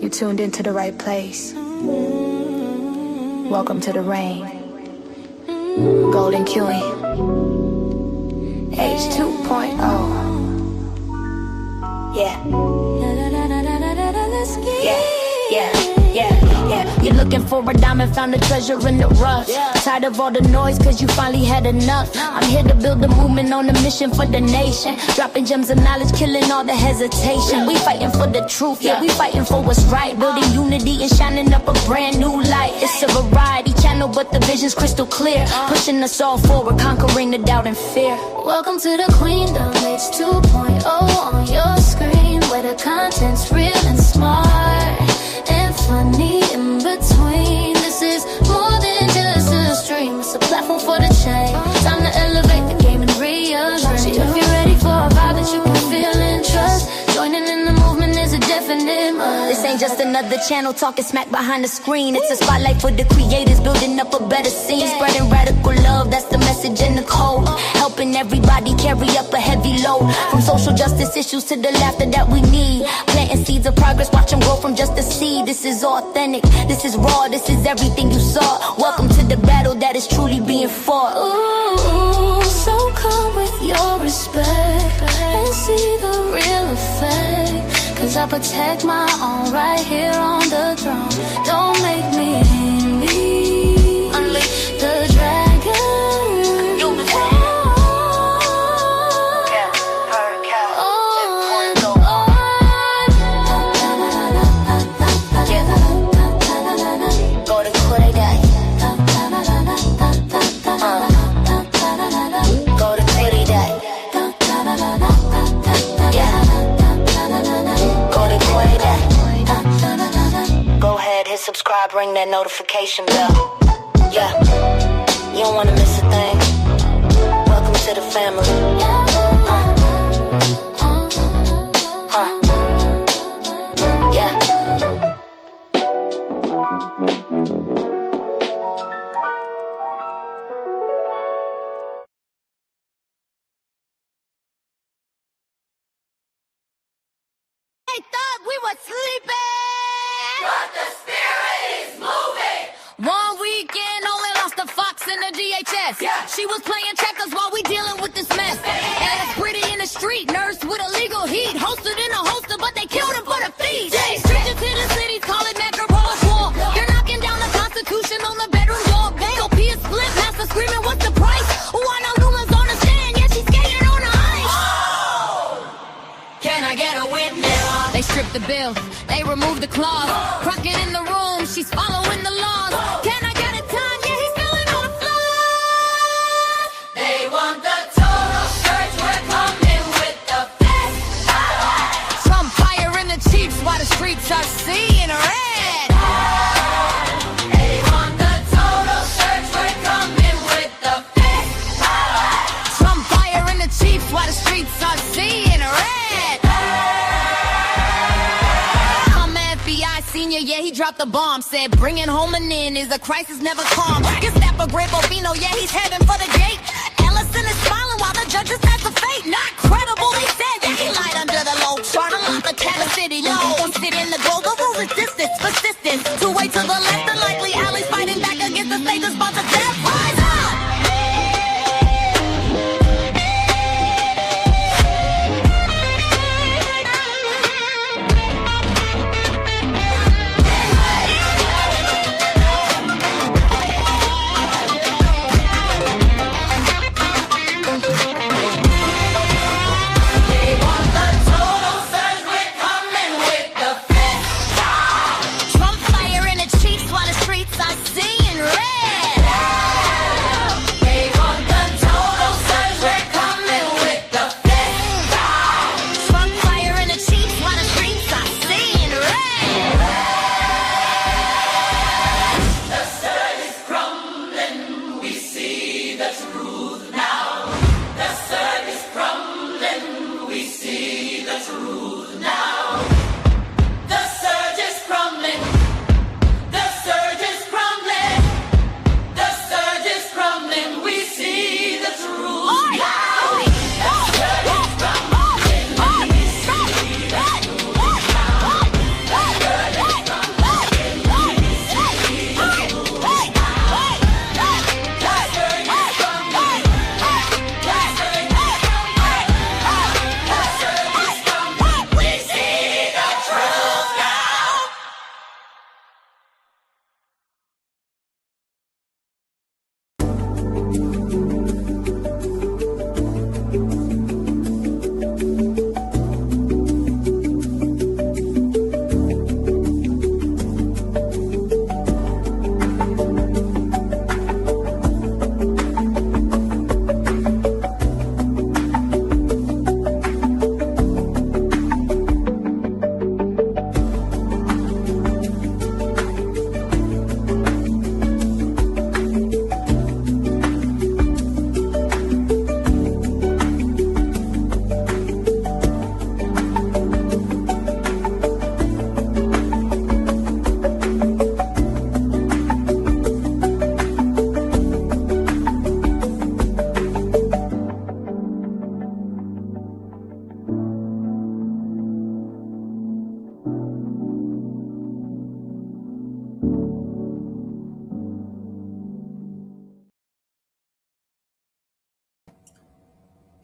You tuned into the right place. Welcome to the rain. Golden Queuing. H2.0. Yeah. Yeah. You're looking for a diamond, found a treasure in the rough. Tired of all the noise, cause you finally had enough. I'm here to build a movement on a mission for the nation. Dropping gems of knowledge, killing all the hesitation. We fighting for the truth, yeah, we fighting for what's right. Building unity and shining up a brand new light. It's a variety channel, but the vision's crystal clear. Pushing us all forward, conquering the doubt and fear. Welcome to the Queendom, it's 2.0 on your screen, where the content's real and smart and funny in between. This is more than just a stream, it's a platform for the change. Time to elevate the game and rearrange. If you're ready for a vibe that you can feel and trust, joining in the movement is a definite must. This ain't just another channel talking smack behind the screen. It's a spotlight for the creators, building up a better scene. Spreading radical love, that's the message in the code. Helping everybody carry up a heavy load. From social justice issues to the laughter that we need. Planting seeds of progress, watch them grow from just a seed. This is authentic, this is raw, this is everything you saw. Welcome to the battle that is truly being fought. Ooh, so come with your respect and see the real effect. Cause I protect my own right here on the throne. Don't make me envy. Unleash the dragon. Subscribe, ring that notification bell. Yeah, you don't wanna miss a thing. Welcome to the family. Yeah. They thought we were sleeping, but the spirit is moving. One weekend only lost a fox in the DHS. Yeah. She was playing checkers while we dealing with this mess. And it's Pretti in the street, nursed with illegal heat, hosted in a holster, but they killed him for the feast. Stranger to the cities, call it metropolis war. You're knocking down the Constitution on the bedroom door. AOP is split, master screaming, what's the price? Juana Luma's on the stand, yeah, she's skating on the ice. Oh! Can I get a witness? They stripped the bill, they removed the clause. Crockett in the room, she's following the laws. Can I get a time? Yeah, he's feeling on the floor. They want the total search, we're coming with the best. Trump firing the chiefs while the streets are seeing red. They want the total search, we're coming with the best. Trump firing the chiefs while the streets are seeing red. Senior, yeah, he dropped the bomb. Said bringing home an in is a crisis never calm. Gestapo Greg Bofino, yeah, he's heading for the gate. Ellison is smiling while the judges has the fate. Not credible, they said, yeah, he lied under the low. Trying to lock the Canada City low. Sit in the goal, the rule is distance, persistence. Two way to the left, the likely alleys fighting back against the state that's about to death. Rise up!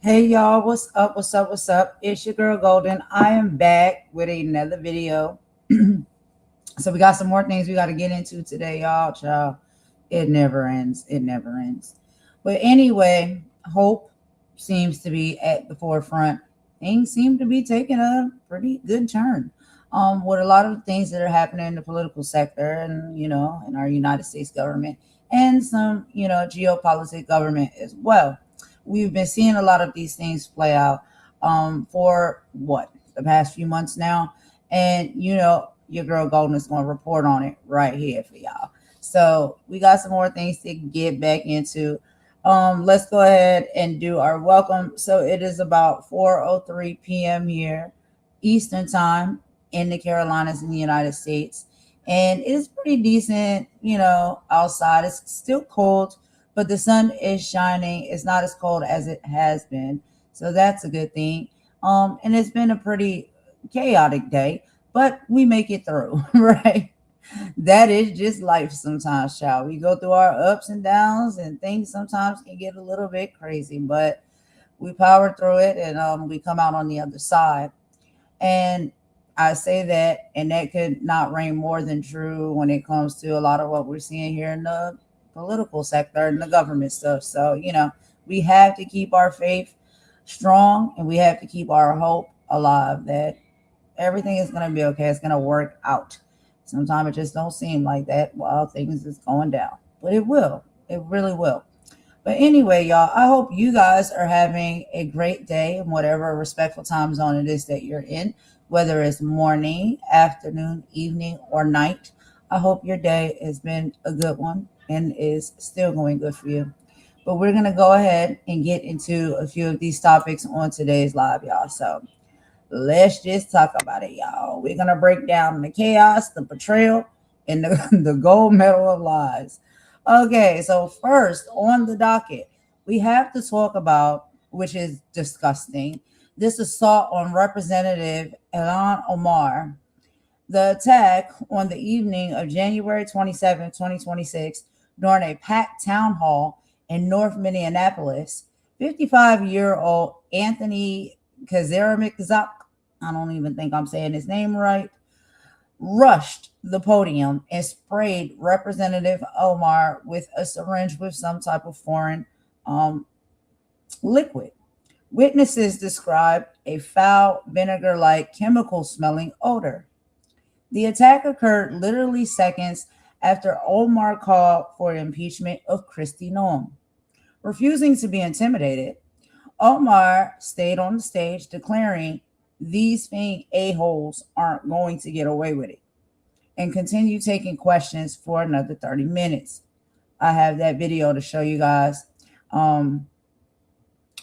Hey y'all, what's up? What's up? What's up? It's your girl Golden. I am back with another video. So we got some more things we got to get into today, y'all. Child, it never ends. It never ends. But anyway, hope seems to be at the forefront. Things seem to be taking a pretty good turn. With a lot of things that are happening in the political sector and in our United States government and some, geopolitical government as well. We've been seeing a lot of these things play out for what the past few months now, and your girl Golden is going to report on it right here for y'all. So we got some more things to get back into. Let's go ahead and do our welcome. So it is about 4:03 p.m. here, Eastern time in the Carolinas in the United States, and it is pretty decent. Outside it's still cold, but the sun is shining. It's not as cold as it has been, so that's a good thing. And it's been a pretty chaotic day, but we make it through, right? That is just life sometimes, child. We go through our ups and downs, and things sometimes can get a little bit crazy, but we power through it, and we come out on the other side. And I say that, and that could not ring more than true when it comes to a lot of what we're seeing here in the political sector and the government stuff. So, we have to keep our faith strong, and we have to keep our hope alive that everything is going to be okay. It's going to work out. Sometimes it just don't seem like that while things is going down, but it will. It really will. But anyway, y'all, I hope you guys are having a great day in whatever respectful time zone it is that you're in, whether it's morning, afternoon, evening, or night. I hope your day has been a good one and is still going good for you. But we're going to go ahead and get into a few of these topics on today's live, y'all. So let's just talk about it, y'all. We're going to break down the chaos, the betrayal, and the gold medal of lies. Okay, so first on the docket, we have to talk about, which is disgusting, this assault on Representative Ilhan Omar. The attack on the evening of January 27, 2026, during a packed town hall in North Minneapolis, 55-year-old Anthony Kazaramikzak, I don't even think I'm saying his name right, rushed the podium and sprayed Representative Omar with a syringe with some type of foreign liquid. Witnesses described a foul vinegar-like chemical-smelling odor. The attack occurred literally seconds after Omar called for the impeachment of Kristi Noem. Refusing to be intimidated, Omar stayed on the stage declaring these being a-holes aren't going to get away with it, and continued taking questions for another 30 minutes. I have that video to show you guys. I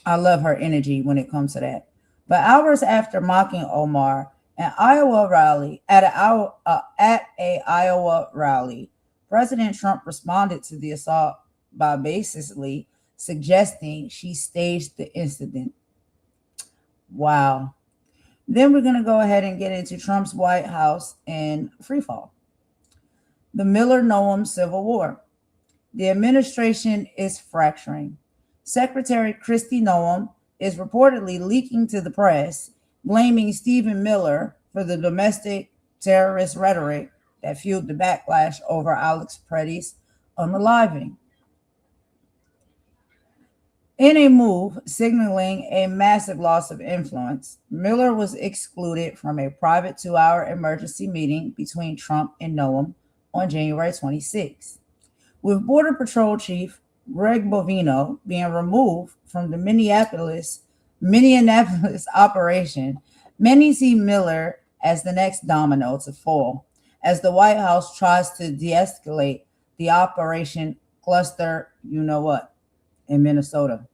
love her energy when it comes to that. But hours after mocking Omar, at a Iowa rally, President Trump responded to the assault by basically suggesting she staged the incident. Wow. Then we're going to go ahead and get into Trump's White House and freefall. The Miller-Noem Civil War. The administration is fracturing. Secretary Kristi Noem is reportedly leaking to the press, blaming Stephen Miller for the domestic terrorist rhetoric that fueled the backlash over Alex Pretti's unaliving. In a move signaling a massive loss of influence, Miller was excluded from a private 2-hour emergency meeting between Trump and Noem on January 26. With Border Patrol Chief Greg Bovino being removed from the Minneapolis operation, many see Miller as the next domino to fall as the White House tries to de-escalate the Operation Cluster, in Minnesota.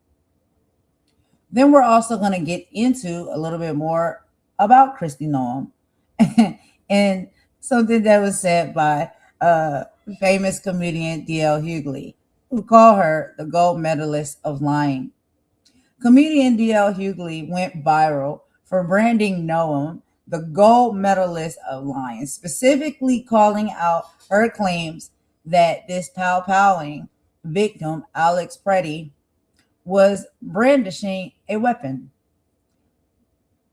Then we're also going to get into a little bit more about Kristi Noem and something that was said by famous comedian D.L. Hughley, who called her the gold medalist of lying. Comedian D.L. Hughley went viral for branding Noem the gold medalist of lying, specifically calling out her claims that this powing victim, Alex Pretti, was brandishing a weapon.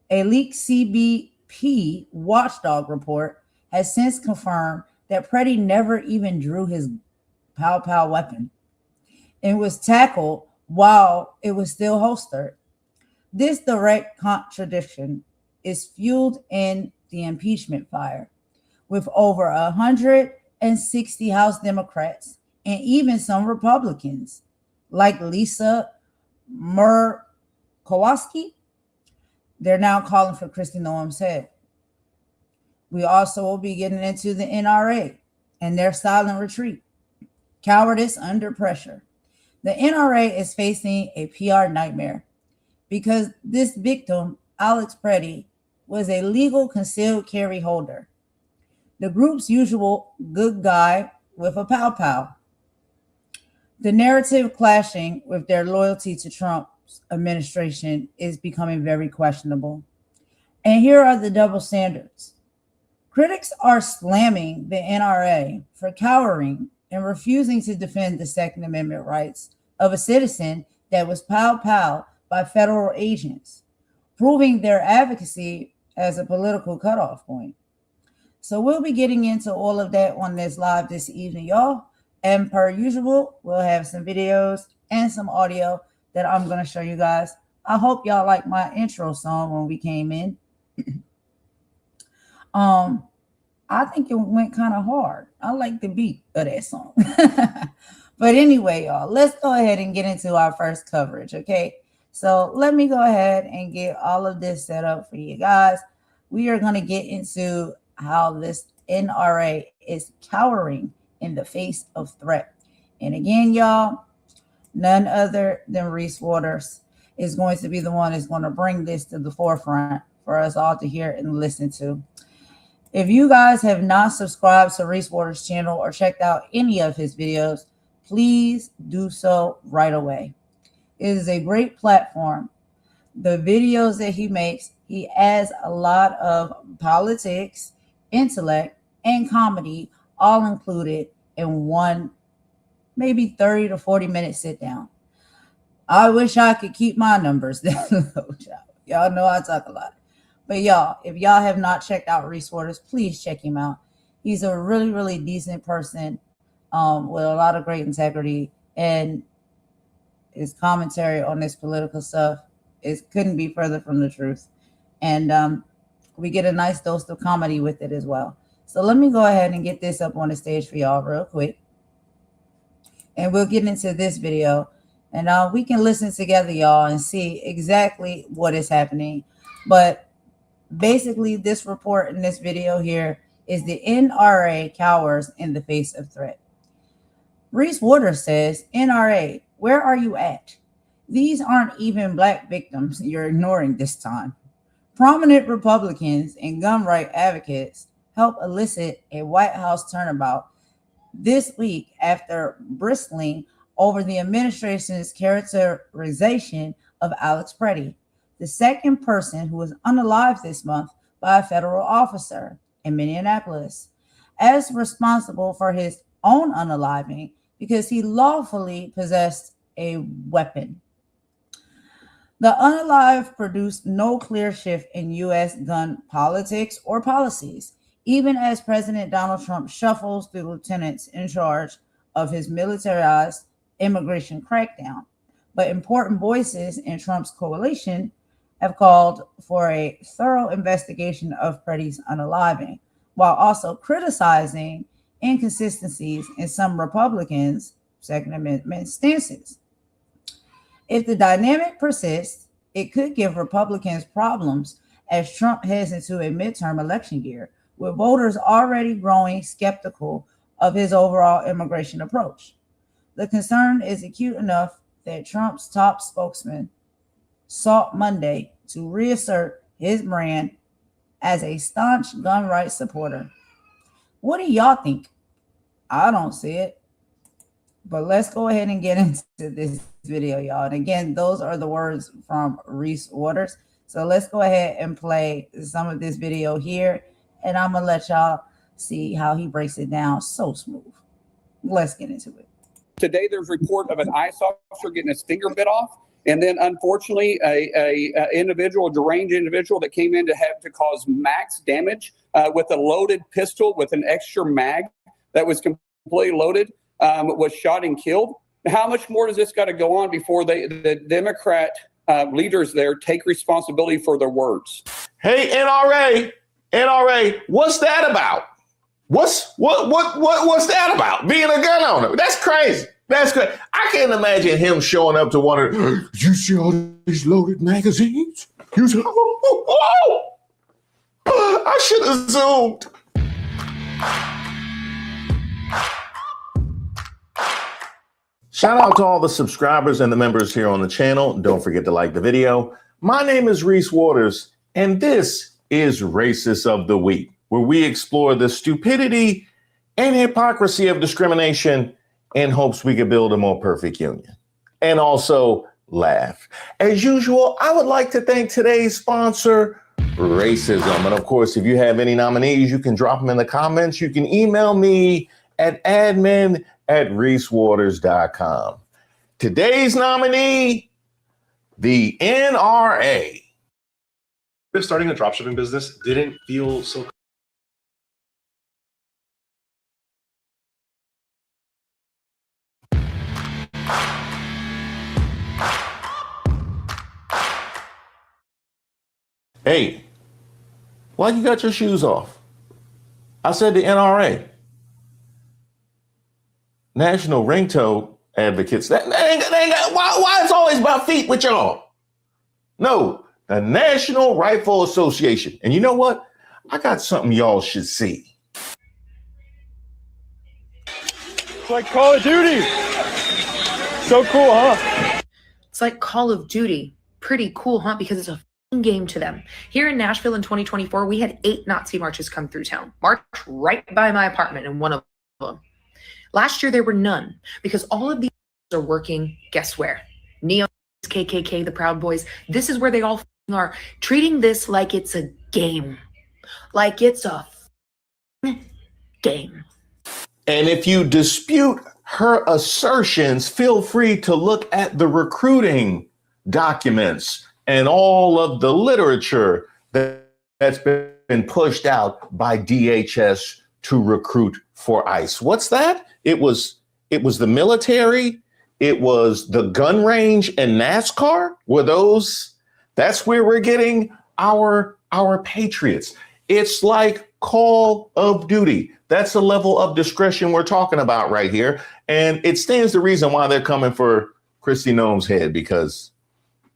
A leaked CBP watchdog report has since confirmed that Pretti never even drew his pow weapon and was tackled while it was still holstered. This direct contradiction is fueled in the impeachment fire, with over 160 House Democrats and even some Republicans, like Lisa Murkowski, they're now calling for Kristi Noem's head. We also will be getting into the NRA and their silent retreat, cowardice under pressure. The NRA is facing a PR nightmare because this victim, Alex Pretti, was a legal concealed carry holder, the group's usual good guy with a pow. The narrative clashing with their loyalty to Trump's administration is becoming very questionable. And here are the double standards. Critics are slamming the NRA for cowering and refusing to defend the Second Amendment rights of a citizen that was pow by federal agents, proving their advocacy as a political cutoff point. So we'll be getting into all of that on this live this evening, y'all. And per usual, we'll have some videos and some audio that I'm going to show you guys. I hope y'all like my intro song when we came in. I think it went kind of hard. I like the beat of that song. But anyway, y'all, let's go ahead and get into our first coverage, okay? So let me go ahead and get all of this set up for you guys. We are going to get into how this NRA is cowering in the face of threat. And again, y'all, none other than Reese Waters is going to be the one that's going to bring this to the forefront for us all to hear and listen to. If you guys have not subscribed to Reese Waters' channel or checked out any of his videos, please do so right away. It is a great platform. The videos that he makes, he adds a lot of politics, intellect, and comedy all included in one maybe 30 to 40 minute sit down. I wish I could keep my numbers that low. Y'all know I talk a lot. But y'all, if y'all have not checked out Reese Waters, please check him out. He's a really, really decent person with a lot of great integrity, and his commentary on this political stuff couldn't be further from the truth. And we get a nice dose of comedy with it as well. So let me go ahead and get this up on the stage for y'all real quick. And we'll get into this video. And we can listen together, y'all, and see exactly what is happening. But basically, this report in this video here is the NRA cowers in the face of threat. Reese Waters says, NRA, where are you at? These aren't even black victims you're ignoring this time. Prominent Republicans and gun right advocates helped elicit a White House turnabout this week after bristling over the administration's characterization of Alex Pretti, the second person who was unalived this month by a federal officer in Minneapolis, as responsible for his own unaliving because he lawfully possessed a weapon. The unalived produced no clear shift in U.S. gun politics or policies, even as President Donald Trump shuffles the lieutenants in charge of his militarized immigration crackdown. But important voices in Trump's coalition have called for a thorough investigation of Pretti's unaliving, while also criticizing inconsistencies in some Republicans' Second Amendment stances. If the dynamic persists, it could give Republicans problems as Trump heads into a midterm election year, with voters already growing skeptical of his overall immigration approach. The concern is acute enough that Trump's top spokesman sought Monday to reassert his brand as a staunch gun rights supporter. What do y'all think? I don't see it. But let's go ahead and get into this video, y'all. And again, those are the words from Reese Waters. So let's go ahead and play some of this video here. And I'm going to let y'all see how he breaks it down so smooth. Let's get into it. Today, there's a report of an ICE officer getting his finger bit off. And then, unfortunately, a deranged individual that came in to cause max damage with a loaded pistol with an extra mag that was completely loaded was shot and killed. How much more does this got to go on before the Democrat leaders there take responsibility for their words? Hey, NRA, what's that about? What's that about? Being a gun owner? That's crazy. That's crazy. I can't imagine him showing up to one of the, you see all these loaded magazines? You see, I should have zoomed. Shout out to all the subscribers and the members here on the channel. Don't forget to like the video. My name is Reese Waters, and this is Racist of the Week, where we explore the stupidity and hypocrisy of discrimination in hopes we could build a more perfect union and also laugh. As usual, I would like to thank today's sponsor, Racism. And of course, if you have any nominees, you can drop them in the comments. You can email me at admin@reesewaters.com. Today's nominee, the NRA. Starting a dropshipping business didn't feel so. Hey, why you got your shoes off? I said the NRA. National Ringtone Advocates. That ain't got, why it's always about feet with y'all? No, the National Rifle Association. And you know what? I got something y'all should see. It's like Call of Duty. So cool, huh? It's like Call of Duty. Pretty cool, huh? Because it's a game to them. Here in Nashville in 2024, we had 8 Nazi marches come through town. Marched right by my apartment in one of them. Last year, there were none because all of these are working, guess where? Neo, KKK, the Proud Boys. This is where they all are, treating this like it's a game. Like it's a game. And if you dispute her assertions, feel free to look at the recruiting documents and all of the literature that's been pushed out by DHS to recruit for ICE. What's that? It was the military. It was the gun range and NASCAR. That's where we're getting our patriots. It's like Call of Duty. That's the level of discretion we're talking about right here. And it stands to reason why they're coming for Kristi Noem's head, because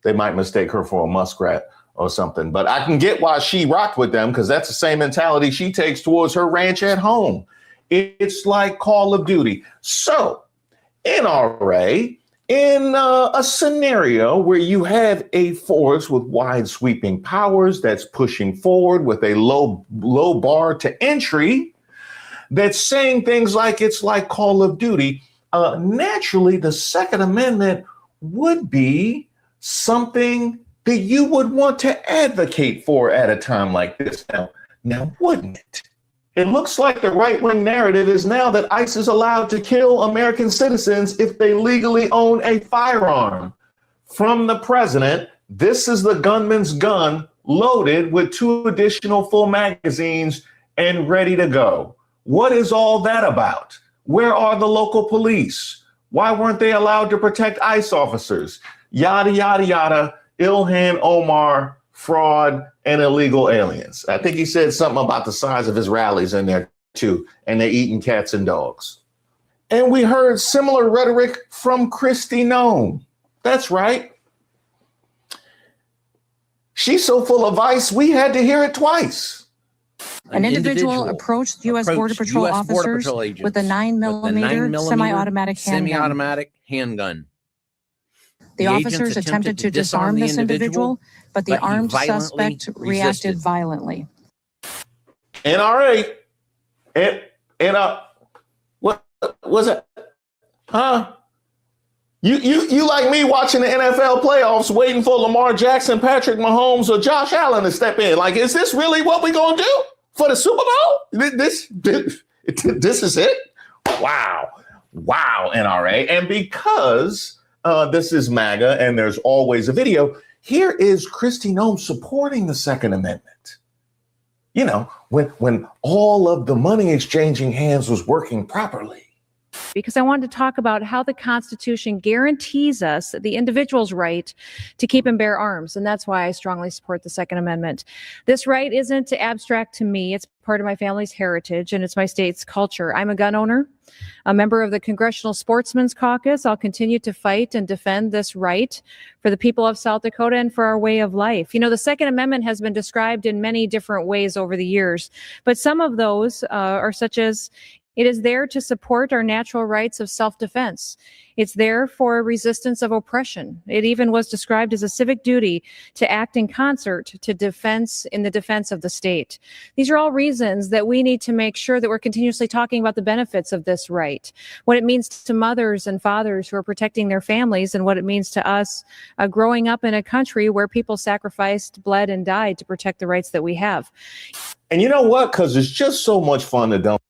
they might mistake her for a muskrat or something. But I can get why she rocked with them, because that's the same mentality she takes towards her ranch at home. It's like Call of Duty. So, NRA, in a scenario where you have a force with wide sweeping powers that's pushing forward with a low bar to entry, that's saying things like it's like Call of Duty, naturally the Second Amendment would be something that you would want to advocate for at a time like this. Now, wouldn't it? It looks like the right-wing narrative is now that ICE is allowed to kill American citizens if they legally own a firearm. From the president, this is the gunman's gun loaded with 2 additional full magazines and ready to go. What is all that about? Where are the local police? Why weren't they allowed to protect ICE officers? Yada, yada, yada, Ilhan Omar, fraud, and illegal aliens. I think he said something about the size of his rallies in there too, and they're eating cats and dogs. And we heard similar rhetoric from Kristi Noem. That's right. She's so full of vice, we had to hear it twice. An individual approached U.S. Border Patrol officers with a 9mm semi-automatic handgun. The officers attempted to disarm this individual, but the armed suspect reacted violently. NRA, what was it? Huh? You like me watching the NFL playoffs, waiting for Lamar Jackson, Patrick Mahomes, or Josh Allen to step in? Like, is this really what we're gonna do for the Super Bowl? This is it? Wow. Wow, NRA. And because this is MAGA and there's always a video, here is Kristi Noem supporting the Second Amendment. You know, when all of the money exchanging hands was working properly. Because I wanted to talk about how the Constitution guarantees us the individual's right to keep and bear arms. And that's why I strongly support the Second Amendment. This right isn't abstract to me. It's part of my family's heritage and it's my state's culture. I'm a gun owner, a member of the Congressional Sportsmen's Caucus. I'll continue to fight and defend this right for the people of South Dakota and for our way of life. You know, the Second Amendment has been described in many different ways over the years, but some of those are such as it is there to support our natural rights of self-defense. It's there for resistance of oppression. It even was described as a civic duty to act in concert to defense in the defense of the state. These are all reasons that we need to make sure that we're continuously talking about the benefits of this right, what it means to mothers and fathers who are protecting their families, and what it means to us growing up in a country where people sacrificed, bled, and died to protect the rights that we have. And you know what? Because it's just so much fun to dump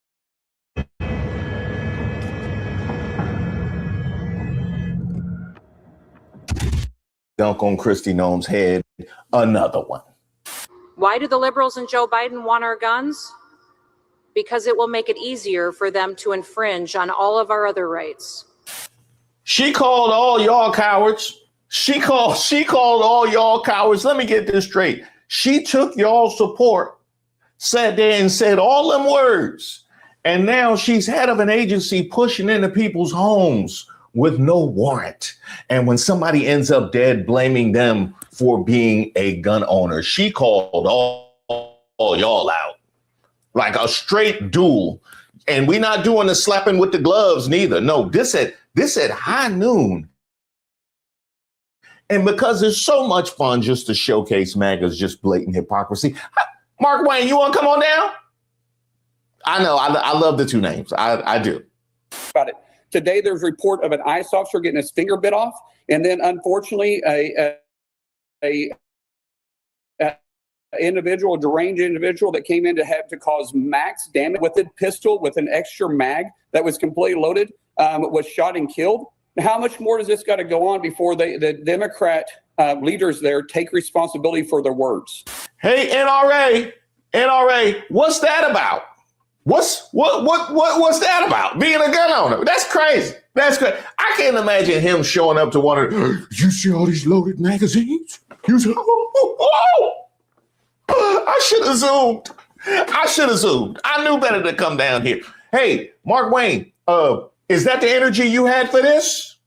on Kristi Noem's head, another one. Why do the liberals and Joe Biden want our guns? Because it will make it easier for them to infringe on all of our other rights. She called all y'all cowards. She called all y'all cowards. Let me get this straight. She took y'all support, sat there and said all them words. And now she's head of an agency pushing into people's homes with no warrant. And when somebody ends up dead, blaming them for being a gun owner. She called all y'all out like a straight duel. And we're not doing the slapping with the gloves neither. No, this at high noon. And because it's so much fun just to showcase MAGA's just blatant hypocrisy. Mark Wayne, you want to come on down? I know. I love the two names. I do. About it. Today, there's a report of an ICE officer getting his finger bit off, and then unfortunately, a deranged individual that came in to have to cause max damage with a pistol with an extra mag that was completely loaded was shot and killed. How much more does this got to go on before the Democrat leaders there take responsibility for their words? Hey, NRA, what's that about? What's that about? Being a gun owner? That's crazy. That's crazy. I can't imagine him showing up to one of the, you see all these loaded magazines? You see, I should have zoomed. I knew better to come down here. Hey, Mark Wayne, is that the energy you had for this?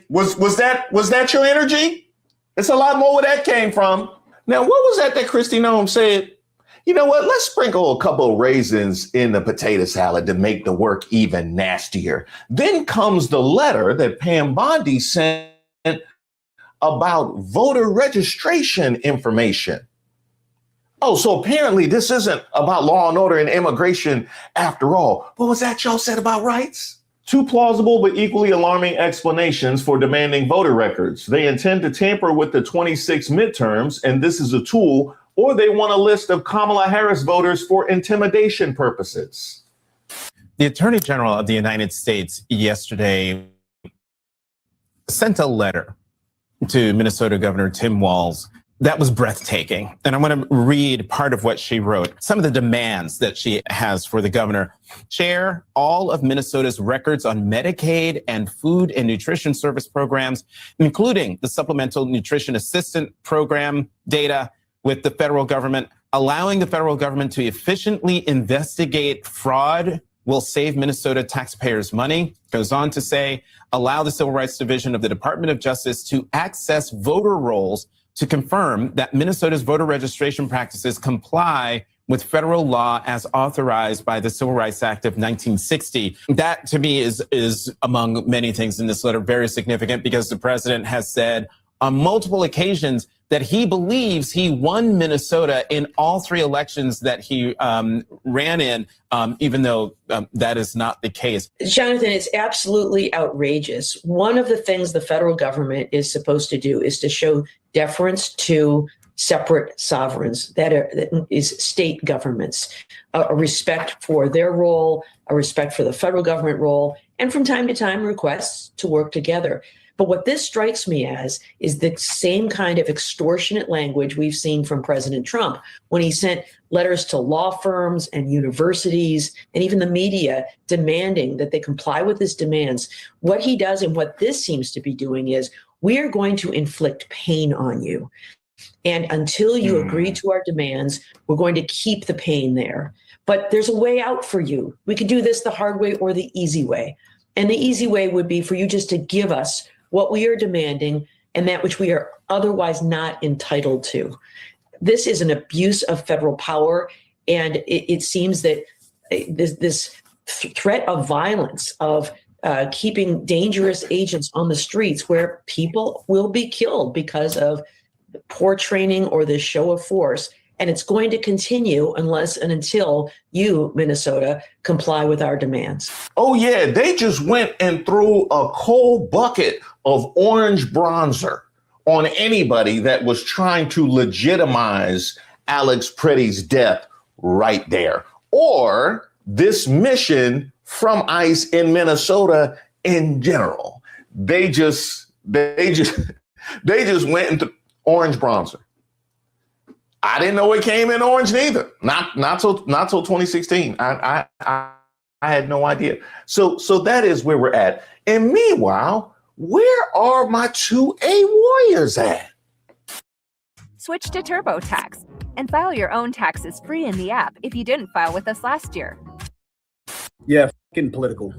Was that your energy? It's a lot more where that came from. Now, what was that Kristi Noem said? You know what? Let's sprinkle a couple of raisins in the potato salad to make the work even nastier. Then comes the letter that Pam Bondi sent about voter registration information. Oh, so apparently this isn't about law and order and immigration after all. What was that y'all said about rights? Two plausible but equally alarming explanations for demanding voter records. They intend to tamper with the 26 midterms, and this is a tool, or they want a list of Kamala Harris voters for intimidation purposes. The Attorney General of the United States yesterday sent a letter to Minnesota Governor Tim Walz that was breathtaking. And I'm going to read part of what she wrote. Some of the demands that she has for the governor: share all of Minnesota's records on Medicaid and food and nutrition service programs, including the Supplemental Nutrition Assistant Program data, with the federal government. Allowing the federal government to efficiently investigate fraud will save Minnesota taxpayers money. Goes on to say, allow the Civil Rights Division of the Department of Justice to access voter rolls to confirm that Minnesota's voter registration practices comply with federal law as authorized by the Civil Rights Act of 1960. That, to me, is among many things in this letter very significant, because the president has said on multiple occasions that he believes he won Minnesota in all three elections that he ran in, even though that is not the case. Jonathan, it's absolutely outrageous. One of the things the federal government is supposed to do is to show deference to separate sovereigns, that is state governments, a respect for their role, a respect for the federal government role, and from time to time requests to work together. But what this strikes me as is the same kind of extortionate language we've seen from President Trump when he sent letters to law firms and universities and even the media demanding that they comply with his demands. What he does and what this seems to be doing is we are going to inflict pain on you. And until you agree to our demands, we're going to keep the pain there. But there's a way out for you. We could do this the hard way or the easy way. And the easy way would be for you just to give us what we are demanding and that which we are otherwise not entitled to. This is an abuse of federal power. And it seems that this threat of violence, of keeping dangerous agents on the streets where people will be killed because of poor training or the show of force. And it's going to continue unless and until you, Minnesota, comply with our demands. Oh, yeah. They just went and threw a cold bucket of orange bronzer on anybody that was trying to legitimize Alex Pretti's death right there. Or this mission from ICE in Minnesota in general. They just went into orange bronzer. I didn't know it came in orange neither. Not till 2016. I had no idea. So that is where we're at. And meanwhile, where are my 2A warriors at? Switch to TurboTax and file your own taxes free in the app if you didn't file with us last year. Yeah, fucking political.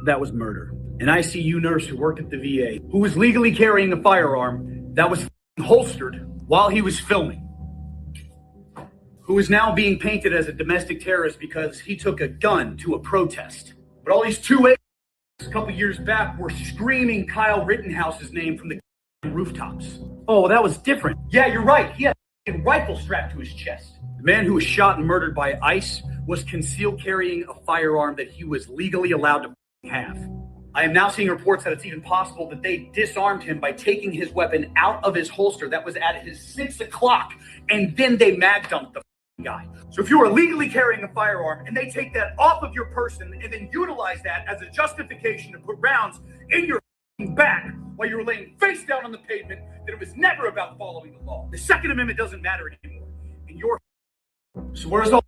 That was murder. An ICU nurse who worked at the VA who was legally carrying a firearm that was holstered while he was filming, who is now being painted as a domestic terrorist because he took a gun to a protest. But all these 2A a couple years back were screaming Kyle Rittenhouse's name from the rooftops. Oh, that was different. Yeah, you're right. He had a rifle strapped to his chest. The man who was shot and murdered by ICE was concealed carrying a firearm that he was legally allowed to have. I am now seeing reports that it's even possible that they disarmed him by taking his weapon out of his holster that was at his 6 o'clock, and then they mag dumped the guy. So if you are legally carrying a firearm and they take that off of your person and then utilize that as a justification to put rounds in your back while you were laying face down on the pavement, then it was never about following the law. The Second Amendment doesn't matter anymore. And you're so where's all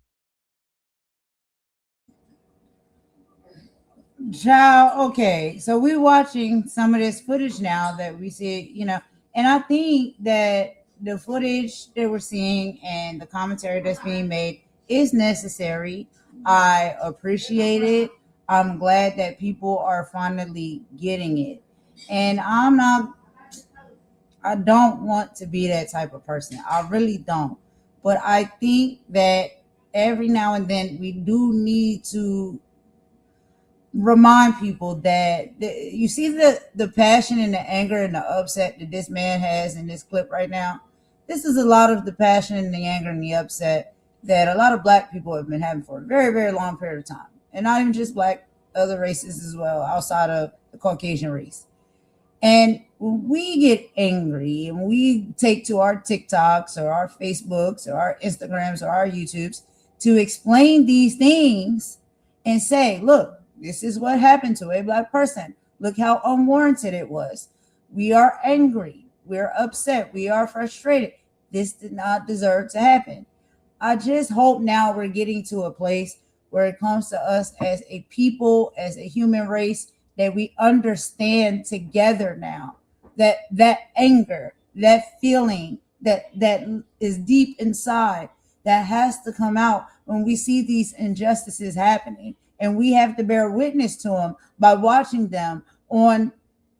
Child, okay, so we're watching some of this footage now that we see, and I think that the footage that we're seeing and the commentary that's being made is necessary. I appreciate it. I'm glad that people are finally getting it. And I don't want to be that type of person. I really don't. But I think that every now and then we do need to remind people that you see the passion and the anger and the upset that this man has in this clip right now. This is a lot of the passion and the anger and the upset that a lot of Black people have been having for a very, very long period of time. And not even just Black, other races as well, outside of the Caucasian race. And when we get angry and we take to our TikToks or our Facebooks or our Instagrams or our YouTubes to explain these things and say, look, this is what happened to a Black person. Look how unwarranted it was. We are angry. We're upset. We are frustrated. This did not deserve to happen. I just hope now we're getting to a place where it comes to us as a people, as a human race, that we understand together now that anger, that feeling that is deep inside, that has to come out when we see these injustices happening. And we have to bear witness to them by watching them on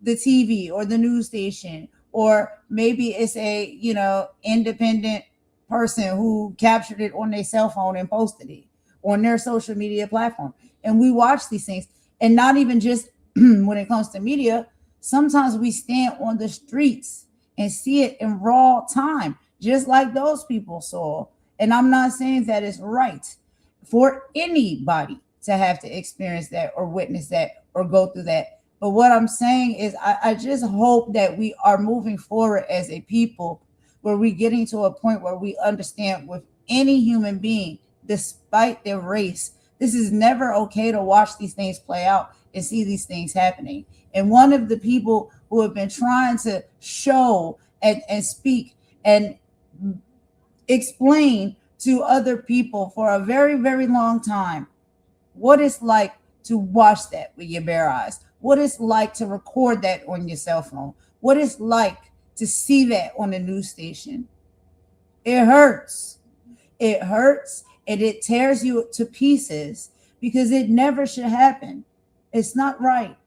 the TV or the news station, or maybe it's a, independent person who captured it on their cell phone and posted it on their social media platform. And we watch these things, and not even just when it comes to media. Sometimes we stand on the streets and see it in raw time, just like those people saw. And I'm not saying that it's right for anybody to have to experience that or witness that or go through that. But what I'm saying is I just hope that we are moving forward as a people where we're getting to a point where we understand with any human being, despite their race, this is never okay to watch these things play out. and see these things happening. And one of the people who have been trying to show and speak and explain to other people for a very, very long time what it's like to watch that with your bare eyes, what it's like to record that on your cell phone, what it's like to see that on the news station. It hurts. It hurts and it tears you to pieces because it never should happen. It's not right.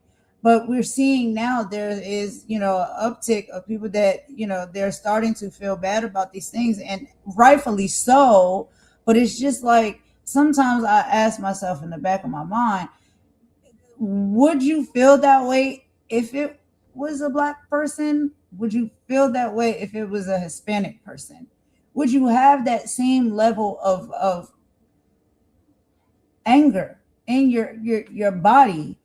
But we're seeing now there is, an uptick of people that, they're starting to feel bad about these things, and rightfully so. But it's just like, sometimes I ask myself in the back of my mind, would you feel that way if it was a Black person? Would you feel that way if it was a Hispanic person? Would you have that same level of anger in your body,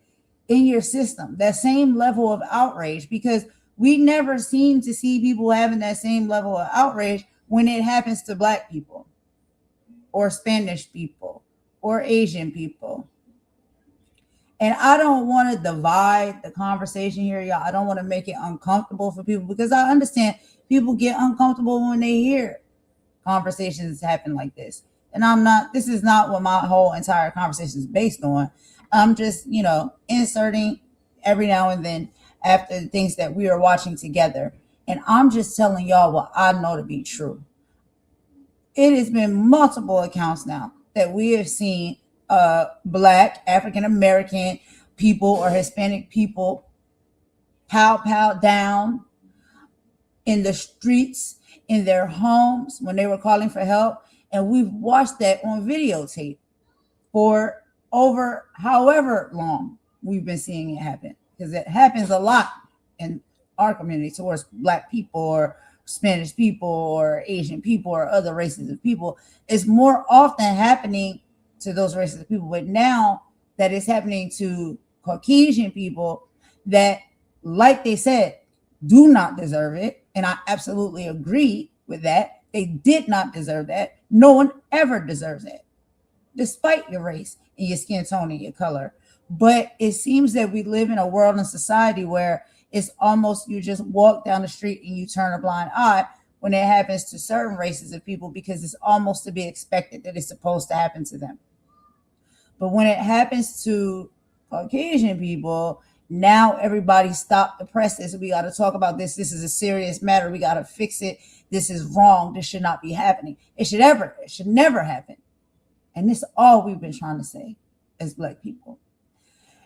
in your system, that same level of outrage? Because we never seem to see people having that same level of outrage when it happens to Black people or Spanish people or Asian people. And I don't want to divide the conversation here, y'all. I don't want to make it uncomfortable for people, because I understand people get uncomfortable when they hear conversations happen like this. And this is not what my whole entire conversation is based on. I'm just, inserting every now and then after the things that we are watching together. And I'm just telling y'all what I know to be true. It has been multiple accounts now that we have seen Black, African-American people or Hispanic people pow down in the streets, in their homes when they were calling for help. And we've watched that on videotape for over however long we've been seeing it happen, because it happens a lot in our community towards Black people or Spanish people or Asian people or other races of people. It's more often happening to those races of people, but now that it's happening to Caucasian people that, like they said, do not deserve it. And I absolutely agree with that. They did not deserve that. No one ever deserves that, despite your race and your skin tone and your color. But it seems that we live in a world and society where it's almost, you just walk down the street and you turn a blind eye when it happens to certain races of people, because it's almost to be expected that it's supposed to happen to them. But when it happens to Caucasian people, now everybody stop the presses. We got to talk about this. This is a serious matter. We got to fix it. This is wrong. This should not be happening. It should never happen. And this is all we've been trying to say as Black people.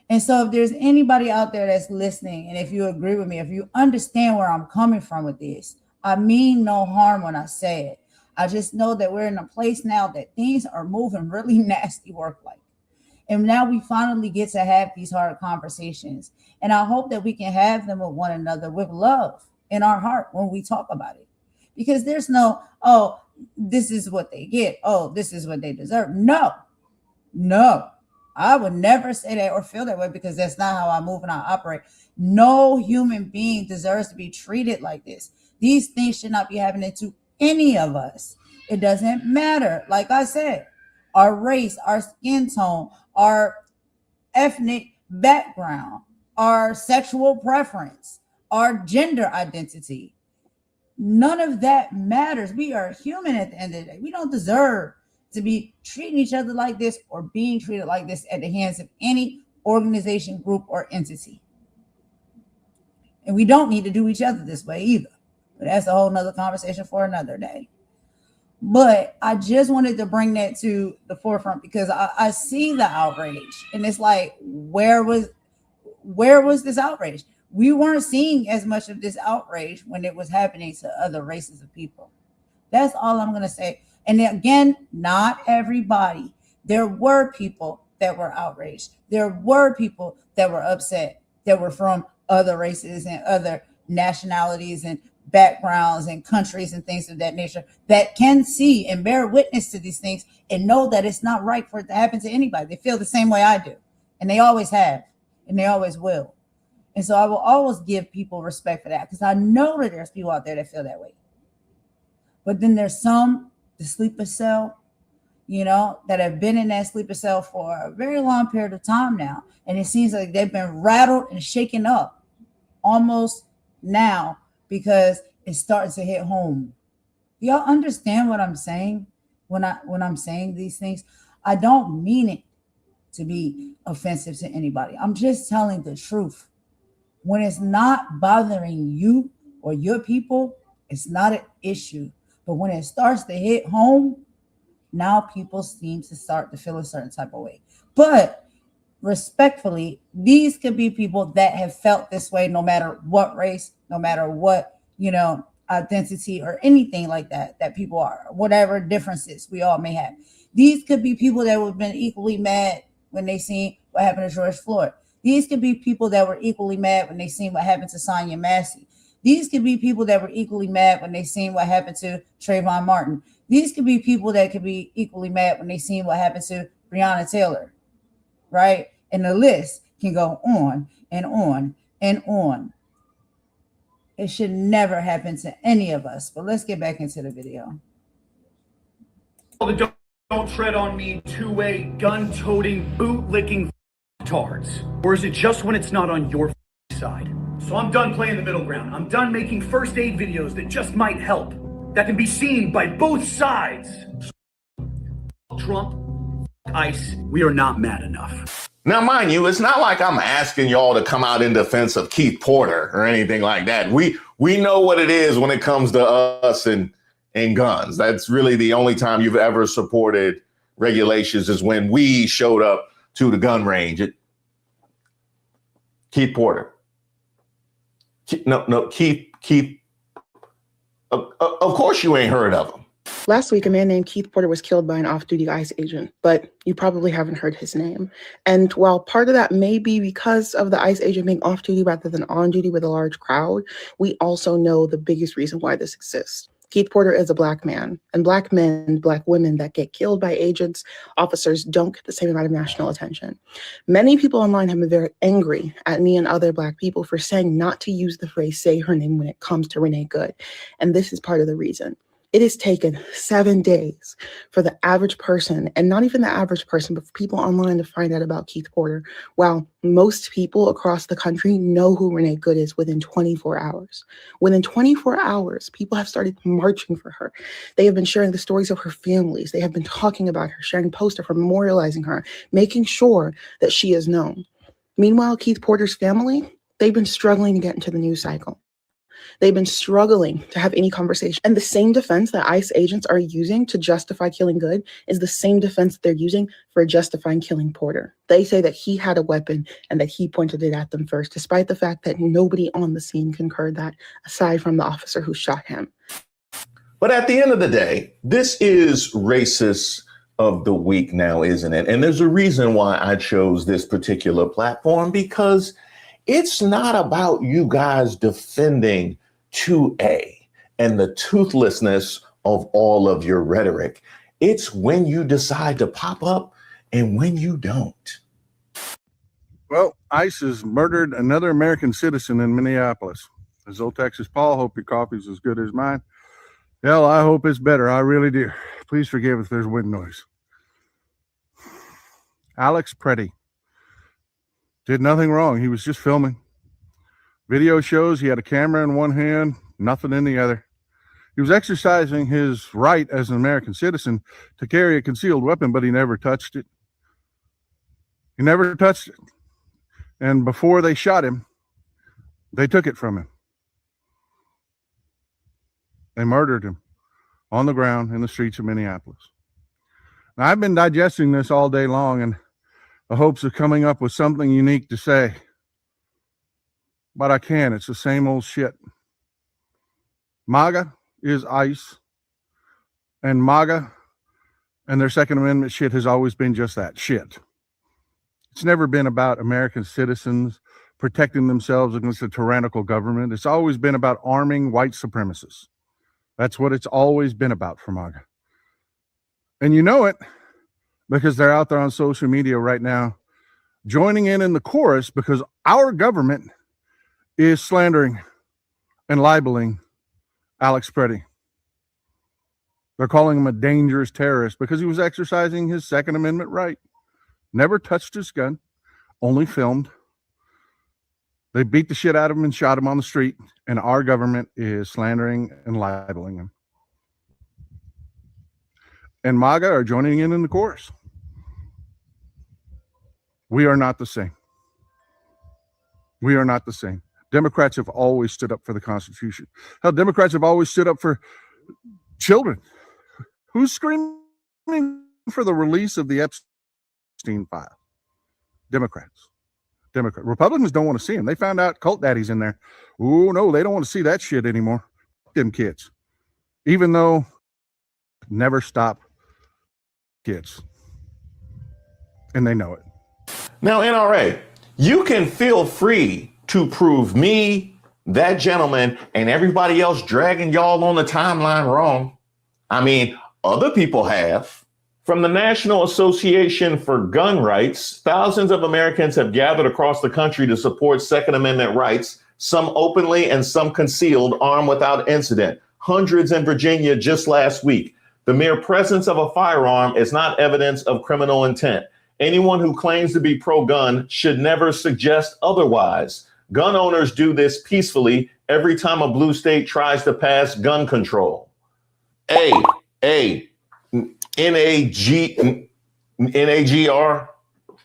And so if there's anybody out there that's listening, and if you agree with me, if you understand where I'm coming from with this, I mean no harm when I say it. I just know that we're in a place now that things are moving really nasty work-like. And now we finally get to have these hard conversations. And I hope that we can have them with one another with love in our heart when we talk about it. Because there's no, oh, this is what they get. Oh, this is what they deserve. No, I would never say that or feel that way, because that's not how I move and I operate. No human being deserves to be treated like this. These things should not be happening to any of us. It doesn't matter. Like I said, our race, our skin tone, our ethnic background, our sexual preference, our gender identity. None of that matters. We are human at the end of the day. We don't deserve to be treating each other like this or being treated like this at the hands of any organization, group, or entity. And we don't need to do each other this way either. But that's a whole nother conversation for another day. But I just wanted to bring that to the forefront, because I see the outrage, and it's like, where was this outrage? We weren't seeing as much of this outrage when it was happening to other races of people. That's all I'm going to say. And again, not everybody. There were people that were outraged. There were people that were upset that were from other races and other nationalities and backgrounds and countries and things of that nature, that can see and bear witness to these things and know that it's not right for it to happen to anybody. They feel the same way I do, and they always have, and they always will. And so I will always give people respect for that, because I know that there's people out there that feel that way. But then there's some, the sleeper cell, that have been in that sleeper cell for a very long period of time now. And it seems like they've been rattled and shaken up almost now because it's starting to hit home. Y'all understand what I'm saying when I'm saying these things? I don't mean it to be offensive to anybody. I'm just telling the truth. When it's not bothering you or your people, it's not an issue. But when it starts to hit home, now people seem to start to feel a certain type of way. But respectfully, these could be people that have felt this way no matter what race, no matter what, identity or anything like that people are, whatever differences we all may have. These could be people that would have been equally mad when they seen what happened to George Floyd. These could be people that were equally mad when they seen what happened to Sonia Massey. These could be people that were equally mad when they seen what happened to Trayvon Martin. These could be people that could be equally mad when they seen what happened to Breonna Taylor, right? And the list can go on and on and on. It should never happen to any of us. But let's get back into the video. Don't tread on me two-way, gun-toting, boot-licking tards. Or is it just when it's not on your side? So I'm done playing the middle ground. I'm done making first aid videos that just might help, that can be seen by both sides. Trump, ICE, we are not mad enough. Now, mind you, it's not like I'm asking y'all to come out in defense of Keith Porter or anything like that. We know what it is when it comes to us and guns. That's really the only time you've ever supported regulations is when we showed up to the gun range. Keith Porter. Keith. Of course you ain't heard of him. Last week, a man named Keith Porter was killed by an off-duty ICE agent, but you probably haven't heard his name. And while part of that may be because of the ICE agent being off-duty rather than on-duty with a large crowd, we also know the biggest reason why this exists. Keith Porter is a Black man, and Black men, Black women that get killed by agents, officers don't get the same amount of national attention. Many people online have been very angry at me and other Black people for saying not to use the phrase "say her name" when it comes to Renee Good. And this is part of the reason. It has taken 7 days for the average person, and not even the average person, but for people online to find out about Keith Porter, while most people across the country know who Renee Good is within 24 hours. Within 24 hours, people have started marching for her. They have been sharing the stories of her families. They have been talking about her, sharing posters, memorializing her, making sure that she is known. Meanwhile, Keith Porter's family, they've been struggling to get into the news cycle. They've been struggling to have any conversation. And the same defense that ICE agents are using to justify killing Good is the same defense that they're using for justifying killing Porter. They say that he had a weapon and that he pointed it at them first, despite the fact that nobody on the scene concurred that, aside from the officer who shot him. But at the end of the day, this is racist of the week now, isn't it? And there's a reason why I chose this particular platform, because it's not about you guys defending 2A and the toothlessness of all of your rhetoric. It's when you decide to pop up and when you don't. Well, ICE has murdered another American citizen in Minneapolis. As old Texas Paul, hope your coffee's as good as mine. Hell, I hope it's better. I really do. Please forgive if there's wind noise. Alex Pretti did nothing wrong. He was just filming. Video shows he had a camera in one hand, nothing in the other. He was exercising his right as an American citizen to carry a concealed weapon, but he never touched it. He never touched it. And before they shot him, they took it from him. They murdered him on the ground in the streets of Minneapolis. Now, I've been digesting this all day long in the hopes of coming up with something unique to say. But I can't. It's the same old shit. MAGA is ICE. And MAGA and their Second Amendment shit has always been just that, shit. It's never been about American citizens protecting themselves against a tyrannical government. It's always been about arming white supremacists. That's what it's always been about for MAGA. And you know it because they're out there on social media right now joining in the chorus because our government is slandering and libeling Alex Pretti. They're calling him a dangerous terrorist because he was exercising his Second Amendment right. Never touched his gun, only filmed. They beat the shit out of him and shot him on the street, and our government is slandering and libeling him. And MAGA are joining in the chorus. We are not the same. We are not the same. Democrats have always stood up for the Constitution. Hell, Democrats have always stood up for children. Who's screaming for the release of the Epstein file? Democrats. Republicans don't want to see them. They found out cult daddy's in there. Oh, no, they don't want to see that shit anymore. Them kids. Even though never stop kids. And they know it. Now, NRA, you can feel free to prove me, that gentleman, and everybody else dragging y'all on the timeline wrong. I mean, other people have. From the National Association for Gun Rights, thousands of Americans have gathered across the country to support Second Amendment rights, some openly and some concealed, armed without incident. Hundreds in Virginia just last week. The mere presence of a firearm is not evidence of criminal intent. Anyone who claims to be pro-gun should never suggest otherwise. Gun owners do this peacefully every time a blue state tries to pass gun control. NAGR,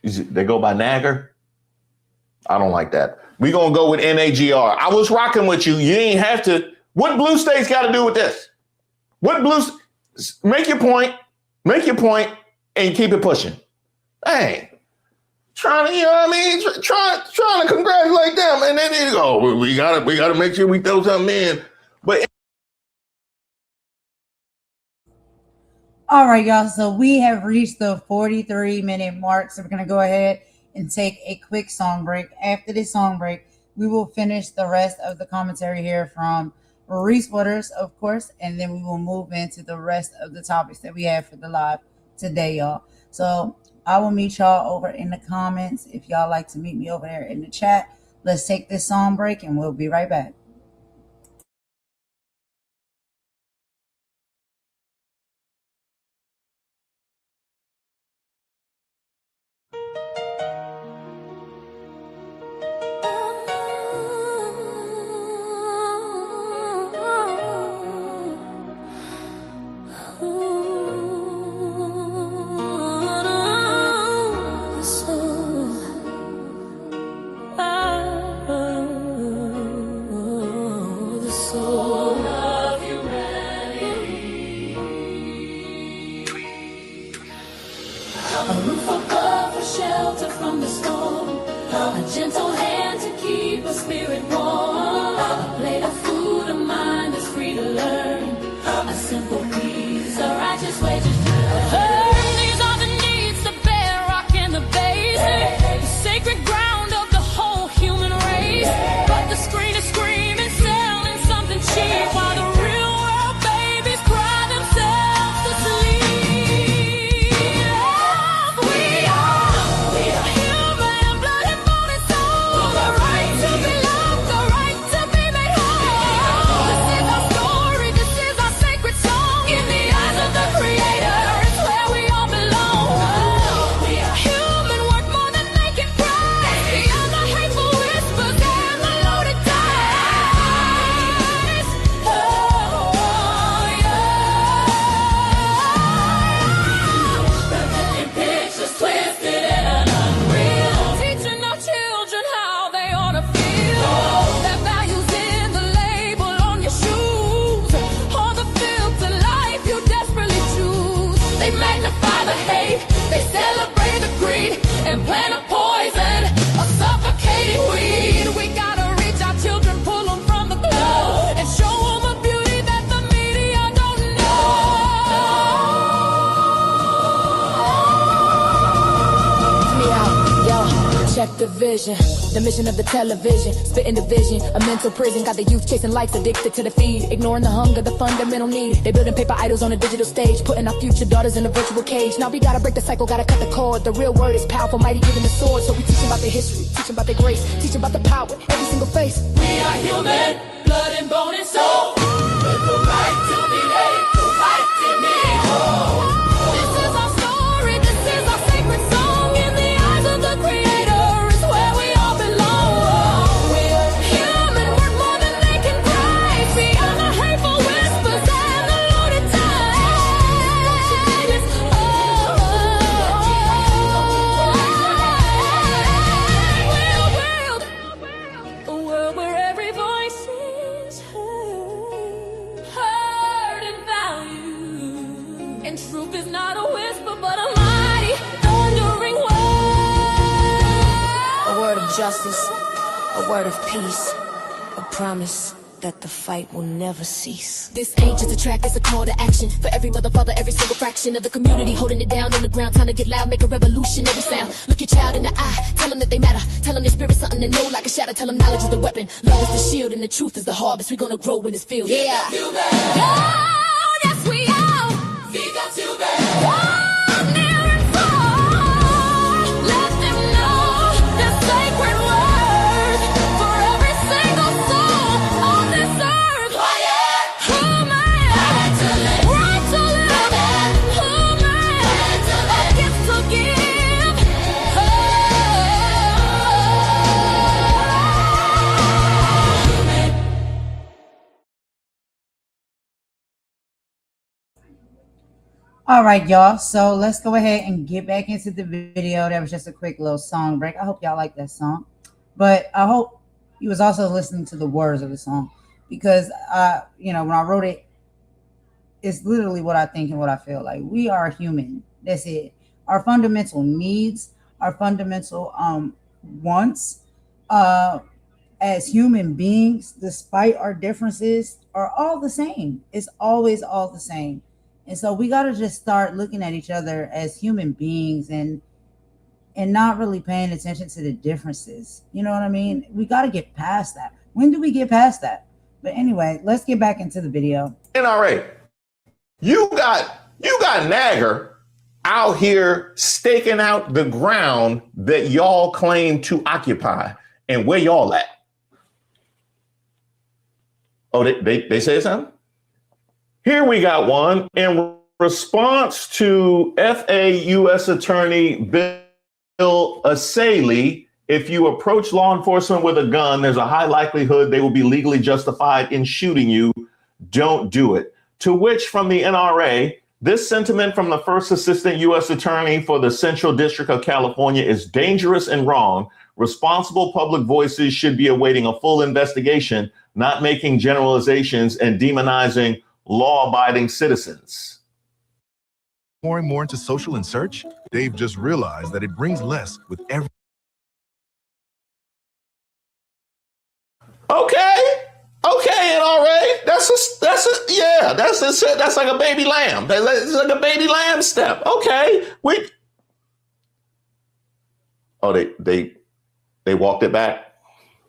they go by Nagger. I don't like that. We're going to go with NAGR. I was rocking with you. You ain't have to. What blue states got to do with this? Make your point, and keep it pushing. Hey, trying to, you know what I mean? Trying to congratulate them, and then they go, we gotta make sure we throw something in. But all right, y'all. So we have reached the 43-minute mark. So we're gonna go ahead and take a quick song break. After this song break, we will finish the rest of the commentary here from Reese Waters, of course, and then we will move into the rest of the topics that we have for the live today, y'all. So I will meet y'all over in the comments. If y'all like to meet me over there in the chat, let's take this song break and we'll be right back. The mission of the television, spitting division, a mental prison, got the youth chasing likes, addicted to the feed, ignoring the hunger, the fundamental need. They building paper idols on a digital stage, putting our future daughters in a virtual cage. Now we gotta break the cycle, gotta cut the cord. The real word is powerful, mighty even the sword. So we teach them about their history, teach them about their grace, teach them about the power, every single face. We are human, blood and bone and soul. With the right to be made, the right to be justice, a word of peace, a promise that the fight will never cease. This ain't just a track, it's a call to action for every mother, father, every single fraction of the community holding it down on the ground, time to get loud, make a revolutionary sound. Look your child in the eye, tell them that they matter, tell them their spirit's something to know like a shadow, tell them knowledge is the weapon, love is the shield, and the truth is the harvest. We're gonna grow in this field. Yeah. Oh, yes we are. We got to be. All right, y'all. So let's go ahead and get back into the video. That was just a quick little song break. I hope y'all like that song. But I hope you was also listening to the words of the song, because when I wrote it, it's literally what I think and what I feel. Like, we are human. That's it. Our fundamental needs, our fundamental wants as human beings, despite our differences, are all the same. It's always all the same. And so we got to just start looking at each other as human beings and not really paying attention to the differences. You know what I mean? We got to get past that. When do we get past that? But anyway, let's get back into the video. NRA, you got Nagger out here staking out the ground that y'all claim to occupy. And where y'all at? Oh, they say something? Here we got one. In response to FA U.S. Attorney Bill Asaley, if you approach law enforcement with a gun, there's a high likelihood they will be legally justified in shooting you. Don't do it. To which, from the NRA, this sentiment from the first assistant U.S. attorney for the Central District of California is dangerous and wrong. Responsible public voices should be awaiting a full investigation, not making generalizations and demonizing law-abiding citizens. Pouring more into social and search, Dave just realized that it brings less with every. Okay, NRA, that's like a baby lamb. It's like a baby lamb step. Okay, they walked it back.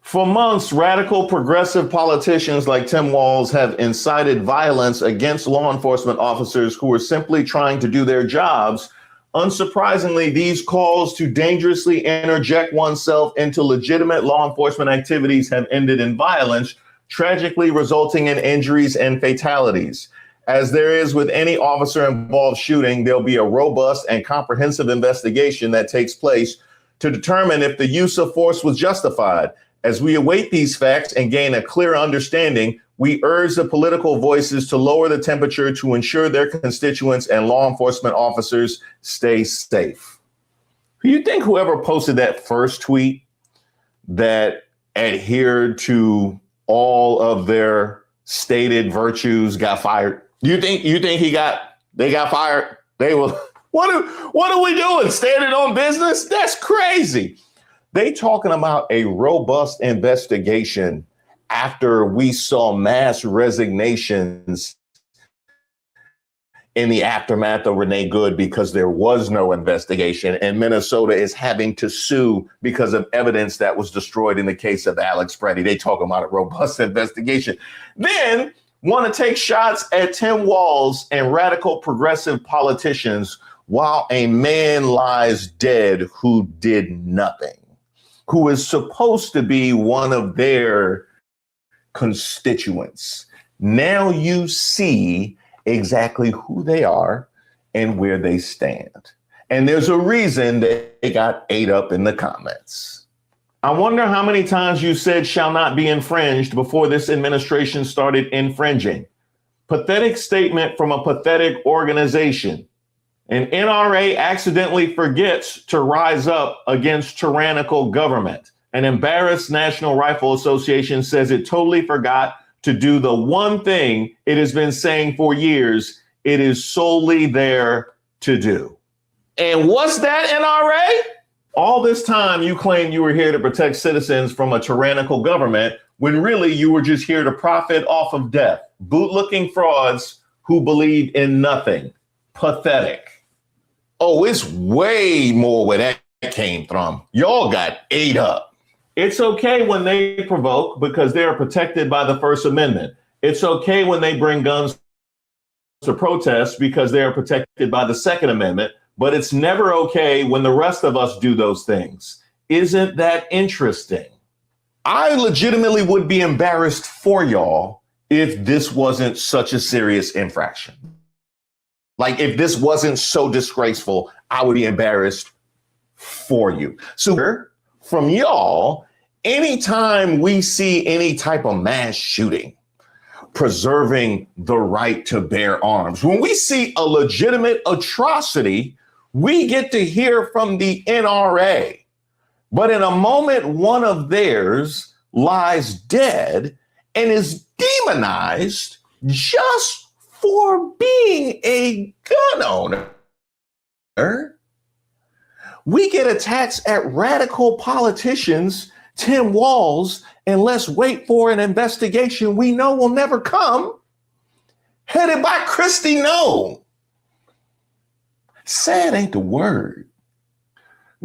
For months, radical progressive politicians like Tim Walz have incited violence against law enforcement officers who are simply trying to do their jobs. Unsurprisingly, these calls to dangerously interject oneself into legitimate law enforcement activities have ended in violence, tragically resulting in injuries and fatalities. As there is with any officer-involved shooting, there'll be a robust and comprehensive investigation that takes place to determine if the use of force was justified. As we await these facts and gain a clear understanding, we urge the political voices to lower the temperature to ensure their constituents and law enforcement officers stay safe. Do you think whoever posted that first tweet that adhered to all of their stated virtues got fired? You think they got fired? They will. What are we doing? Standing on business? That's crazy. They talking about a robust investigation after we saw mass resignations in the aftermath of Renee Good because there was no investigation, and Minnesota is having to sue because of evidence that was destroyed in the case of Alex Pretti. They talking about a robust investigation. Then want to take shots at Tim Walz and radical progressive politicians while a man lies dead who did nothing, who is supposed to be one of their constituents. Now you see exactly who they are and where they stand. And there's a reason that they got ate up in the comments. I wonder how many times you said shall not be infringed before this administration started infringing. Pathetic statement from a pathetic organization. An NRA accidentally forgets to rise up against tyrannical government. An embarrassed National Rifle Association says it totally forgot to do the one thing it has been saying for years it is solely there to do. And what's that, NRA? All this time, you claimed you were here to protect citizens from a tyrannical government when really you were just here to profit off of death. Boot-looking frauds who believe in nothing. Pathetic. Oh, it's way more where that came from. Y'all got ate up. It's okay when they provoke because they are protected by the First Amendment. It's okay when they bring guns to protest because they are protected by the Second Amendment. But it's never okay when the rest of us do those things. Isn't that interesting? I legitimately would be embarrassed for y'all if this wasn't such a serious infraction. Like if this wasn't so disgraceful, I would be embarrassed for you. So from y'all, anytime we see any type of mass shooting, preserving the right to bear arms, when we see a legitimate atrocity, we get to hear from the NRA. But in a moment, one of theirs lies dead and is demonized just for being a gun owner. We get attacks at radical politicians, Tim Walz, and let's wait for an investigation we know will never come, headed by Kristi Noem. Sad ain't the word.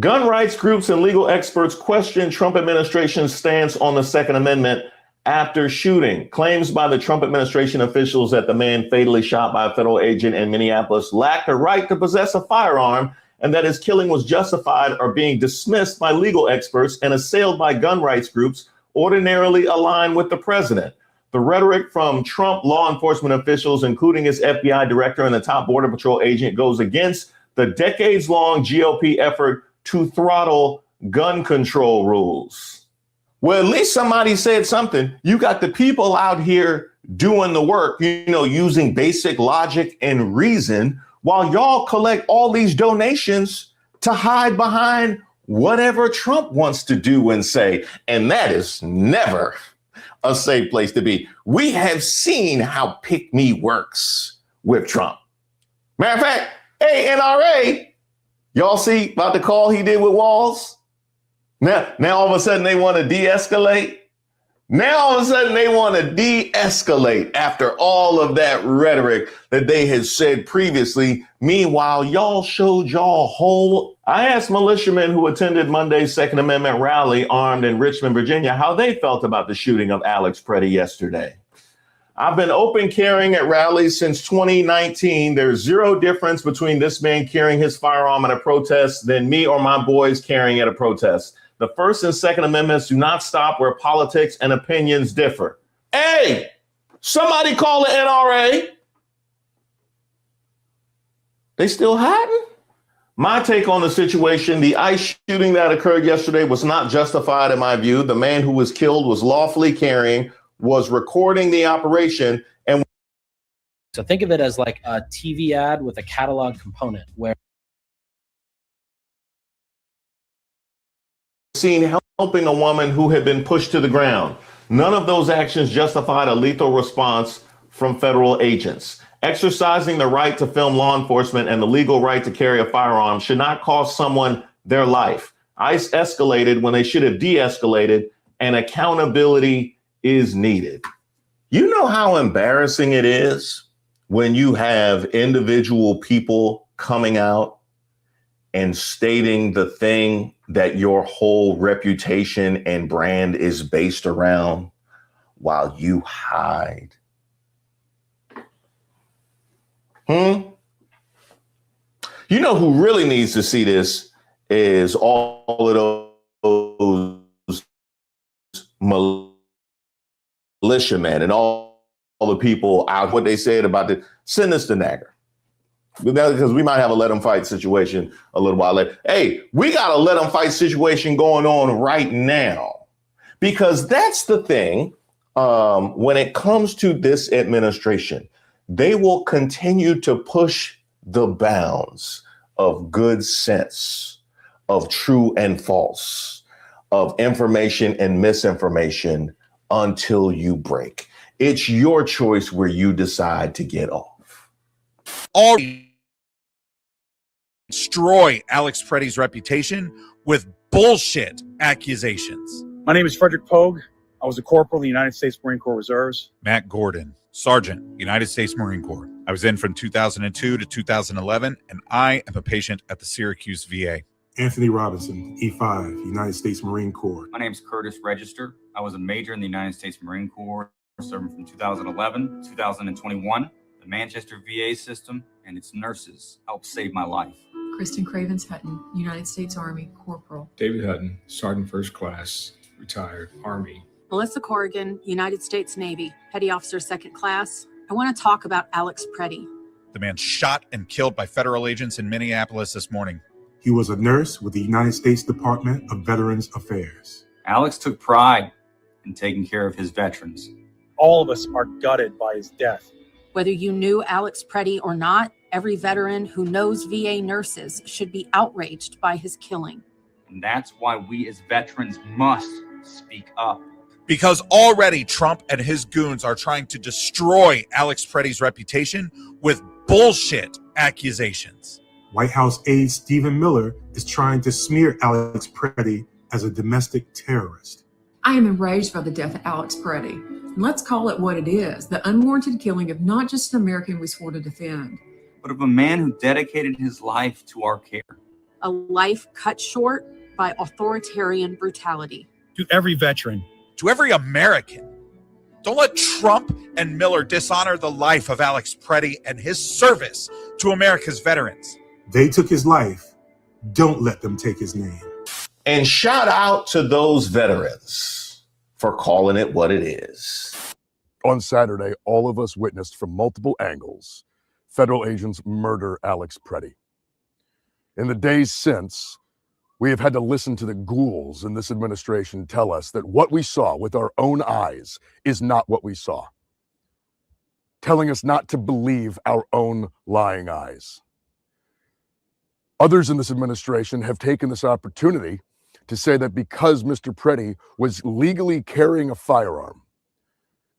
Gun rights groups and legal experts question Trump administration's stance on the Second Amendment after shooting. Claims by the Trump administration officials that the man fatally shot by a federal agent in Minneapolis lacked a right to possess a firearm and that his killing was justified are being dismissed by legal experts and assailed by gun rights groups ordinarily aligned with the president. The rhetoric from Trump law enforcement officials, including his FBI director and the top Border Patrol agent, goes against the decades-long GOP effort to throttle gun control rules. Well, at least somebody said something. You got the people out here doing the work, using basic logic and reason, while y'all collect all these donations to hide behind whatever Trump wants to do and say. And that is never a safe place to be. We have seen how pick me works with Trump. Matter of fact, hey, NRA, y'all see about the call he did with Walz? Now all of a sudden they want to de-escalate. Now all of a sudden they want to de-escalate after all of that rhetoric that they had said previously. Meanwhile, y'all showed y'all whole. I asked militiamen who attended Monday's Second Amendment rally armed in Richmond, Virginia, how they felt about the shooting of Alex Pretti yesterday. I've been open carrying at rallies since 2019. There's zero difference between this man carrying his firearm at a protest than me or my boys carrying at a protest. The First and Second Amendments do not stop where politics and opinions differ. Hey, somebody call the NRA. They still hiding? My take on the situation, the ICE shooting that occurred yesterday was not justified in my view. The man who was killed was lawfully carrying, was recording the operation. And so think of it as like a TV ad with a catalog component where seen helping a woman who had been pushed to the ground. None of those actions justified a lethal response from federal agents. Exercising the right to film law enforcement and the legal right to carry a firearm should not cost someone their life. ICE escalated when they should have de-escalated, and accountability is needed. You know how embarrassing it is when you have individual people coming out and stating the thing that your whole reputation and brand is based around while you hide. You know who really needs to see this is all of those militiamen and all the people out, what they said about the send this to Nagger. Because we might have a let them fight situation a little while later. Hey, we got a let them fight situation going on right now, because that's the thing. When it comes to this administration, they will continue to push the bounds of good sense, of true and false, of information and misinformation until you break. It's your choice where you decide to get off. Destroy Alex Pretti's reputation with bullshit accusations. My name is Frederick Pogue. I was a corporal in the United States Marine Corps Reserves. Matt Gordon, Sergeant, United States Marine Corps. I was in from 2002 to 2011, and I am a patient at the Syracuse VA. Anthony Robinson, E5, United States Marine Corps. My name is Curtis Register. I was a major in the United States Marine Corps, serving from 2011 to 2021. The Manchester VA system and its nurses helped save my life. Kristen Cravens Hutton, United States Army, Corporal. David Hutton, Sergeant First Class, retired Army. Melissa Corrigan, United States Navy, Petty Officer Second Class. I want to talk about Alex Pretti. The man shot and killed by federal agents in Minneapolis this morning. He was a nurse with the United States Department of Veterans Affairs. Alex took pride in taking care of his veterans. All of us are gutted by his death. Whether you knew Alex Pretti or not, every veteran who knows VA nurses should be outraged by his killing. And that's why we as veterans must speak up. Because already Trump and his goons are trying to destroy Alex Pretti's reputation with bullshit accusations. White House aide Stephen Miller is trying to smear Alex Pretti as a domestic terrorist. I am enraged by the death of Alex Pretti. And let's call it what it is, the unwarranted killing of not just an American we swore to defend, but of a man who dedicated his life to our care. A life cut short by authoritarian brutality. To every veteran, to every American, don't let Trump and Miller dishonor the life of Alex Pretti and his service to America's veterans. They took his life. Don't let them take his name. And shout out to those veterans for calling it what it is. On Saturday, all of us witnessed from multiple angles federal agents murder Alex Pretti. In the days since, we have had to listen to the ghouls in this administration tell us that what we saw with our own eyes is not what we saw, telling us not to believe our own lying eyes. Others in this administration have taken this opportunity to say that because Mr. Pretti was legally carrying a firearm,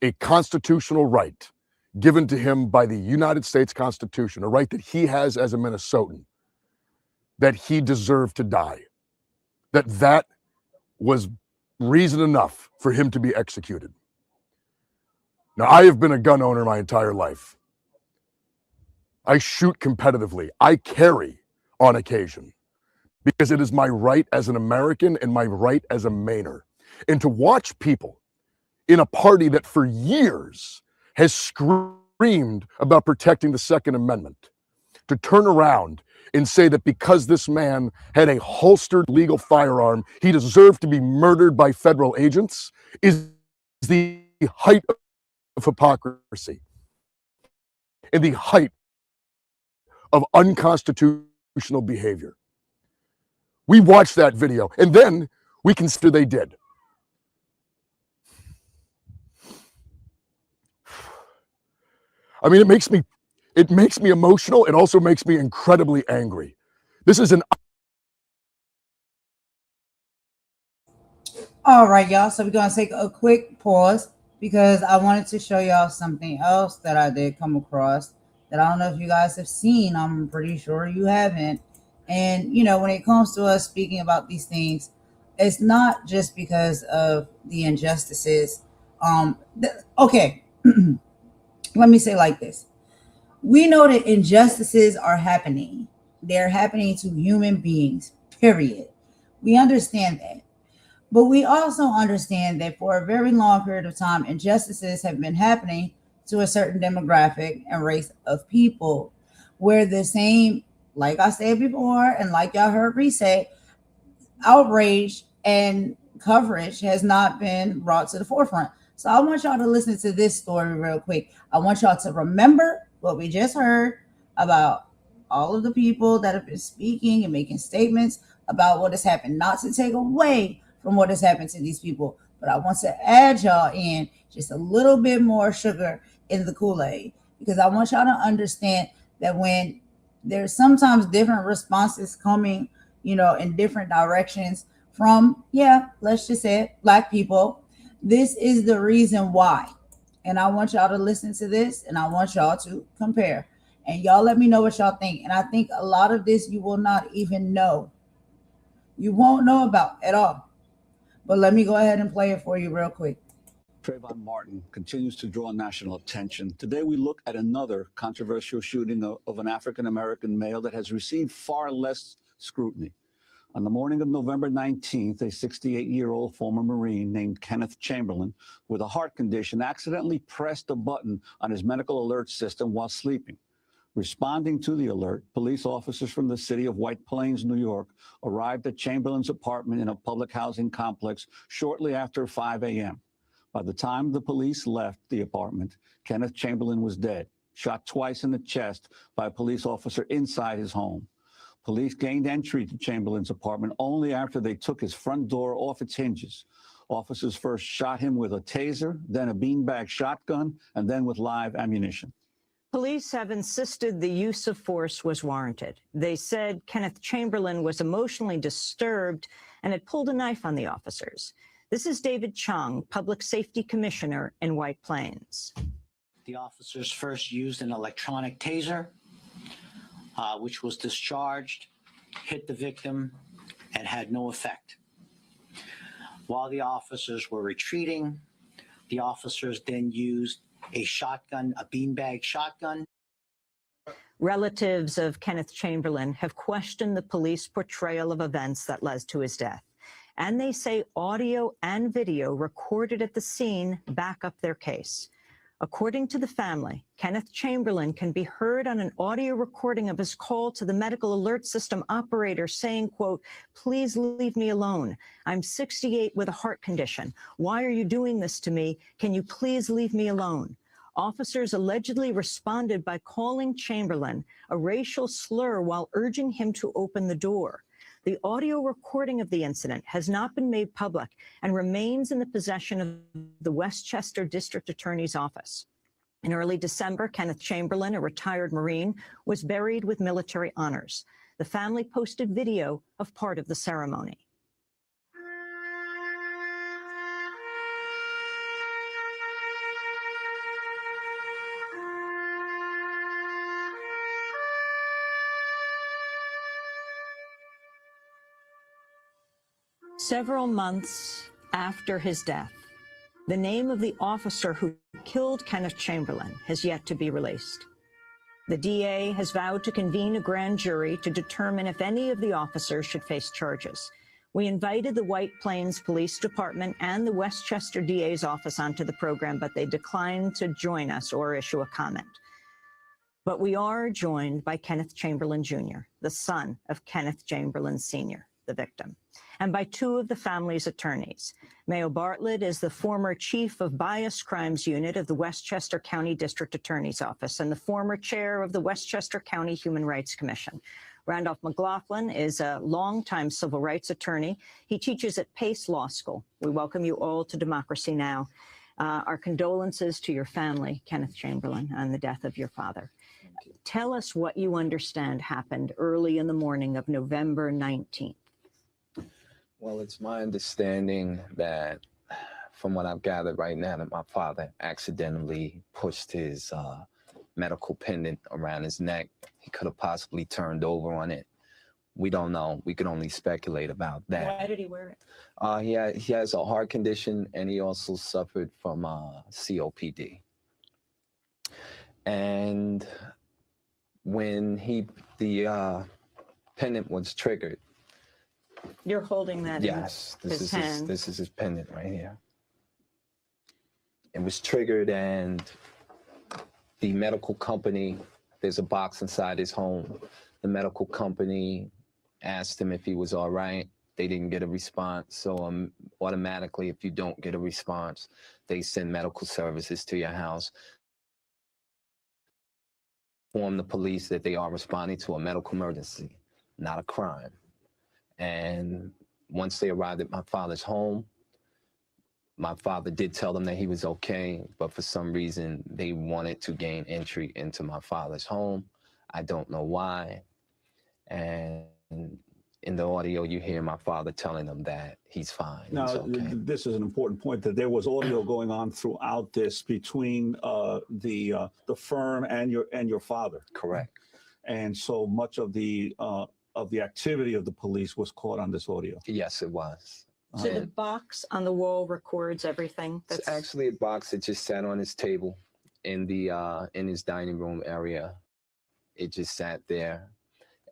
a constitutional right given to him by the United States Constitution, a right that he has as a Minnesotan, that he deserved to die, that was reason enough for him to be executed. Now, I have been a gun owner my entire life. I shoot competitively. I carry on occasion because it is my right as an American and my right as a Mainer. And to watch people in a party that for years has screamed about protecting the Second Amendment, to turn around and say that because this man had a holstered legal firearm, he deserved to be murdered by federal agents, is the height of hypocrisy and the height of unconstitutional behavior. We watched that video, and then we consider they did. I mean, it makes me emotional. It also makes me incredibly angry. This is an... All right, y'all. So we're going to take a quick pause because I wanted to show y'all something else that I did come across that I don't know if you guys have seen. I'm pretty sure you haven't. And, you know, when it comes to us speaking about these things, it's not just because of the injustices. Okay. Let me say like this. We know that injustices are happening. They're happening to human beings, period. We understand that. But we also understand that for a very long period of time, injustices have been happening to a certain demographic and race of people, where the same, like I said before, and like y'all heard me say, outrage and coverage has not been brought to the forefront. So I want y'all to listen to this story real quick. I want y'all to remember what we just heard about all of the people that have been speaking and making statements about what has happened, not to take away from what has happened to these people, but I want to add y'all in just a little bit more sugar in the Kool-Aid, because I want y'all to understand that when there's sometimes different responses coming, you know, in different directions from, let's just say it, Black people, this is the reason why. And I want y'all to listen to this, and I want y'all to compare. And y'all let me know what y'all think. And I think a lot of this you will not even know. you won't know about at all. But let me go ahead and play it for you real quick. Trayvon Martin continues to draw national attention. Today, we look at another controversial shooting of an African-American male that has received far less scrutiny. On the morning of November 19th, a 68-year-old former Marine named Kenneth Chamberlain with a heart condition accidentally pressed a button on his medical alert system while sleeping. Responding to the alert, police officers from the city of White Plains, New York, arrived at Chamberlain's apartment in a public housing complex shortly after 5 a.m. By the time the police left the apartment, Kenneth Chamberlain was dead, shot twice in the chest by a police officer inside his home. Police gained entry to Chamberlain's apartment only after they took his front door off its hinges. Officers first shot him with a taser, then a beanbag shotgun, and then with live ammunition. Police have insisted the use of force was warranted. They said Kenneth Chamberlain was emotionally disturbed and had pulled a knife on the officers. This is David Chong, Public Safety Commissioner in White Plains. The officers first used an electronic taser, which was discharged, hit the victim, and had no effect. While the officers were retreating, the officers then used a shotgun, a beanbag shotgun. Relatives of Kenneth Chamberlain have questioned the police portrayal of events that led to his death. And they say audio and video recorded at the scene back up their case. According to the family, Kenneth Chamberlain can be heard on an audio recording of his call to the medical alert system operator saying, quote, "Please leave me alone. I'm 68 with a heart condition. Why are you doing this to me? Can you please leave me alone?" Officers allegedly responded by calling Chamberlain a racial slur while urging him to open the door. The audio recording of the incident has not been made public and remains in the possession of the Westchester District Attorney's Office. In early December, Kenneth Chamberlain, a retired Marine, was buried with military honors. The family posted video of part of the ceremony. Several months after his death, the name of the officer who killed Kenneth Chamberlain has yet to be released. The DA has vowed to convene a grand jury to determine if any of the officers should face charges. We invited the White Plains Police Department and the Westchester DA's office onto the program, but they declined to join us or issue a comment. But we are joined by Kenneth Chamberlain Jr., the son of Kenneth Chamberlain Sr., the victim, and by two of the family's attorneys. Mayo Bartlett is the former chief of Bias Crimes Unit of the Westchester County District Attorney's Office and the former chair of the Westchester County Human Rights Commission. Randolph McLaughlin is a longtime civil rights attorney. He teaches at Pace Law School. We welcome you all to Democracy Now! Our condolences to your family, Kenneth Chamberlain, on the death of your father. Tell us what you understand happened early in the morning of November 19th. Well, it's my understanding that, from what I've gathered right now, that my father accidentally pushed his medical pendant around his neck. He could have possibly turned over on it. We don't know. We can only speculate about that. Why did he wear it? He has a heart condition, and he also suffered from COPD. And when the pendant was triggered, you're holding that yes, in his hand. This is his pendant right here. It was triggered, and the medical company, there's a box inside his home. The medical company asked him if he was all right. They didn't get a response. So automatically, if you don't get a response, they send medical services to your house. Inform the police that they are responding to a medical emergency, not a crime. And once they arrived at my father's home, my father did tell them that he was okay, but for some reason they wanted to gain entry into my father's home. I don't know why. And in the audio, you hear my father telling them that he's fine. Now, this is an important point, that there was audio going on throughout this between the firm and your father. Correct. And so much of the of the activity of the police was caught on this audio. Yes, it was. So the box on the wall records everything. It's actually a box that just sat on his table in his dining room area. It just sat there,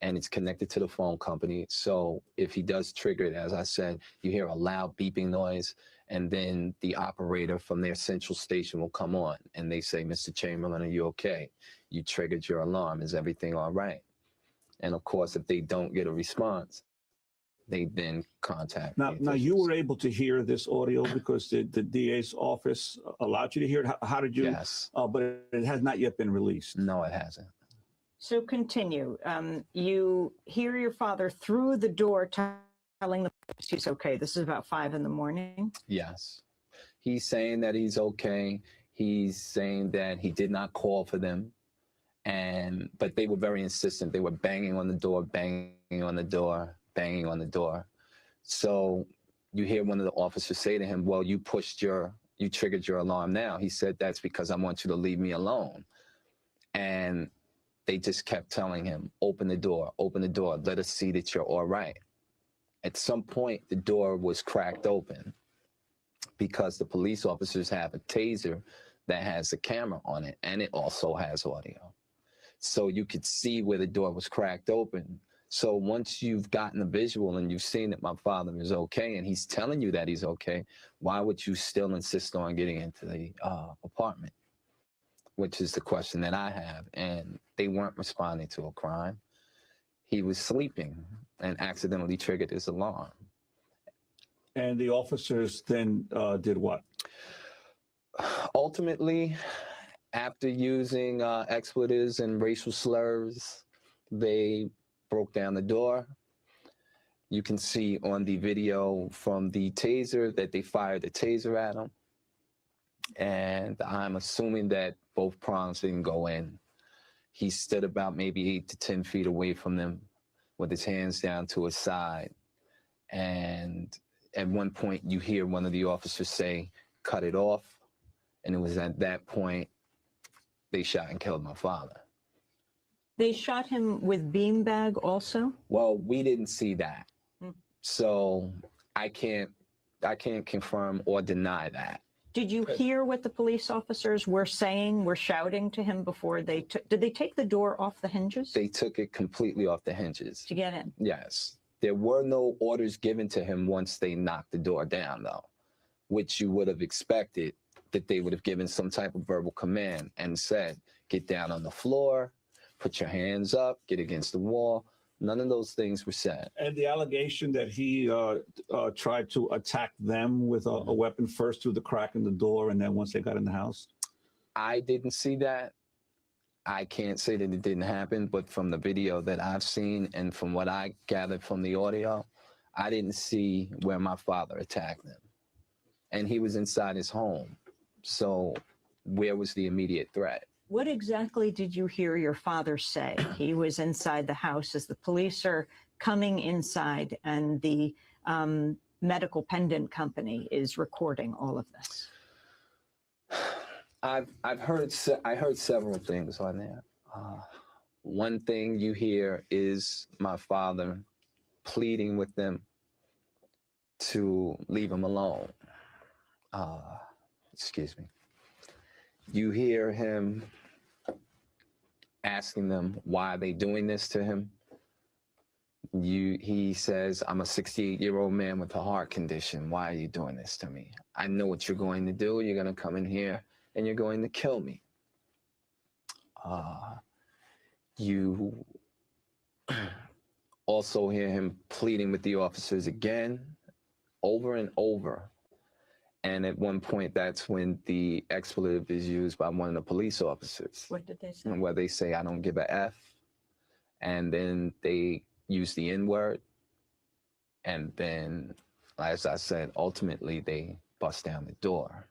and it's connected to the phone company. So if he does trigger it, as I said, you hear a loud beeping noise, and then the operator from their central station will come on, and they say, "Mr. Chamberlain, are you okay? You triggered your alarm. Is everything all right?" And of course, if they don't get a response, they then contact. Now you were able to hear this audio because the DA's office allowed you to hear it. How did you? Yes. But it has not yet been released. No, it hasn't. So continue. You hear your father through the door telling the police he's okay. This is about 5 in the morning. Yes. He's saying that he's okay. He's saying that he did not call for them. But they were very insistent. They were banging on the door, banging on the door, banging on the door. So you hear one of the officers say to him, "Well, you triggered your alarm now." He said, "That's because I want you to leave me alone." And they just kept telling him, open the door, let us see that you're all right. At some point, the door was cracked open because the police officers have a taser that has a camera on it, and it also has audio. So you could see where the door was cracked open. So once you've gotten a visual and you've seen that my father is okay, and he's telling you that he's okay, why would you still insist on getting into the apartment? Which is the question that I have. And they weren't responding to a crime. He was sleeping and accidentally triggered his alarm. And the officers then did what? Ultimately, after using expletives and racial slurs, they broke down the door. You can see on the video from the taser that they fired the taser at him. And I'm assuming that both prongs didn't go in. He stood about maybe 8 to 10 feet away from them with his hands down to his side. And at one point, you hear one of the officers say, "Cut it off." And it was at that point they shot and killed my father. They shot him with beanbag also? Well, we didn't see that. So I can't confirm or deny that. Did you hear what the police officers were saying, were shouting to him before they did they take the door off the hinges? They took it completely off the hinges. To get in? Yes. There were no orders given to him once they knocked the door down, though, which you would have expected that they would have given some type of verbal command and said, "Get down on the floor, put your hands up, get against the wall." None of those things were said. And the allegation that he tried to attack them with a weapon first through the crack in the door, and then once they got in the house? I didn't see that. I can't say that it didn't happen, but from the video that I've seen and from what I gathered from the audio, I didn't see where my father attacked them. And he was inside his home. So where was the immediate threat? What exactly did you hear your father say? He was inside the house as the police are coming inside, and the medical pendant company is recording all of this. I heard several things on there. One thing you hear is my father pleading with them to leave him alone. Excuse me. You hear him asking them why are they doing this to him. He says, "I'm a 68-year-old man with a heart condition. Why are you doing this to me? I know what you're going to do. You're going to come in here and you're going to kill me." You also hear him pleading with the officers again, over and over. And at one point, that's when the expletive is used by one of the police officers. What did they say? Where they say, "I don't give a F." And then they use the N-word. And then, as I said, ultimately, they bust down the door.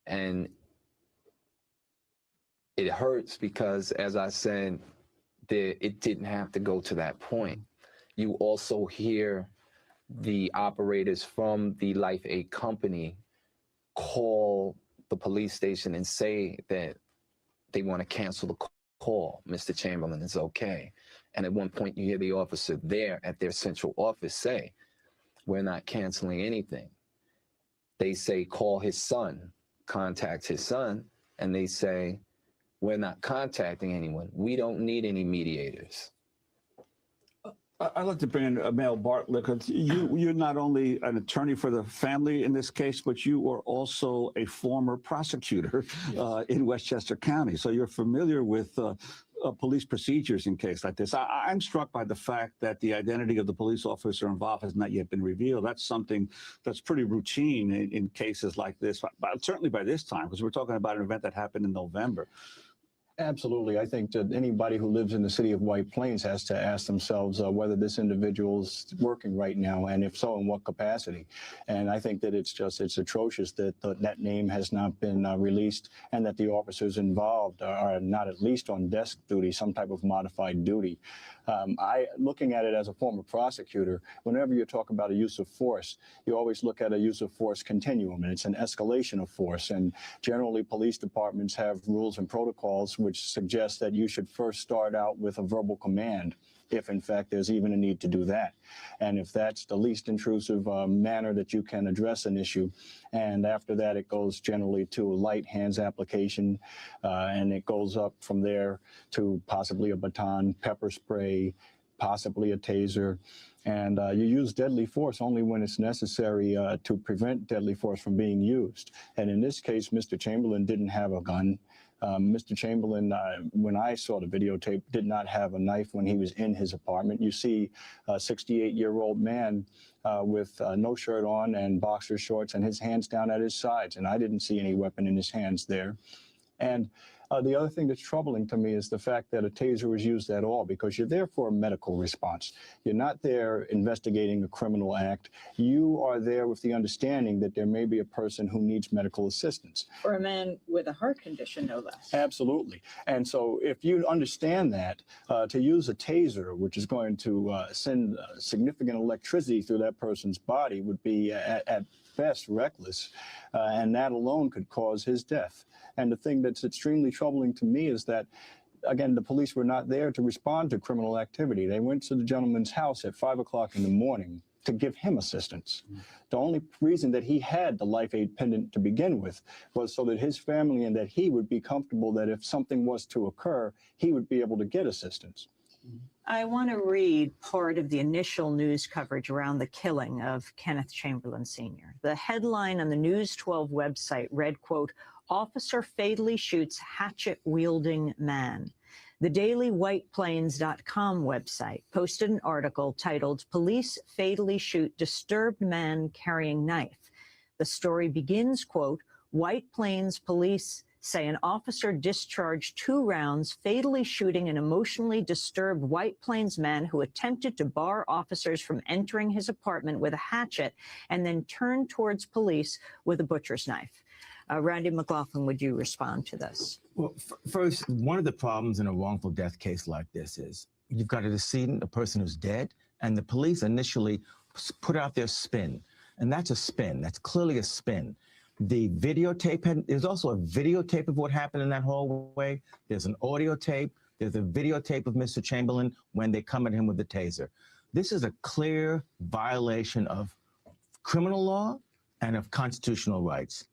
And it hurts because, as I said, it didn't have to go to that point. You also hear the operators from the Life Aid company call the police station and say that they want to cancel the call Mr. Chamberlain, it's okay. And at one point you hear the officer there at their central office say, we're not canceling anything. They say, call his son, contact his son, and they say, we're not contacting anyone. We don't need any mediators. I'd like to bring in Mel Bartlett, because you're not only an attorney for the family in this case, but you are also a former prosecutor in Westchester County. So you're familiar with police procedures in cases like this. I'm struck by the fact that the identity of the police officer involved has not yet been revealed. That's something that's pretty routine in cases like this, but certainly by this time, because we're talking about an event that happened in November. Absolutely. I think that anybody who lives in the city of White Plains has to ask themselves whether this individual is working right now, and if so, in what capacity. And I think that it's atrocious that that name has not been released, and that the officers involved are not at least on desk duty, some type of modified duty. Looking at it as a former prosecutor, whenever you talk about a use of force, you always look at a use of force continuum, and it's an escalation of force. And generally, police departments have rules and protocols which suggest that you should first start out with a verbal command, if in fact there's even a need to do that. And if that's the least intrusive manner that you can address an issue, and after that it goes generally to a light hands application, and it goes up from there to possibly a baton, pepper spray, possibly a taser. And you use deadly force only when it's necessary to prevent deadly force from being used. And in this case, Mr. Chamberlain didn't have a gun. Mr. Chamberlain, when I saw the videotape, did not have a knife when he was in his apartment. You see a 68-year-old man with no shirt on and boxer shorts and his hands down at his sides, and I didn't see any weapon in his hands there. And the other thing that's troubling to me is the fact that a taser was used at all, because you're there for a medical response. You're not there investigating a criminal act. You are there with the understanding that there may be a person who needs medical assistance. For a man with a heart condition, no less. Absolutely. And so if you understand that, to use a taser, which is going to send significant electricity through that person's body, would be at best reckless, and that alone could cause his death. And the thing that's extremely troubling to me is that, again, the police were not there to respond to criminal activity. They went to the gentleman's house at 5 o'clock in the morning to give him assistance. The only reason that he had the life aid pendant to begin with was so that his family and that he would be comfortable that if something was to occur, he would be able to get assistance. I want to read part of the initial news coverage around the killing of Kenneth Chamberlain Sr. The headline on the News 12 website read, quote, "Officer fatally shoots hatchet-wielding man." The dailywhiteplains.com website posted an article titled, "Police Fatally Shoot Disturbed Man Carrying Knife." The story begins, quote, "White Plains police say an officer discharged 2 rounds, fatally shooting an emotionally disturbed White Plains man who attempted to bar officers from entering his apartment with a hatchet and then turned towards police with a butcher's knife." Randy McLaughlin, would you respond to this? Well, first, one of the problems in a wrongful death case like this is you've got a decedent, a person who's dead, and the police initially put out their spin. And that's a spin. That's clearly a spin. The videotape, there's also a videotape of what happened in that hallway. There's an audio tape. There's a videotape of Mr. Chamberlain when they come at him with the taser. This is a clear violation of criminal law and of constitutional rights.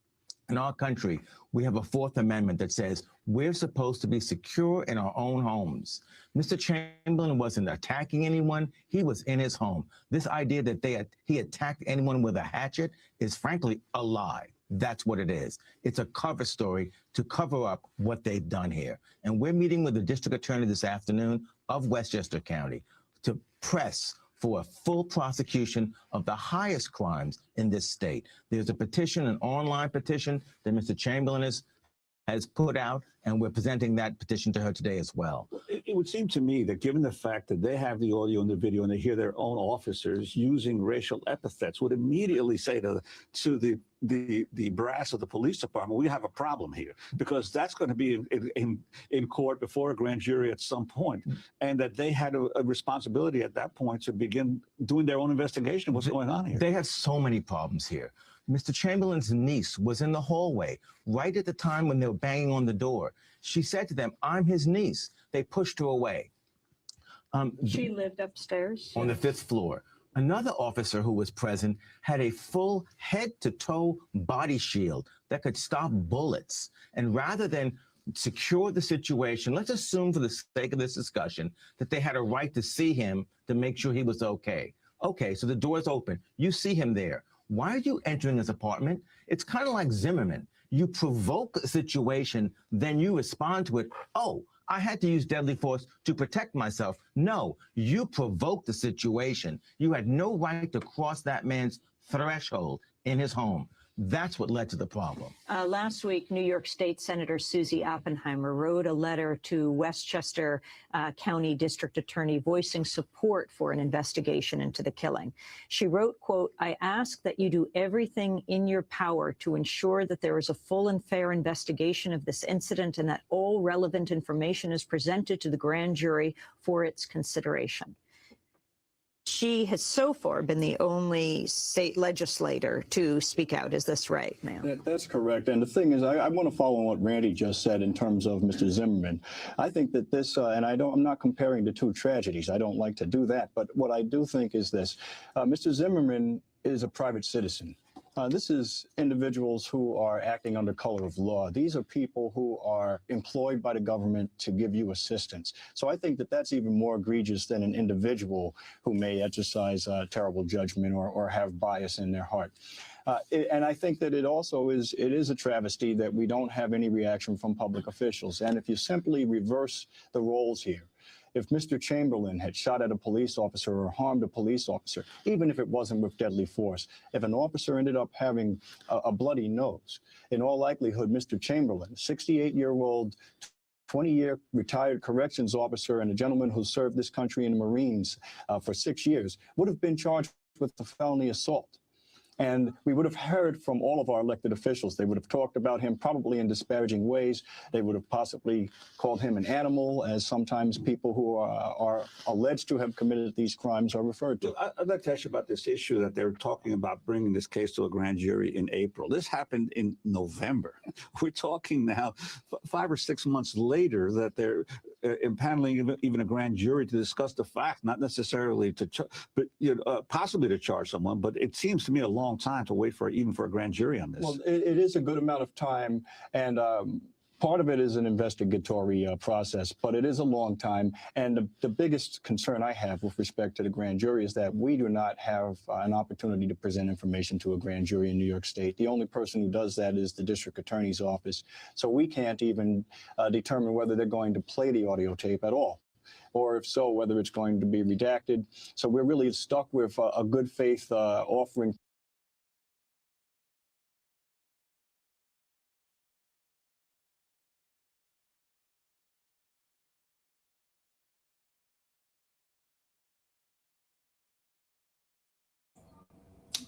In our country, we have a 4th Amendment that says we're supposed to be secure in our own homes. Mr. Chamberlain wasn't attacking anyone. He was in his home. This idea that he attacked anyone with a hatchet is frankly a lie. That's what it is. It's a cover story to cover up what they've done here. And we're meeting with the district attorney this afternoon of Westchester County to press for a full prosecution of the highest crimes in this state. There's a petition, an online petition that Mr. Chamberlain has put out, and we're presenting that petition to her today as well. It would seem to me that given the fact that they have the audio and the video and they hear their own officers using racial epithets, would immediately say to the brass of the police department, we have a problem here, because that's going to be in court before a grand jury at some point, and that they had a responsibility at that point to begin doing their own investigation of what's going on here. They have so many problems here. Mr. Chamberlain's niece was in the hallway right at the time when they were banging on the door. She said to them, "I'm his niece." They pushed her away. She lived upstairs on the 5th floor. Another officer who was present had a full head-to-toe body shield that could stop bullets. And rather than secure the situation, let's assume for the sake of this discussion that they had a right to see him to make sure he was okay. Okay, so the door's open. You see him there. Why are you entering his apartment? It's kind of like Zimmerman. You provoke a situation, then you respond to it. Oh, I had to use deadly force to protect myself. No, you provoked the situation. You had no right to cross that man's threshold in his home. That's what led to the problem. Last week, New York State Senator Susie Oppenheimer wrote a letter to Westchester County District Attorney voicing support for an investigation into the killing. She wrote, quote, "I ask that you do everything in your power to ensure that there is a full and fair investigation of this incident and that all relevant information is presented to the grand jury for its consideration." She has so far been the only state legislator to speak out. Is this right, ma'am? That's correct. And the thing is, I want to follow on what Randy just said in terms of Mr. Zimmerman. I think that this, and I'm not comparing the two tragedies. I don't like to do that. But what I do think is this. Mr. Zimmerman is a private citizen. This is individuals who are acting under color of law. These are people who are employed by the government to give you assistance. So I think that that's even more egregious than an individual who may exercise terrible judgment or have bias in their heart. And I think that it is a travesty that we don't have any reaction from public officials. And if you simply reverse the roles here, if Mr. Chamberlain had shot at a police officer or harmed a police officer, even if it wasn't with deadly force, if an officer ended up having a bloody nose, in all likelihood, Mr. Chamberlain, 68-year-old, 20-year retired corrections officer and a gentleman who served this country in the Marines for 6 years, would have been charged with a felony assault. And we would have heard from all of our elected officials. They would have talked about him probably in disparaging ways. They would have possibly called him an animal, as sometimes people who are alleged to have committed these crimes are referred to. I'd like to ask you about this issue that they're talking about bringing this case to a grand jury in April. This happened in November. We're talking now 5 or 6 months later that they're impaneling even a grand jury to discuss the fact, not necessarily to, but possibly to charge someone. But it seems to me a long time to wait for even for a grand jury on this. Well, it is a good amount of time, and part of it is an investigatory process, but it is a long time. And the biggest concern I have with respect to the grand jury is that we do not have an opportunity to present information to a grand jury in New York State. The only person who does that is the district attorney's office. So we can't even determine whether they're going to play the audio tape at all, or if so, whether it's going to be redacted. So we're really stuck with a good faith offering.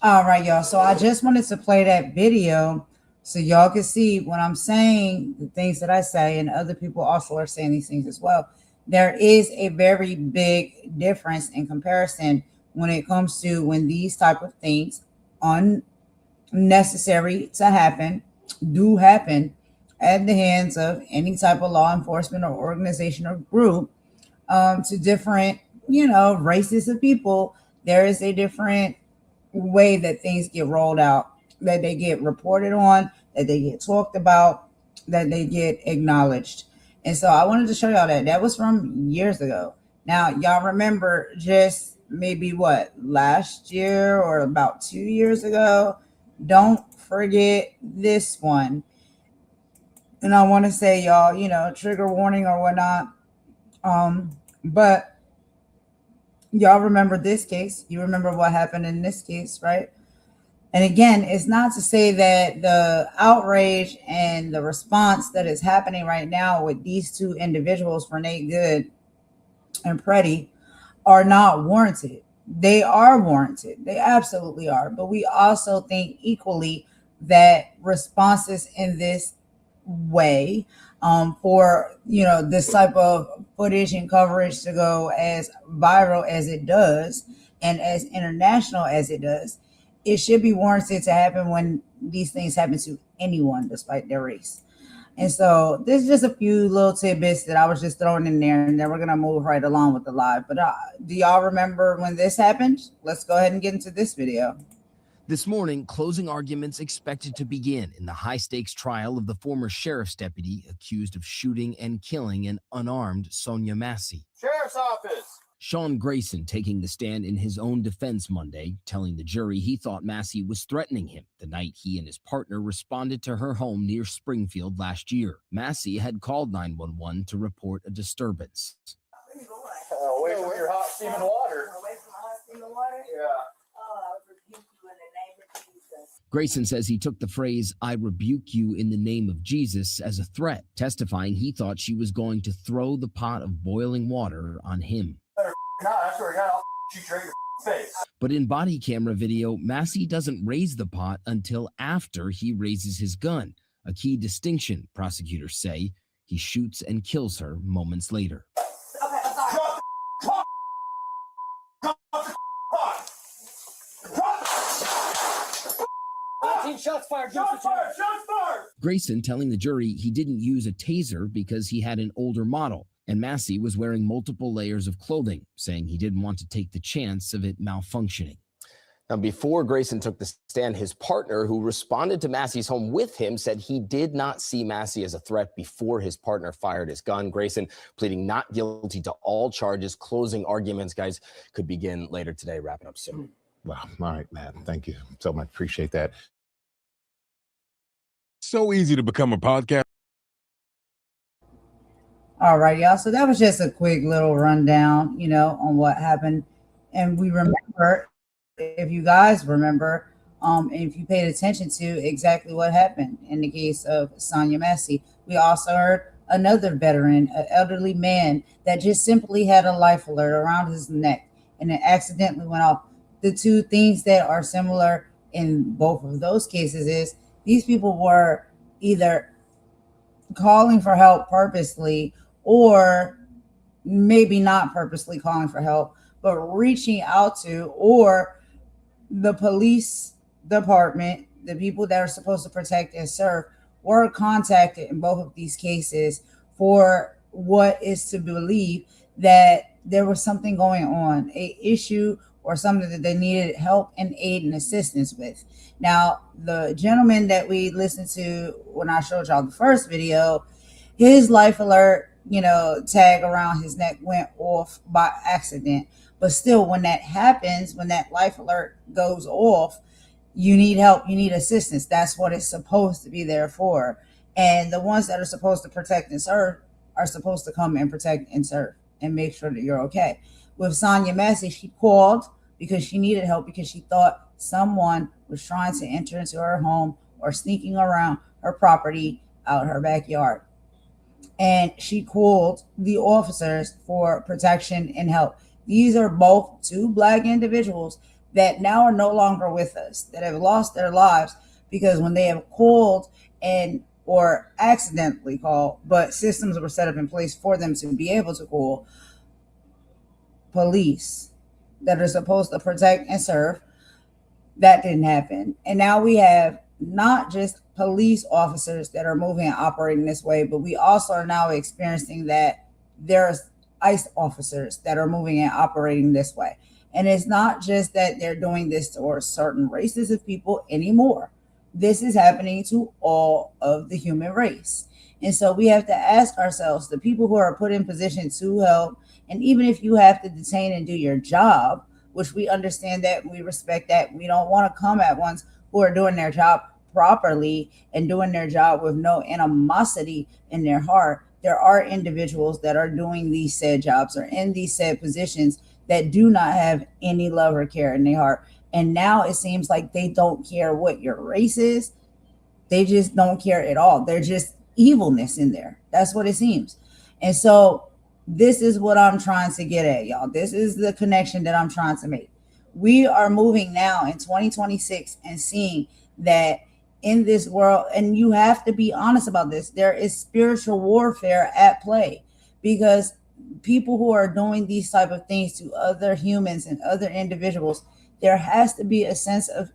All right, y'all. So I just wanted to play that video so y'all can see when I'm saying the things that I say, and other people also are saying these things as well. There is a very big difference in comparison when it comes to when these type of things unnecessary to happen do happen at the hands of any type of law enforcement or organization or group to different, races of people. There is a different way that things get rolled out, that they get reported on, that they get talked about, that they get acknowledged. And so I wanted to show y'all that was from years ago. Now, y'all remember just maybe last year or about 2 years ago. Don't forget this one. And I want to say, y'all, trigger warning or whatnot. But y'all remember this case. You remember what happened in this case, right? And again, it's not to say that the outrage and the response that is happening right now with these two individuals, Renee Good and Pretti, are not warranted. They are warranted. They absolutely are. But we also think equally that responses in this way for this type of footage and coverage to go as viral as it does and as international as it does, it should be warranted to happen when these things happen to anyone despite their race. And so there's just a few little tidbits that I was just throwing in there, and then we're going to move right along with the live. But do y'all remember when this happened? Let's go ahead and get into this video. This morning, closing arguments expected to begin in the high-stakes trial of the former sheriff's deputy accused of shooting and killing an unarmed Sonia Massey. Sheriff's Office! Sean Grayson taking the stand in his own defense Monday, telling the jury he thought Massey was threatening him the night he and his partner responded to her home near Springfield last year. Massey had called 911 to report a disturbance. Away from your hot steaming water. Away from the hot steaming water? Yeah. I rebuke you in the name of Jesus. Grayson says he took the phrase, "I rebuke you in the name of Jesus," as a threat, testifying he thought she was going to throw the pot of boiling water on him. I swear to God, I'll shoot you right in your face. But in body camera video, Massey doesn't raise the pot until after he raises his gun, a key distinction, prosecutors say. He shoots and kills her moments later. Okay, I'm sorry. Drop the pot. 19 shots fired. Shots fired. Shots fired. Grayson telling the jury he didn't use a taser because he had an older model, and Massey was wearing multiple layers of clothing, saying he didn't want to take the chance of it malfunctioning. Now, before Grayson took the stand, his partner, who responded to Massey's home with him, said he did not see Massey as a threat before his partner fired his gun. Grayson pleading not guilty to all charges. Closing arguments, guys, could begin later today. Wrapping up soon. Wow. All right, Matt. Thank you so much. Appreciate that. So easy to become a podcast. All right, y'all. So that was just a quick little rundown, on what happened. And we remember, if you guys remember, and if you paid attention to exactly what happened in the case of Sonia Massey, we also heard another veteran, an elderly man that just simply had a life alert around his neck and it accidentally went off. The two things that are similar in both of those cases is these people were either calling for help purposely or maybe not purposely calling for help, but reaching out to, or the police department, the people that are supposed to protect and serve, were contacted in both of these cases for what is to believe that there was something going on, a issue or something that they needed help and aid and assistance with. Now, the gentleman that we listened to when I showed y'all the first video, his life alert, tag around his neck went off by accident. But still, when that happens, when that life alert goes off, you need help, you need assistance. That's what it's supposed to be there for. And the ones that are supposed to protect and serve are supposed to come and protect and serve and make sure that you're okay. With Sonia Massey, she called because she needed help, because she thought someone was trying to enter into her home or sneaking around her property out her backyard. And she called the officers for protection and help. These are both two Black individuals that now are no longer with us, that have lost their lives because when they have called or accidentally called, but systems were set up in place for them to be able to call police that are supposed to protect and serve, that didn't happen. And now we have not just police officers that are moving and operating this way, but we also are now experiencing that there's ICE officers that are moving and operating this way. And it's not just that they're doing this towards certain races of people anymore. This is happening to all of the human race. And so we have to ask ourselves, the people who are put in position to help, and even if you have to detain and do your job, which we understand that, we respect that, we don't want to come at ones who are doing their job properly and doing their job with no animosity in their heart. There are individuals that are doing these said jobs or in these said positions that do not have any love or care in their heart. And now it seems like they don't care what your race is. They just don't care at all. There's just evilness in there. That's what it seems. And so this is what I'm trying to get at, y'all. This is the connection that I'm trying to make. We are moving now in 2026 and seeing that in this world, and you have to be honest about this, there is spiritual warfare at play, because people who are doing these type of things to other humans and other individuals, there has to be a sense of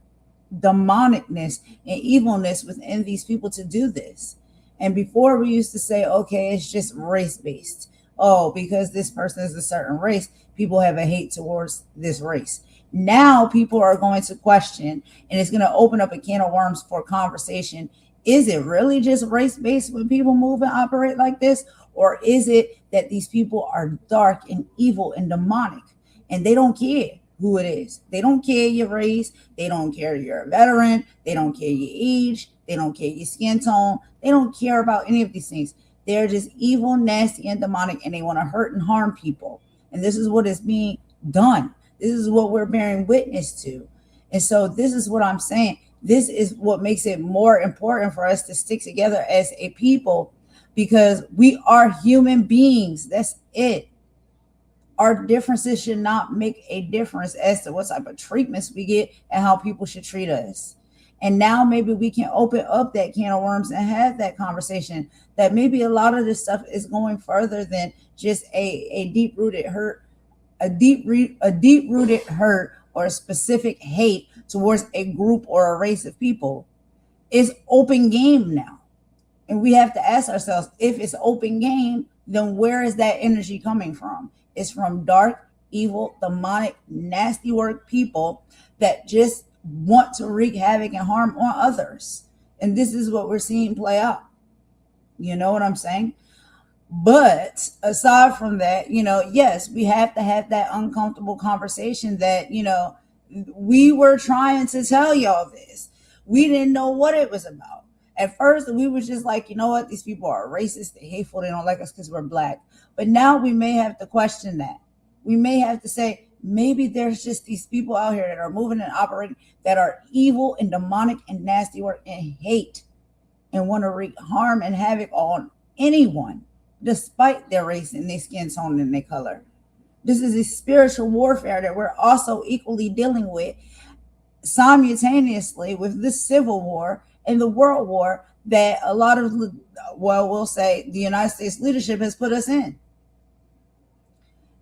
demonicness and evilness within these people to do this. And before we used to say, okay, it's just race-based. Oh, because this person is a certain race, people have a hate towards this race. Now people are going to question, and it's going to open up a can of worms for conversation. Is it really just race-based when people move and operate like this? Or is it that these people are dark and evil and demonic, and they don't care who it is? They don't care your race. They don't care you're a veteran. They don't care your age. They don't care your skin tone. They don't care about any of these things. They're just evil, nasty, and demonic, and they want to hurt and harm people. And this is what is being done. This is what we're bearing witness to. And so this is what I'm saying. This is what makes it more important for us to stick together as a people, because we are human beings. That's it. Our differences should not make a difference as to what type of treatments we get and how people should treat us. And now maybe we can open up that can of worms and have that conversation, that maybe a lot of this stuff is going further than just a deep-rooted hurt, a deep-rooted hurt or a specific hate towards a group or a race of people. It's open game now. And we have to ask ourselves, if it's open game, then where is that energy coming from? It's from dark, evil, demonic, nasty work people that just want to wreak havoc and harm on others. And this is what we're seeing play out. You know what I'm saying? But aside from that, yes, we have to have that uncomfortable conversation that, we were trying to tell y'all this. We didn't know what it was about. At first, we were just like, you know what? These people are racist, they're hateful, they don't like us because we're black. But now we may have to question that. We may have to say, maybe there's just these people out here that are moving and operating that are evil and demonic and nasty work and hate and want to wreak harm and havoc on anyone, despite their race and their skin tone and their color. This is a spiritual warfare that we're also equally dealing with simultaneously with this civil war and the world war that a lot of, we'll say the United States leadership has put us in.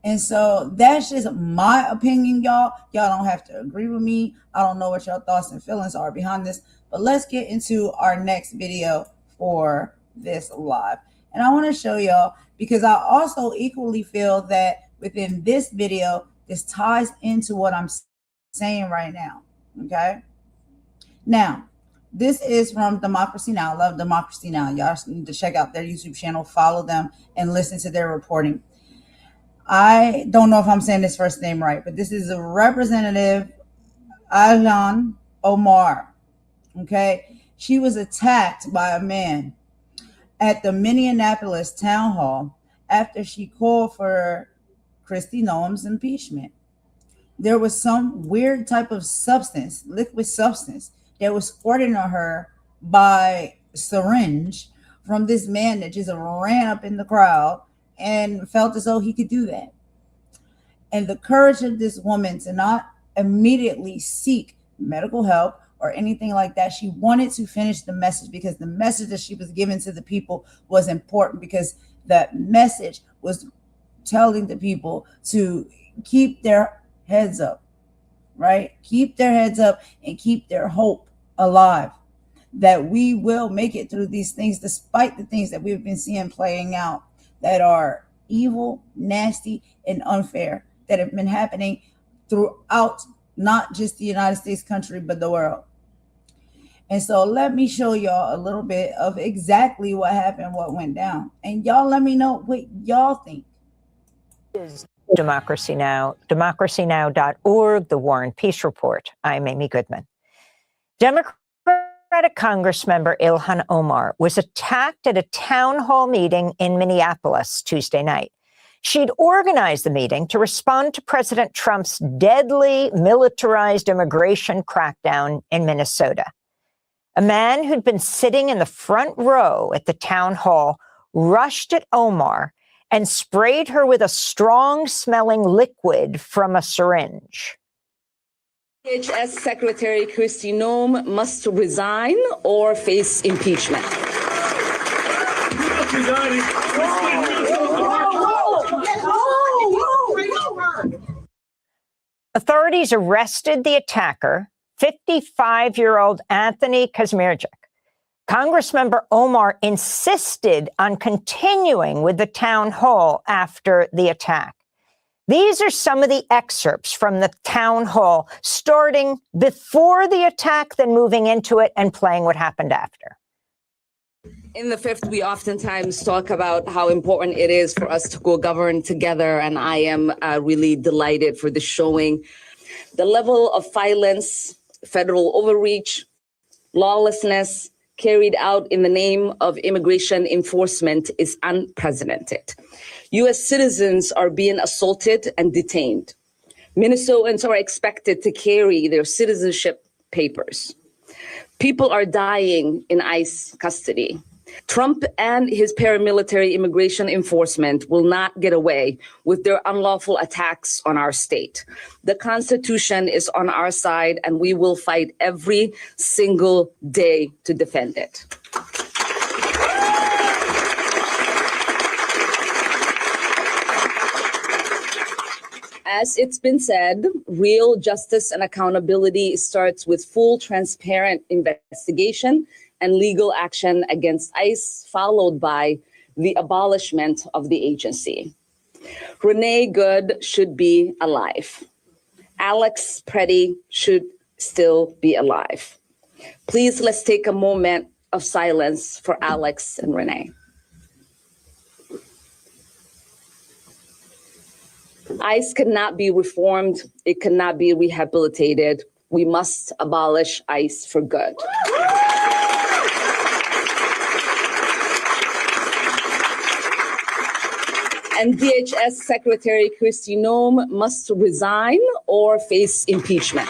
And so that's just my opinion, y'all. Y'all don't have to agree with me. I don't know what your thoughts and feelings are behind this, but let's get into our next video for this live. And I want to show y'all, because I also equally feel that within this video, this ties into what I'm saying right now. Okay. Now, this is from Democracy Now! I love Democracy Now! Y'all need to check out their YouTube channel, follow them, and listen to their reporting. I don't know if I'm saying this first name right, but this is a Representative Ilhan Omar. Okay. She was attacked by a man at the Minneapolis town hall after she called for Kristi Noem's impeachment. There was some weird type of substance, liquid substance, that was squirted on her by syringe from this man that just ran up in the crowd and felt as though he could do that. And the courage of this woman to not immediately seek medical help or anything like that. She wanted to finish the message, because the message that she was giving to the people was important, because that message was telling the people to keep their heads up, right? Keep their heads up and keep their hope alive, that we will make it through these things, despite the things that we've been seeing playing out that are evil, nasty, and unfair, that have been happening throughout not just the United States country, but the world. And so let me show y'all a little bit of exactly what happened, what went down. And y'all let me know what y'all think. Democracy Now!, democracynow.org, the War and Peace Report. I'm Amy Goodman. Democratic Congressmember Ilhan Omar was attacked at a town hall meeting in Minneapolis Tuesday night. She'd organized the meeting to respond to President Trump's deadly militarized immigration crackdown in Minnesota. A man who'd been sitting in the front row at the town hall rushed at Omar and sprayed her with a strong-smelling liquid from a syringe. DHS Secretary Kristi Noem must resign or face impeachment. Authorities arrested the attacker, 55-year-old Anthony Kazmierczak, Congressmember Omar insisted on continuing with the town hall after the attack. These are some of the excerpts from the town hall, starting before the attack, then moving into it and playing what happened after. In the fifth, we oftentimes talk about how important it is for us to go govern together, and I am really delighted for the showing. The level of violence, federal overreach, lawlessness carried out in the name of immigration enforcement is unprecedented. U.S. citizens are being assaulted and detained. Minnesotans are expected to carry their citizenship papers. People are dying in ICE custody. Trump and his paramilitary immigration enforcement will not get away with their unlawful attacks on our state. The Constitution is on our side, and we will fight every single day to defend it. As it's been said, real justice and accountability starts with full, transparent investigation and legal action against ICE, followed by the abolishment of the agency. Renee Good should be alive. Alex Pretti should still be alive. Please, let's take a moment of silence for Alex and Renee. ICE cannot be reformed. It cannot be rehabilitated. We must abolish ICE for good. And DHS Secretary Kristi Noem must resign or face impeachment.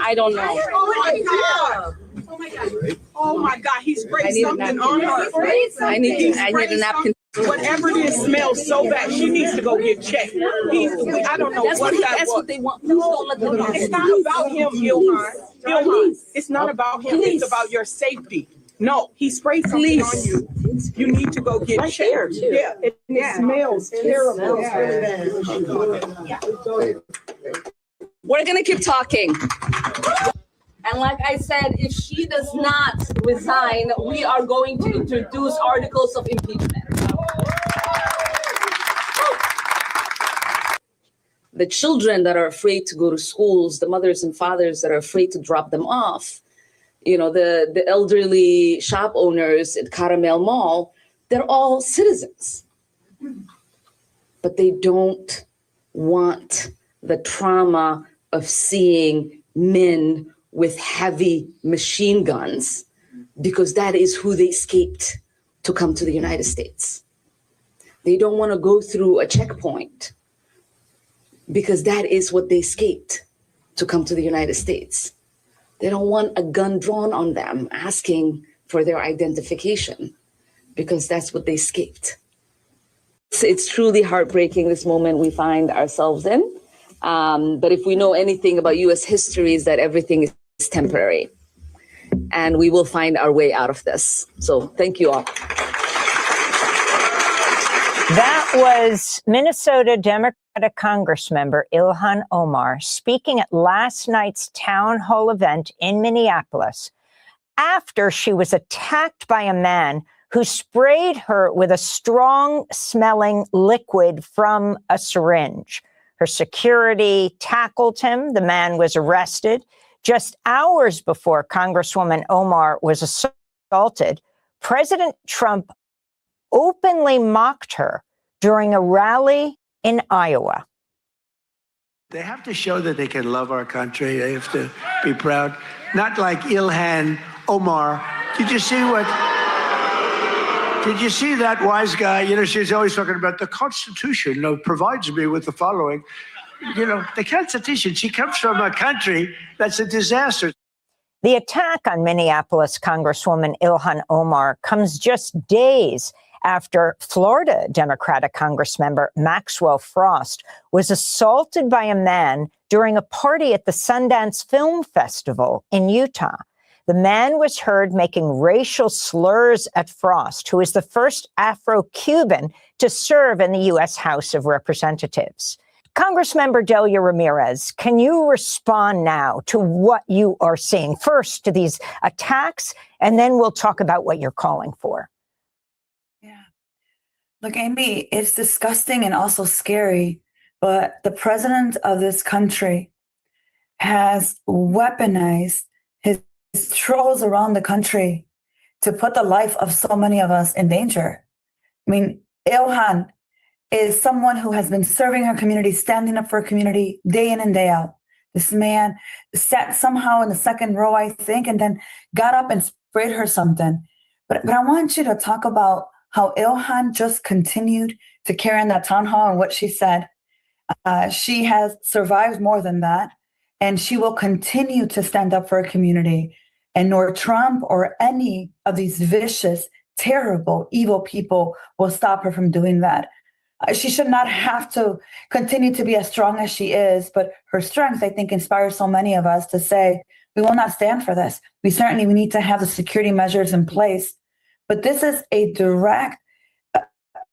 I don't know. Oh my God. Oh my God. Oh my God. He sprayed something on her. I need a napkin. Whatever this smells so bad, she needs to go get checked. I don't know that's what that that's was. what they want. Please don't let them know. It's not about him, Ilhan. Ilhan. It's not about him. It's about your safety. No, he sprayed something on you. You need to go get checked. Yeah, it smells terrible. We're going to keep talking. And like I said, if she does not resign, we are going to introduce articles of impeachment. The children that are afraid to go to schools, the mothers and fathers that are afraid to drop them off, you know, the elderly shop owners at Caramel Mall, they're all citizens. But they don't want the trauma of seeing men with heavy machine guns, because that is who they escaped to come to the United States. They don't want to go through a checkpoint, because that is what they escaped to come to the United States. They don't want a gun drawn on them asking for their identification, because that's what they escaped. It's truly heartbreaking, this moment we find ourselves in. But if we know anything about U.S. history, is that everything is temporary. And we will find our way out of this. So thank you all. That was Minnesota Democratic Congressmember Ilhan Omar speaking at last night's town hall event in Minneapolis after she was attacked by a man who sprayed her with a strong-smelling liquid from a syringe. Her security tackled him. The man was arrested. Just hours before Congresswoman Omar was assaulted, President Trump openly mocked her during a rally in Iowa. They have to show that they can love our country. They have to be proud. Not like Ilhan Omar. Did you see that wise guy? You know, she's always talking about the Constitution provides me with the following. You know, the Constitution, she comes from a country that's a disaster. The attack on Minneapolis Congresswoman Ilhan Omar comes just days after Florida Democratic Congressmember Maxwell Frost was assaulted by a man during a party at the Sundance Film Festival in Utah. the man was heard making racial slurs at Frost, who is the first Afro-Cuban to serve in the U.S. House of Representatives. Congressmember Delia Ramirez, can you respond now to what you are seeing? First, to these attacks, and then we'll talk about what you're calling for. Yeah. Look, Amy, it's disgusting and also scary, but the president of this country has weaponized his trolls around the country to put the life of so many of us in danger. I mean, Ilhan is someone who has been serving her community, standing up for her community day in and day out. This man sat somehow in the second row, I think, and then got up and sprayed her something. But I want you to talk about how Ilhan just continued to carry on that town hall and what she said. She has survived more than that, and she will continue to stand up for her community. And nor Trump or any of these vicious, terrible, evil people will stop her from doing that. She should not have to continue to be as strong as she is, but her strength, I think, inspires so many of us to say, we will not stand for this. We need to have the security measures in place. But this is a direct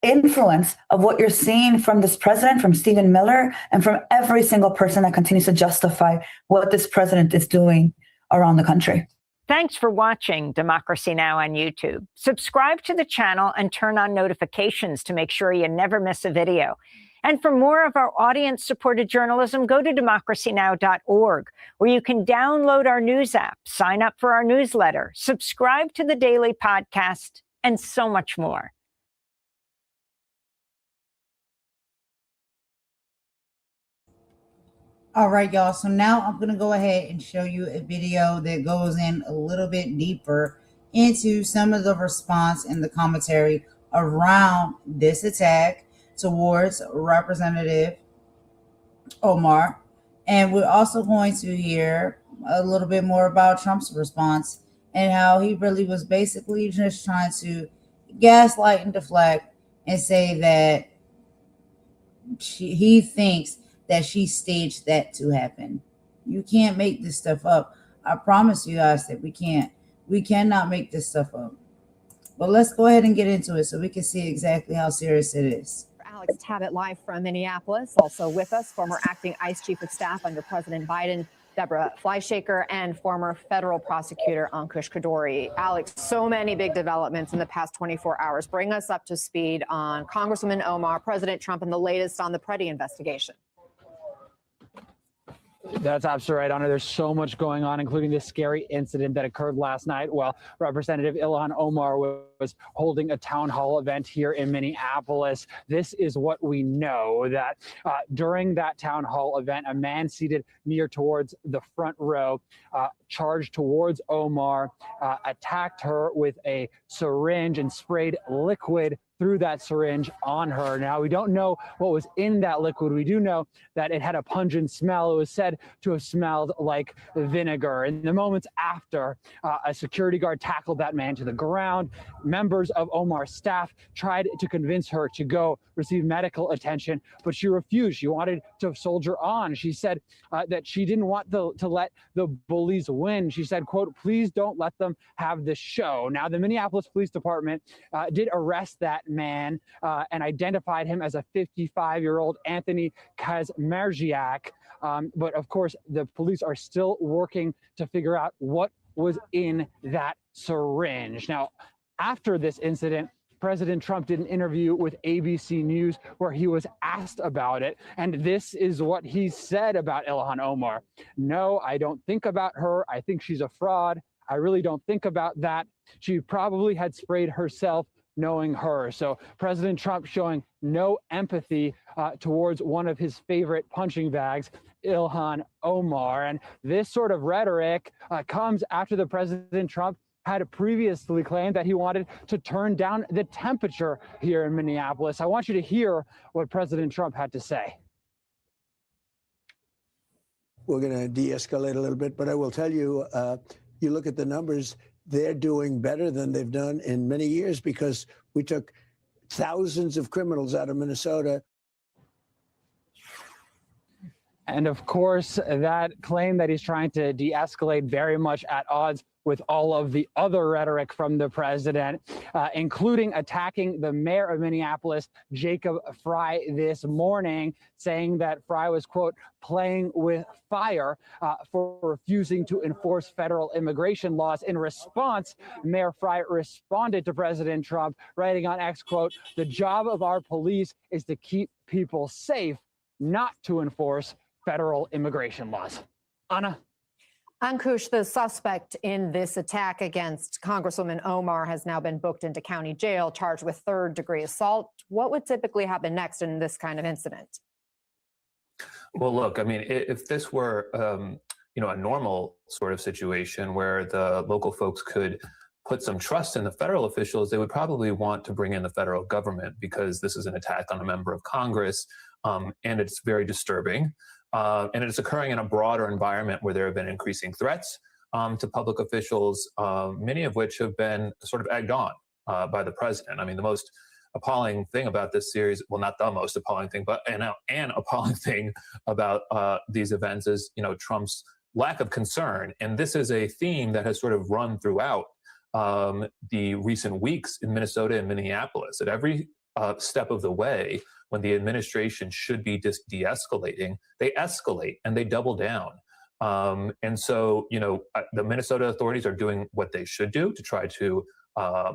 influence of what you're seeing from this president, from Stephen Miller, and from every single person that continues to justify what this president is doing around the country. Thanks for watching Democracy Now! On YouTube. Subscribe to the channel and turn on notifications to make sure you never miss a video. And for more of our audience-supported journalism, go to democracynow.org, where you can download our news app, sign up for our newsletter, subscribe to the daily podcast, and so much more. All right, y'all. So now I'm going to go ahead and show you a video that goes in a little bit deeper into some of the response and the commentary around this attack towards Representative Omar. And we're also going to hear a little bit more about Trump's response and how he really was basically just trying to gaslight and deflect and say that he thinks that she staged that to happen. You can't make this stuff up. I promise you guys that we can't. We cannot make this stuff up. But let's go ahead and get into it so we can see exactly how serious it is. Alex Tabbitt live from Minneapolis. Also with us, former acting ICE Chief of Staff under President Biden, Deborah Fleischaker, and former federal prosecutor Ankush Khadori. Alex, so many big developments in the past 24 hours. Bring us up to speed on Congresswoman Omar, President Trump, and the latest on the Pretti investigation. That's absolutely right, Honor. There's so much going on, including this scary incident that occurred last night while Representative Ilhan Omar was holding a town hall event here in Minneapolis. This is what we know, that during that town hall event, a man seated near towards the front row charged towards Omar, attacked her with a syringe and sprayed liquid through that syringe on her. Now, we don't know what was in that liquid. We do know that it had a pungent smell. It was said to have smelled like vinegar. In the moments after, a security guard tackled that man to the ground. Members of Omar's staff tried to convince her to go receive medical attention, but she refused. She wanted to soldier on. She said that she didn't want to let the bullies win. She said, quote, "Please don't let them have this show." Now, the Minneapolis Police Department did arrest that man and identified him as a 55-year-old Anthony Kazmarziak. But of course, the police are still working to figure out what was in that syringe. Now, after this incident, President Trump did an interview with ABC News where he was asked about it. And this is what he said about Ilhan Omar. "No, I don't think about her. I think she's a fraud. I really don't think about that. She probably had sprayed herself knowing her." So President Trump showing no empathy towards one of his favorite punching bags, Ilhan Omar. And this sort of rhetoric comes after the President Trump had previously claimed that he wanted to turn down the temperature here in Minneapolis. I want you to hear what President Trump had to say. We're going to de-escalate a little bit, but I will tell you, you look at the numbers, they're doing better than they've done in many years because we took thousands of criminals out of Minnesota. And of course, that claim that he's trying to de-escalate very much at odds with all of the other rhetoric from the president, including attacking the mayor of Minneapolis, Jacob Frey, this morning, saying that Frey was, quote, playing with fire for refusing to enforce federal immigration laws. In response, Mayor Frey responded to President Trump, writing on X, quote, "The job of our police is to keep people safe, not to enforce federal immigration laws." Anna? Ankush, the suspect in this attack against Congresswoman Omar has now been booked into county jail, charged with third-degree assault. What would typically happen next in this kind of incident? Well, look, I mean, if this were, a normal sort of situation where the local folks could put some trust in the federal officials, they would probably want to bring in the federal government, because this is an attack on a member of Congress, and it's very disturbing. And it's occurring in a broader environment where there have been increasing threats to public officials, many of which have been sort of egged on by the president. I mean, the most appalling thing about this series, well, not the most appalling thing, but an appalling thing about these events is, Trump's lack of concern. And this is a theme that has sort of run throughout the recent weeks in Minnesota and Minneapolis. At every step of the way, when the administration should be de-escalating, they escalate and they double down. And so, the Minnesota authorities are doing what they should do to try to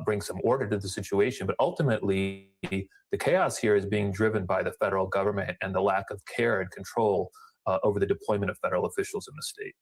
bring some order to the situation. But ultimately, the chaos here is being driven by the federal government and the lack of care and control over the deployment of federal officials in the state.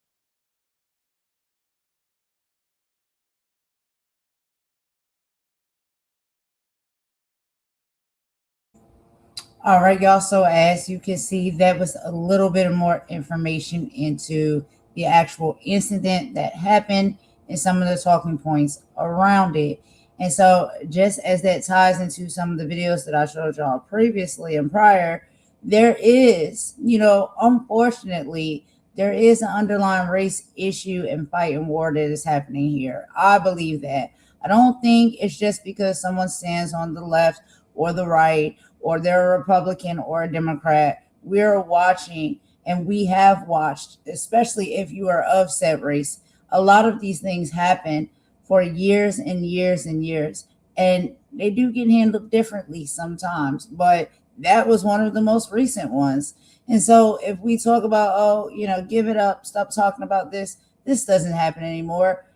All right, y'all. So as you can see, that was a little bit more information into the actual incident that happened and some of the talking points around it. And so just as that ties into some of the videos that I showed y'all previously and prior, there is, unfortunately, there is an underlying race issue and fight and war that is happening here. I believe that. I don't think it's just because someone stands on the left or the right, or they're a Republican or a Democrat. We're watching, and we have watched, especially if you are of said race, a lot of these things happen for years and years and years. And they do get handled differently sometimes, but that was one of the most recent ones. And so if we talk about, give it up, stop talking about this doesn't happen anymore.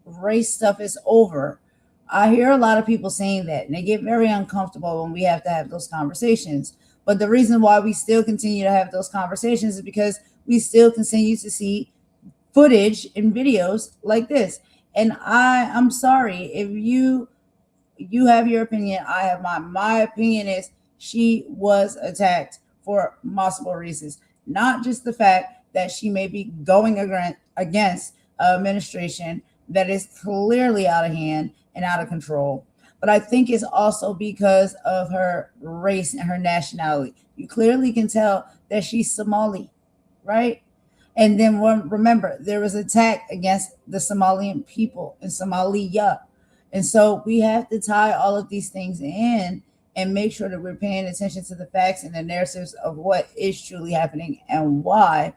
Race stuff is over. I hear a lot of people saying that, and they get very uncomfortable when we have to have those conversations. But the reason why we still continue to have those conversations is because we still continue to see footage and videos like this. And I'm sorry if you have your opinion, I have mine. My opinion is she was attacked for multiple reasons, not just the fact that she may be going against an administration that is clearly out of hand and out of control. But I think it's also because of her race and her nationality. You clearly can tell that she's Somali, right? And then remember, there was an attack against the Somalian people in Somalia. And so we have to tie all of these things in and make sure that we're paying attention to the facts and the narratives of what is truly happening and why,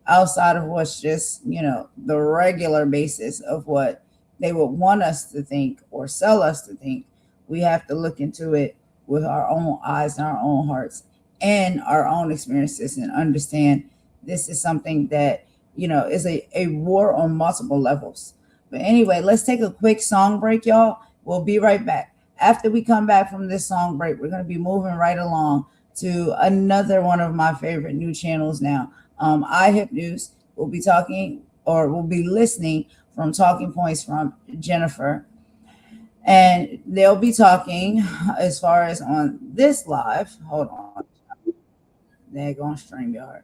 outside of what's just, the regular basis of what they would want us to think or sell us to think. We have to look into it with our own eyes and our own hearts and our own experiences and understand this is something that, is a war on multiple levels. But anyway, let's take a quick song break, y'all. We'll be right back. After we come back from this song break, we're going to be moving right along to another one of my favorite new channels now. iHip News. We'll be listening from talking points from Jennifer. And they'll be talking as far as on this live. Hold on. They're going StreamYard.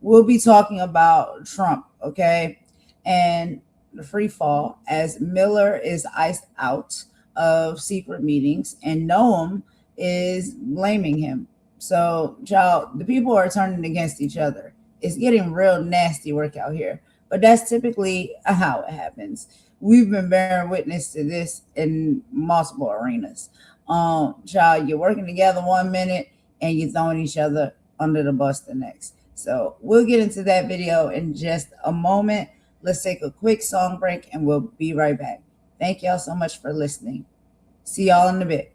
We'll be talking about Trump, okay? And the free fall as Miller is iced out of secret meetings and Noem is blaming him. So, child, the people are turning against each other. It's getting real nasty work out here. But that's typically how it happens. We've been bearing witness to this in multiple arenas. Child, you're working together one minute and you're throwing each other under the bus the next. So we'll get into that video in just a moment. Let's take a quick song break and we'll be right back. Thank y'all so much for listening. See y'all in a bit.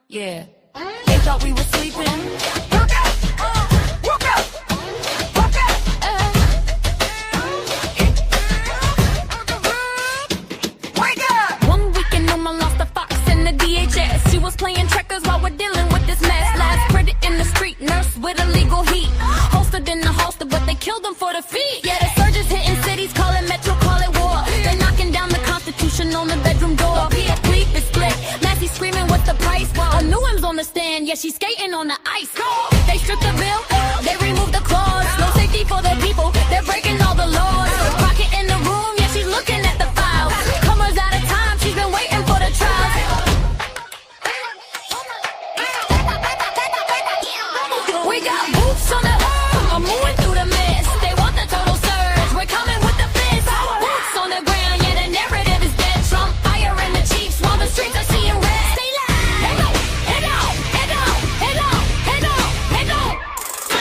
Yeah. They thought we were sleeping. Work out! Work out! Work out! Wake up! 1 weekend, Noma lost the Fox in the DHS. She was playing checkers while we're dealing with this mess. Last credit in the street, nurse with illegal heat. Holstered in the holster, but they killed them for the feet. Yeah, the surges hitting cities, call it metro, call it war. They're knocking down the Constitution on the bedroom door. Sleep is split. Massey screaming, what's the price? Noem's on the stand, yeah, she's skating on the ice. They stripped the bill, they removed the clause. No safety for the people, they're breaking all the laws. Rocket in the room, yeah, she's looking at the files. Comers out of time, she's been waiting for the trial. We got boots on the I'm moving through the mist. They want the total surge, we're coming with the fist. Boots on the ground, yeah, the narrative is dead. Trump firing the chiefs while the streets are seeing red.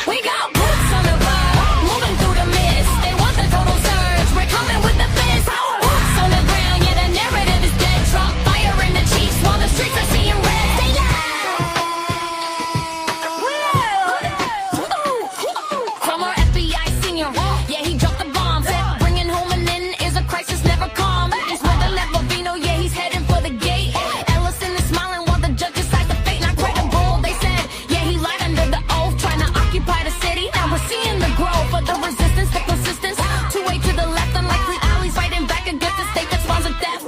We got boots on the ground, moving through the mist. They want the total surge, we're coming with the fist. Boots on the ground, yeah, the narrative is dead. Trump firing the chiefs while the streets are seeing red. From our FBI senior, yeah, he dropped the bomb. Said bringing home an in is a crisis never calm. He's with the Levovino, yeah, he's heading for the gate. Ellison is smiling while the judge decides the fate. Not credible, they said, yeah, he lied under the oath, trying to occupy the city. Now we're seeing the growth of the resistance, the persistence. 2-way to the left, unlikely alleys fighting back against the state that sponsors theft.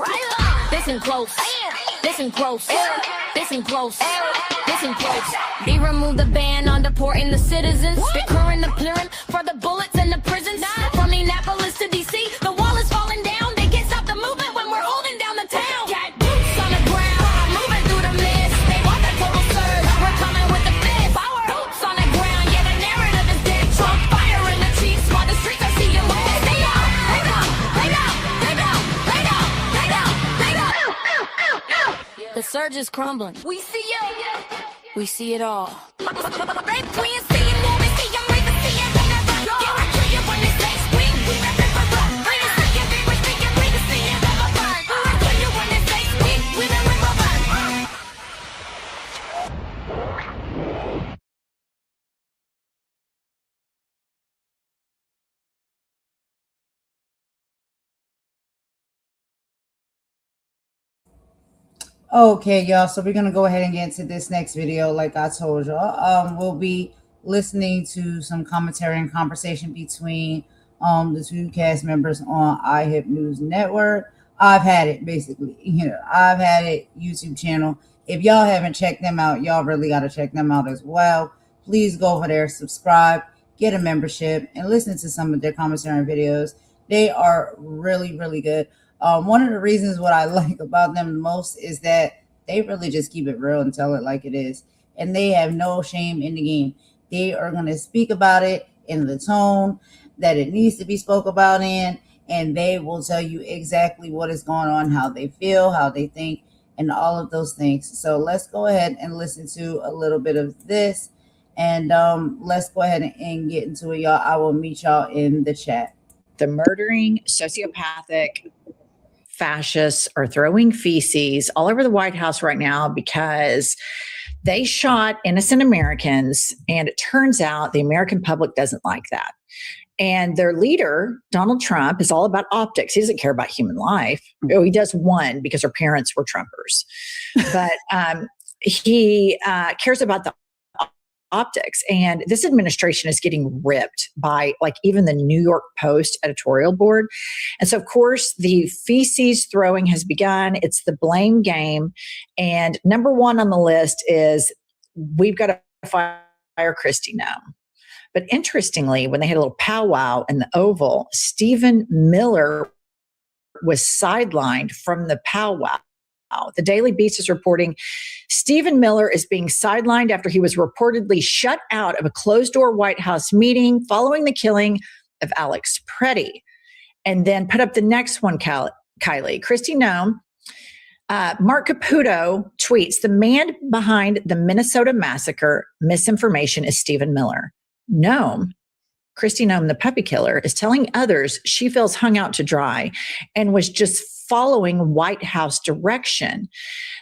Listen close, listen close, listen close, listen close. They removed the ban on deporting the citizens. They're current appearing for the bullets in the prisons. From Minneapolis to DC, the wall is falling down. They can't stop the movement when we're holding down the town. Got boots on the ground, moving through the mist. They want the total surge, we're coming with the fist. Boots on the ground, yeah, the narrative is dead. Trump firing the chiefs while the streets are seeing red. Stay down, lay down, lay down, lay down, lay down, lay down, lay down. The surge is crumbling. We see it. We see it all. Okay, y'all. So we're gonna go ahead and get into this next video. Like I told y'all, we'll be listening to some commentary and conversation between the two cast members on iHip News Network. I've had it basically. I've had it YouTube channel. If y'all haven't checked them out, y'all really got to check them out as well. Please go over there, subscribe, get a membership, and listen to some of their commentary and videos. They are really, really good. One of the reasons what I like about them the most is that they really just keep it real and tell it like it is. And they have no shame in the game. They are going to speak about it in the tone that it needs to be spoke about in. And they will tell you exactly what is going on, how they feel, how they think, and all of those things. So let's go ahead and listen to a little bit of this. And let's go ahead and get into it, y'all. I will meet y'all in the chat. The murdering, sociopathic fascists are throwing feces all over the White House right now because they shot innocent Americans. And it turns out the American public doesn't like that. And their leader, Donald Trump, is all about optics. He doesn't care about human life. Oh, he does one because her parents were Trumpers. But he cares about the optics. And this administration is getting ripped by like even the New York Post editorial board. And so, of course, the feces throwing has begun. It's the blame game. And number one on the list is we've got to fire Kristi Noem. But interestingly, when they had a little powwow in the Oval, Stephen Miller was sidelined from the powwow. The Daily Beast is reporting Stephen Miller is being sidelined after he was reportedly shut out of a closed-door White House meeting following the killing of Alex Pretti. And then put up the next one, Kylie. Kristi Noem. Mark Caputo tweets, the man behind the Minnesota massacre misinformation is Stephen Miller. Noem, Kristi Noem, the puppy killer, is telling others she feels hung out to dry and was just following White House direction.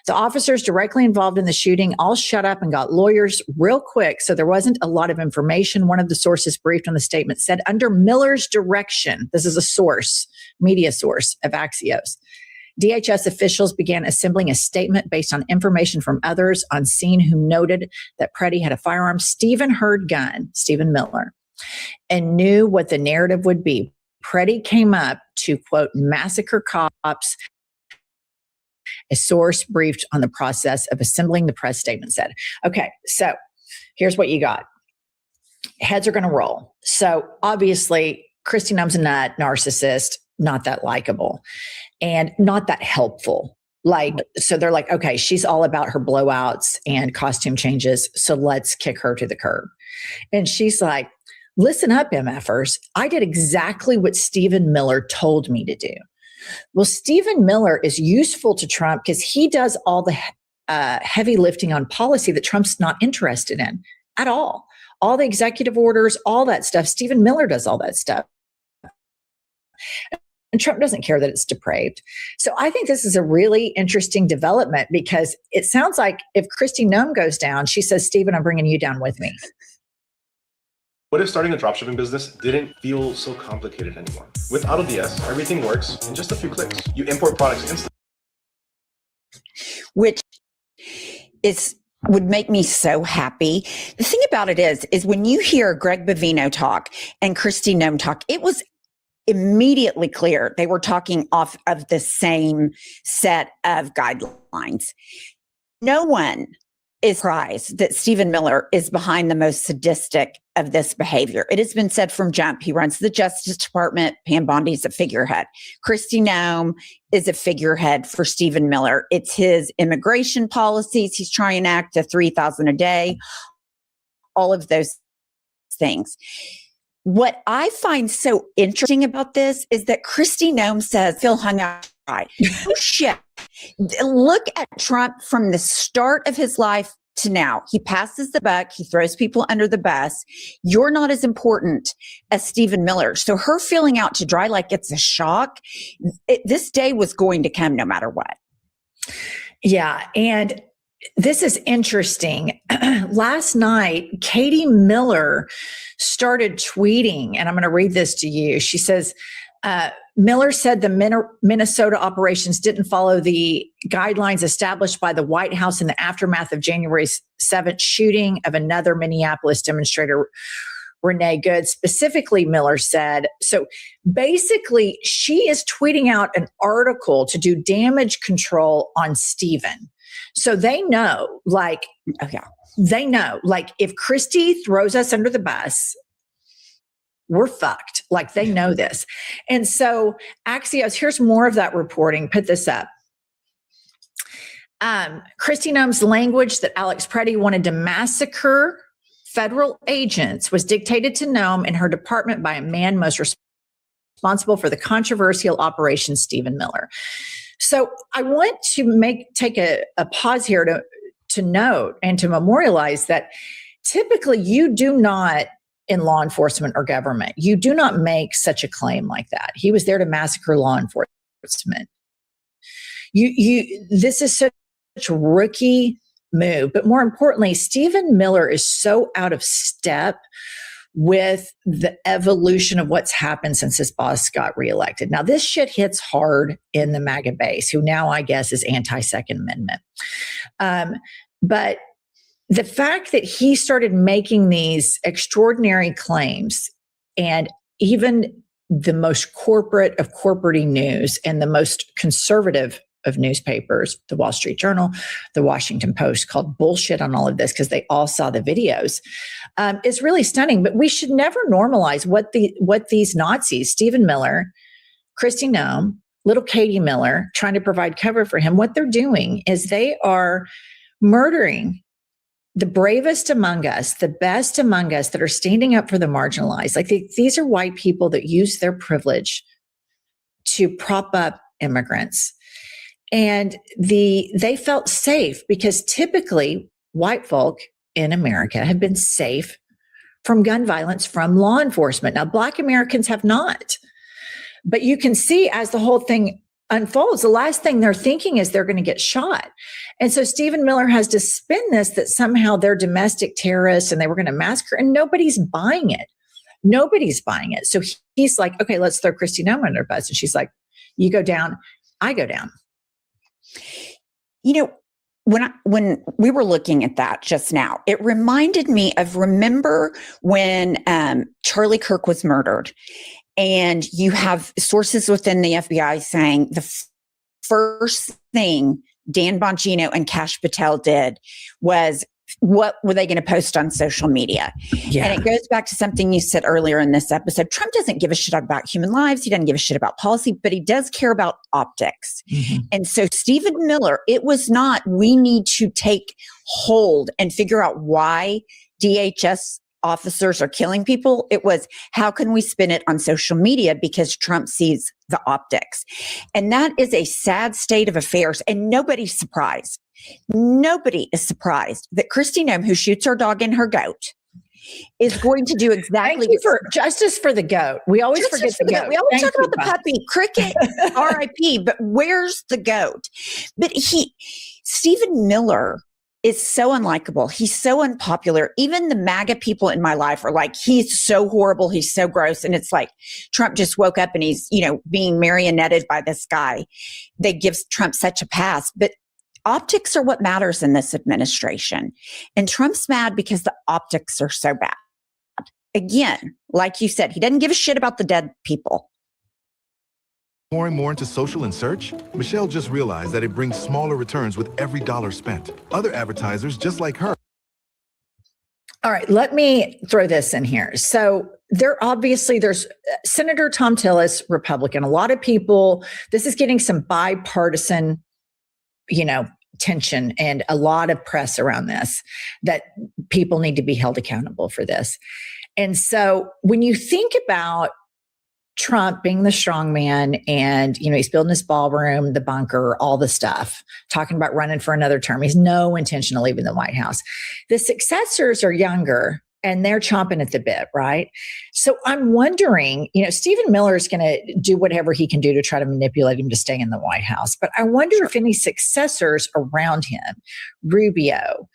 The officers directly involved in the shooting all shut up and got lawyers real quick, so there wasn't a lot of information. One of the sources briefed on the statement said, under Miller's direction, this is a source, media source of Axios, DHS officials began assembling a statement based on information from others on scene who noted that Pretti had a firearm. Stephen heard gun, Stephen Miller, and knew what the narrative would be. Pretti came up to, quote, massacre cops. A source briefed on the process of assembling the press statement said. Okay, so here's what you got. Heads are going to roll. So obviously, Kristi Noem's a nut, narcissist, not that likable, and not that helpful. Like, so they're like, okay, she's all about her blowouts and costume changes, so let's kick her to the curb. And she's like, listen up, MFers. I did exactly what Stephen Miller told me to do. Well, Stephen Miller is useful to Trump because he does all the heavy lifting on policy that Trump's not interested in at all. All the executive orders, all that stuff. Stephen Miller does all that stuff. And Trump doesn't care that it's depraved. So I think this is a really interesting development because it sounds like if Kristi Noem goes down, she says, Stephen, I'm bringing you down with me. What if starting a dropshipping business didn't feel so complicated anymore? With AutoDS, everything works in just a few clicks. You import products instantly. Which would make me so happy. The thing about it is when you hear Greg Bovino talk and Kristi Noem talk, it was immediately clear they were talking off of the same set of guidelines. No one is surprised that Stephen Miller is behind the most sadistic of this behavior. It has been said from jump. He runs the Justice Department. Pam Bondi's a figurehead. Kristi Noem is a figurehead for Stephen Miller. It's his immigration policies. He's trying to act to $3,000 a day. All of those things. What I find so interesting about this is that Kristi Noem says, Phil hung out. Oh, shit. Look at Trump from the start of his life to now. He passes the buck. He throws people under the bus. You're not as important as Stephen Miller. So her feeling out to dry like it's a shock, this day was going to come no matter what. Yeah. And this is interesting. Last night, Katie Miller started tweeting, and I'm going to read this to you. She says, Miller said the Minnesota operations didn't follow the guidelines established by the White House in the aftermath of January 7th shooting of another Minneapolis demonstrator, Renee Good. Specifically, Miller said, so basically she is tweeting out an article to do damage control on Stephen. So they know, like, they know, like, if Kristi throws us under the bus, we're fucked. Like, they know this. And so Axios, here's more of that reporting. Put this up. Kristi Noem's language that Alex Pretti wanted to massacre federal agents was dictated to Noem and her department by a man most responsible for the controversial Operation Stephen Miller. So I want to take a pause here to note and to memorialize that typically you do not, in law enforcement or government, you do not make such a claim like that. He was there to massacre law enforcement. This is such a rookie move, but more importantly, Stephen Miller is so out of step with the evolution of what's happened since his boss got reelected. Now, this shit hits hard in the MAGA base, who now I guess is anti-Second Amendment. But the fact that he started making these extraordinary claims, and even the most corporate of corporate news and the most conservative of newspapers, the Wall Street Journal, the Washington Post, called bullshit on all of this because they all saw the videos, is really stunning. But we should never normalize what these Nazis, Stephen Miller, Kristi Noem, little Katie Miller, trying to provide cover for him. What they're doing is they are murdering the bravest among us, the best among us that are standing up for the marginalized. Like these are white people that use their privilege to prop up immigrants. And they felt safe because typically white folk in America have been safe from gun violence from law enforcement. Now, Black Americans have not. But you can see as the whole thing unfolds, the last thing they're thinking is they're going to get shot. And so Stephen Miller has to spin this that somehow they're domestic terrorists and they were going to massacre, and nobody's buying it. Nobody's buying it. So he's like, okay, let's throw Kristi Noem under the bus. And she's like, you go down, I go down. You know, when we were looking at that just now, it reminded me of, remember when Charlie Kirk was murdered, and you have sources within the FBI saying the first thing Dan Bongino and Kash Patel did was, what were they going to post on social media? Yeah. And it goes back to something you said earlier in this episode. Trump doesn't give a shit about human lives. He doesn't give a shit about policy, but he does care about optics. Mm-hmm. And so Stephen Miller, it was not, we need to take hold and figure out why DHS officers are killing people. It was, how can we spin it on social media because Trump sees the optics? And that is a sad state of affairs. And nobody's surprised. Nobody is surprised that Kristi Noem, who shoots her dog and her goat, is going to do exactly for justice for the goat. We always forget the goat. We always talk about the puppy, Cricket, R.I.P. But where's the goat? But Stephen Miller is so unlikable. He's so unpopular. Even the MAGA people in my life are like, he's so horrible. He's so gross. And it's like Trump just woke up and he's, being marionetted by this guy. They give Trump such a pass. But optics are what matters in this administration. And Trump's mad because the optics are so bad. Again, like you said, he doesn't give a shit about the dead people. Pouring more into social and search? Michelle just realized that it brings smaller returns with every dollar spent. Other advertisers just like her. All right, let me throw this in here. So there's Senator Tom Tillis, Republican. A lot of people, this is getting some bipartisan, tension and a lot of press around this, that people need to be held accountable for this. And so when you think about Trump being the strong man and, he's building his ballroom, the bunker, all the stuff, talking about running for another term. He's no intention of leaving the White House. The successors are younger and they're chomping at the bit, right? So I'm wondering, Stephen Miller is going to do whatever he can do to try to manipulate him to stay in the White House. But I wonder if any successors around him, Rubio,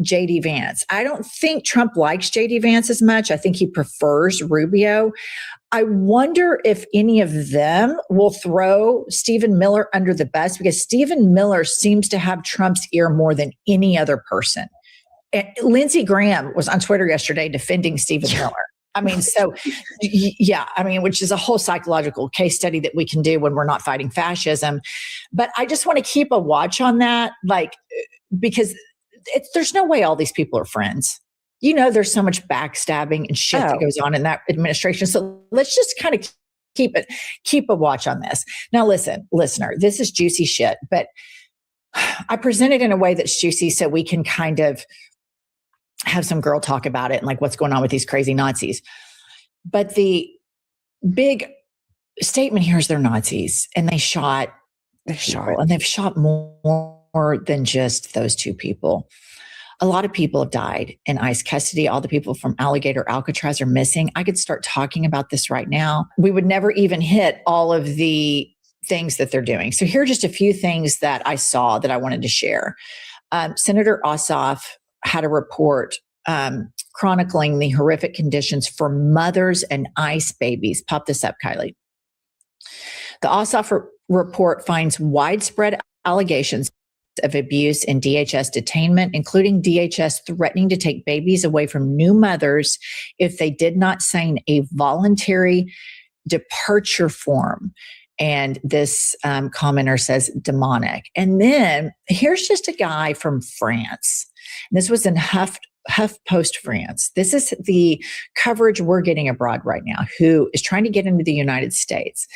J.D. Vance. I don't think Trump likes J.D. Vance as much. I think he prefers Rubio. I wonder if any of them will throw Stephen Miller under the bus, because Stephen Miller seems to have Trump's ear more than any other person. And Lindsey Graham was on Twitter yesterday defending Stephen Miller. I mean, which is a whole psychological case study that we can do when we're not fighting fascism. But I just want to keep a watch on that, because there's no way all these people are friends. There's so much backstabbing and shit that goes on in that administration. So let's just kind of keep a watch on this. Now, listen, listener, this is juicy shit, but I present it in a way that's juicy so we can kind of have some girl talk about it and what's going on with these crazy Nazis. But the big statement here is they're Nazis and they shot people, and they've shot more than just those two people. A lot of people have died in ICE custody. All the people from Alligator Alcatraz are missing. I could start talking about this right now. We would never even hit all of the things that they're doing. So here are just a few things that I saw that I wanted to share. Senator Ossoff had a report chronicling the horrific conditions for mothers and ICE babies. Pop this up, Kylie. The Ossoff report finds widespread allegations of abuse in DHS detainment, including DHS threatening to take babies away from new mothers if they did not sign a voluntary departure form. And this commenter says demonic. And then here's just a guy from France. This was in HuffPost France. This is the coverage we're getting abroad right now, who is trying to get into the United States.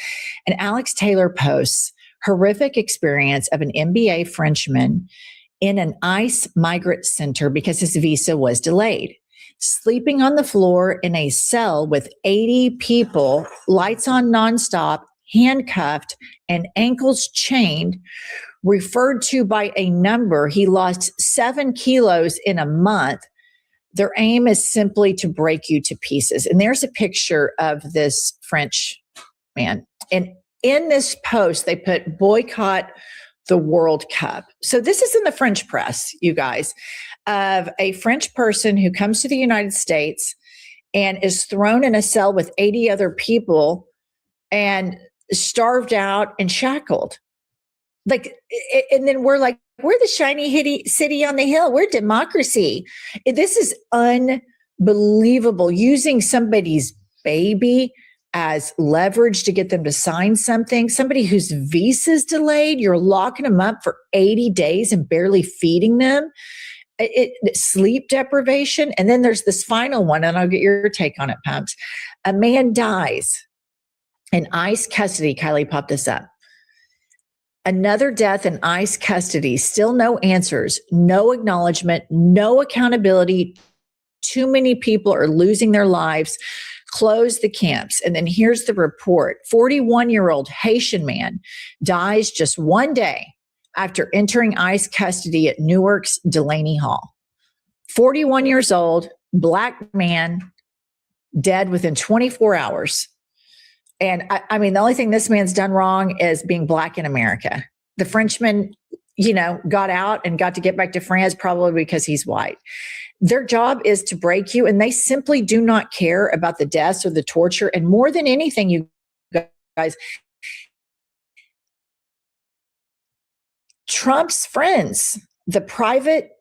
And Alex Taylor posts horrific experience of an MBA Frenchman in an ICE migrant center because his visa was delayed. Sleeping on the floor in a cell with 80 people, lights on nonstop, handcuffed, and ankles chained, referred to by a number. He lost 7 kilos in a month. Their aim is simply to break you to pieces. And there's a picture of this French man. And in this post, they put boycott the World Cup. So this is in the French press, you guys, of a French person who comes to the United States and is thrown in a cell with 80 other people and starved out and shackled. Like, and then we're like, we're the shiny city on the hill. We're democracy. This is unbelievable. Using somebody's baby as leverage to get them to sign something. Somebody whose visa's delayed, you're locking them up for 80 days and barely feeding them. Sleep deprivation. And then there's this final one, and I'll get your take on it, Pumps. A man dies in ICE custody. Kylie popped this up. Another death in ICE custody. Still no answers, no acknowledgement, no accountability. Too many people are losing their lives. Close the camps. And then here's the report. 41-year-old Haitian man dies just one day after entering ICE custody at Newark's Delaney Hall. 41 years old, black man, dead within 24 hours. And I mean, the only thing this man's done wrong is being black in America. The Frenchman, got out and got to get back to France probably because he's white. Their job is to break you, and they simply do not care about the deaths or the torture. And more than anything, you guys, Trump's friends, the private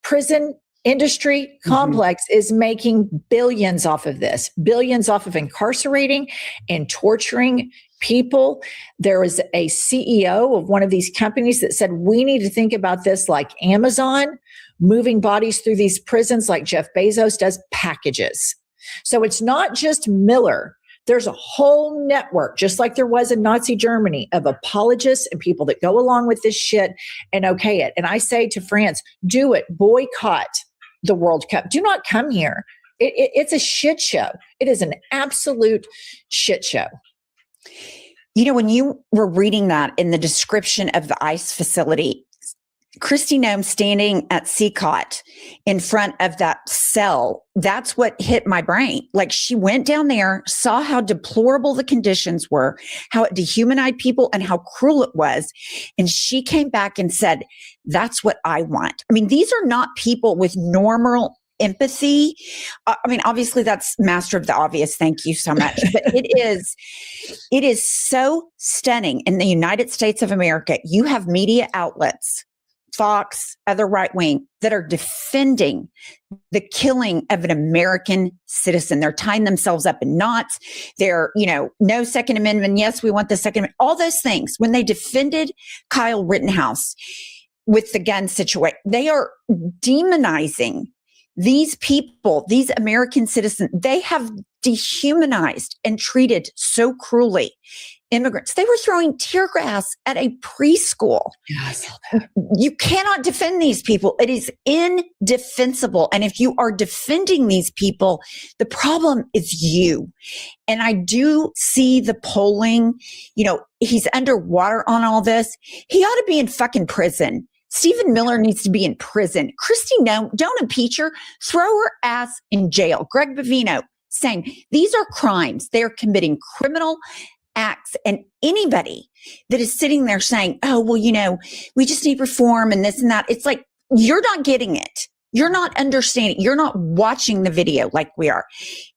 prison industry complex is making billions off of this, billions off of incarcerating and torturing people. There was a CEO of one of these companies that said, we need to think about this like Amazon, moving bodies through these prisons like Jeff Bezos does packages. So it's not just Miller. There's a whole network, just like there was in Nazi Germany, of apologists and people that go along with this shit and okay it. And I say to France, do it, boycott the World Cup. Do not come here. It's a shit show. It is an absolute shit show. When you were reading that in the description of the ICE facility, Kristi Noem standing at CCOT in front of that cell, that's what hit my brain. Like, she went down there, saw how deplorable the conditions were, how it dehumanized people and how cruel it was. And she came back and said, that's what I want. I mean, these are not people with normal empathy. I mean, obviously that's master of the obvious. Thank you so much. But it is so stunning. In the United States of America, you have media outlets, Fox, other right wing, that are defending the killing of an American citizen. They're tying themselves up in knots. They're, no Second Amendment. Yes, we want the Second Amendment. All those things. When they defended Kyle Rittenhouse with the gun situation, they are demonizing these people, these American citizens. They have dehumanized and treated so cruelly immigrants. They were throwing tear gas at a preschool. Yes. You cannot defend these people. It is indefensible. And if you are defending these people, the problem is you. And I do see the polling, he's underwater on all this. He ought to be in fucking prison. Stephen Miller needs to be in prison. Kristi Noem, don't impeach her. Throw her ass in jail. Greg Bavino saying these are crimes. They are committing criminal acts. And anybody that is sitting there saying, oh, well, we just need reform and this and that. It's like, you're not getting it. You're not understanding. You're not watching the video like we are.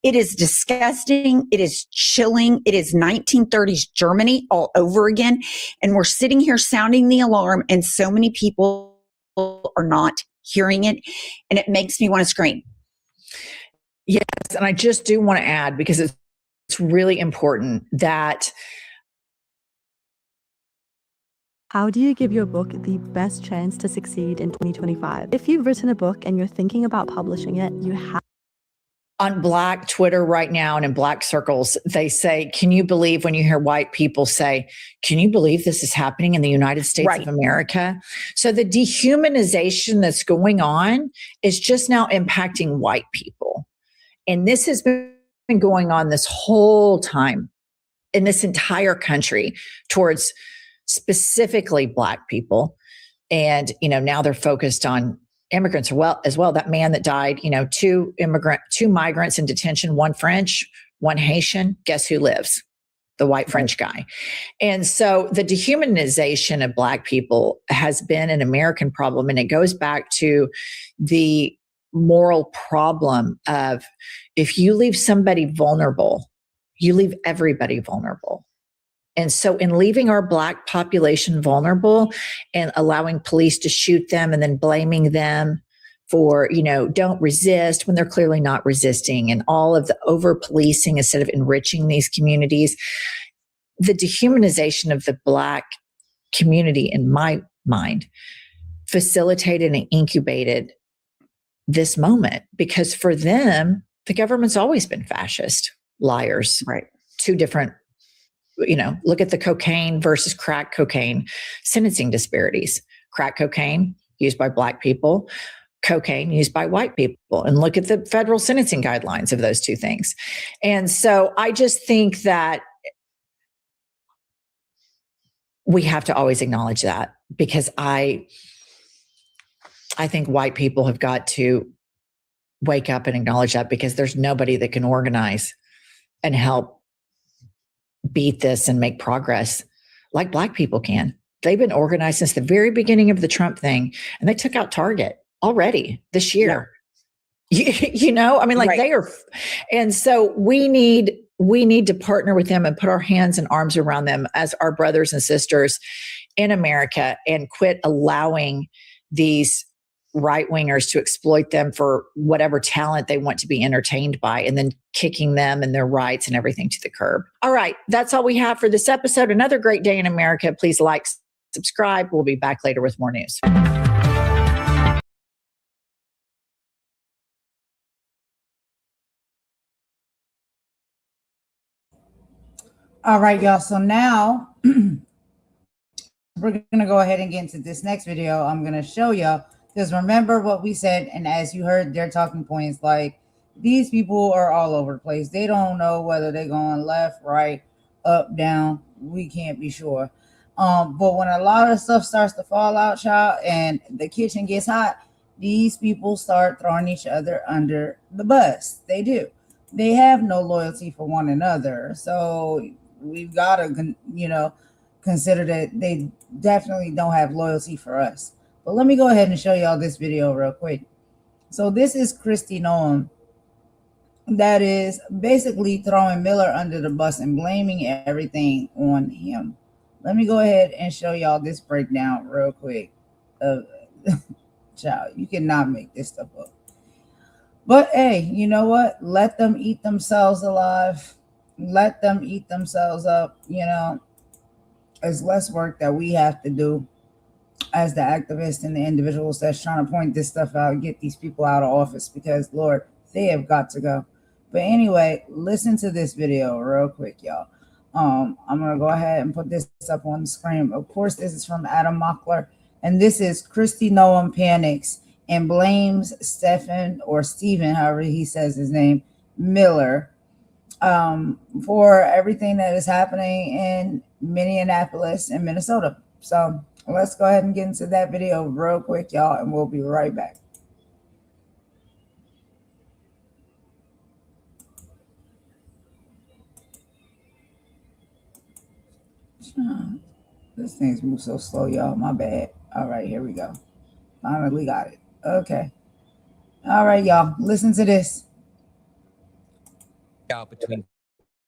It is disgusting. It is chilling. It is 1930s Germany all over again. And we're sitting here sounding the alarm, and so many people are not hearing it. And it makes me want to scream. Yes. And I just do want to add, because it's really important, that how do you give your book the best chance to succeed in 2025? If you've written a book and you're thinking about publishing it, you have on Black Twitter right now and in Black circles, they say, can you believe, when you hear white people say, can you believe this is happening in the United States of America? So the dehumanization that's going on is just now impacting white people. And this has been going on this whole time in this entire country towards specifically Black people. And, now they're focused on immigrants as well. That man that died, two migrants in detention, one French, one Haitian. Guess who lives? The white French guy. And so the dehumanization of Black people has been an American problem. And it goes back to the moral problem of, if you leave somebody vulnerable, you leave everybody vulnerable. And so in leaving our Black population vulnerable and allowing police to shoot them and then blaming them for, don't resist when they're clearly not resisting, and all of the over policing instead of enriching these communities, the dehumanization of the Black community, in my mind, facilitated and incubated this moment, because for them, the government's always been fascist, liars, right? Two different, look at the cocaine versus crack cocaine sentencing disparities. Crack cocaine used by Black people, cocaine used by white people, and look at the federal sentencing guidelines of those two things. And so I just think that we have to always acknowledge that, because I think white people have got to wake up and acknowledge that, because there's nobody that can organize and help beat this and make progress like Black people can. They've been organized since the very beginning of the Trump thing, and they took out Target already this year. Yeah. They are. And so we need to partner with them and put our hands and arms around them as our brothers and sisters in America, and quit allowing these right-wingers to exploit them for whatever talent they want to be entertained by, and then kicking them and their rights and everything to the curb. All right, that's all we have for this episode. Another great day in America. Please like, subscribe. We'll be back later with more news. All right, y'all. So now we're going to go ahead and get into this next video. I'm going to show y'all, because remember what we said, and as you heard their talking points, like, these people are all over the place. They don't know whether they're going left, right, up, down. We can't be sure. But when a lot of stuff starts to fall out, y'all, and the kitchen gets hot, these people start throwing each other under the bus. They do. They have no loyalty for one another. So we've got to, consider that they definitely don't have loyalty for us. But let me go ahead and show y'all this video real quick. So this is Kristi Noem, that is basically throwing Miller under the bus and blaming everything on him. Let me go ahead and show y'all this breakdown real quick. Child, you cannot make this stuff up. But hey, you know what? Let them eat themselves alive. Let them eat themselves up. It's less work that we have to do as the activists and the individuals that's trying to point this stuff out, get these people out of office, because Lord, they have got to go. But anyway, listen to this video real quick, y'all. I'm gonna go ahead and put this up on the screen. Of course, this is from Adam Mockler, and this is Kristi Noem panics and blames Stephen, however he says his name, Miller, for everything that is happening in Minneapolis and Minnesota. So let's go ahead and get into that video real quick, y'all, and we'll be right back. This thing's moved so slow, y'all. My bad. All right, here we go. Finally got it. Okay. All right, y'all. Listen to this. Out between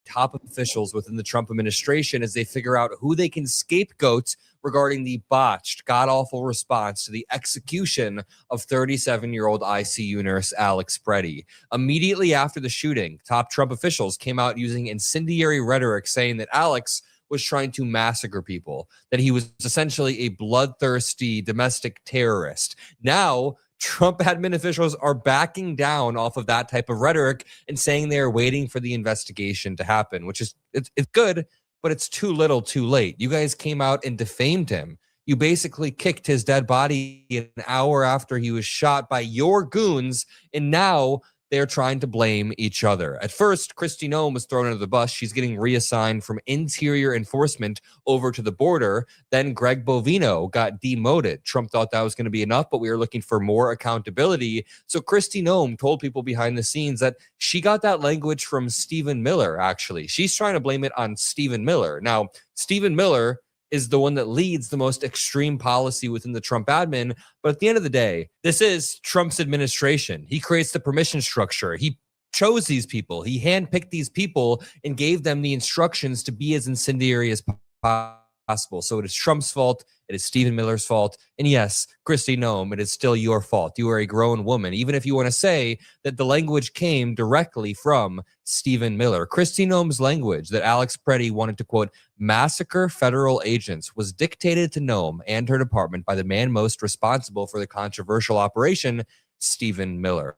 top officials within the Trump administration as they figure out who they can scapegoat regarding the botched, god-awful response to the execution of 37-year-old ICU nurse Alex Pretti. Immediately after the shooting, top Trump officials came out using incendiary rhetoric saying that Alex was trying to massacre people, that he was essentially a bloodthirsty domestic terrorist. Now, Trump admin officials are backing down off of that type of rhetoric and saying they are waiting for the investigation to happen, which is it's good, but it's too little too late. You guys came out and defamed him. You basically kicked his dead body an hour after he was shot by your goons, and now they're trying to blame each other. At first, Kristi Noem was thrown under the bus. She's getting reassigned from interior enforcement over to the border. Then Greg Bovino got demoted. Trump thought that was going to be enough, but we were looking for more accountability. So Kristi Noem told people behind the scenes that she got that language from Stephen Miller, actually. She's trying to blame it on Stephen Miller. Now, Stephen Miller is the one that leads the most extreme policy within the Trump admin. But at the end of the day, this is Trump's administration. He creates the permission structure. He chose these people. He handpicked these people and gave them the instructions to be as incendiary as possible. So it is Trump's fault. It is Stephen Miller's fault. And yes, Kristi Noem, it is still your fault. You are a grown woman, even if you want to say that the language came directly from Stephen Miller. Kristi Noem's language that Alex Pretti wanted to, quote, massacre federal agents was dictated to Noem and her department by the man most responsible for the controversial operation, Stephen Miller.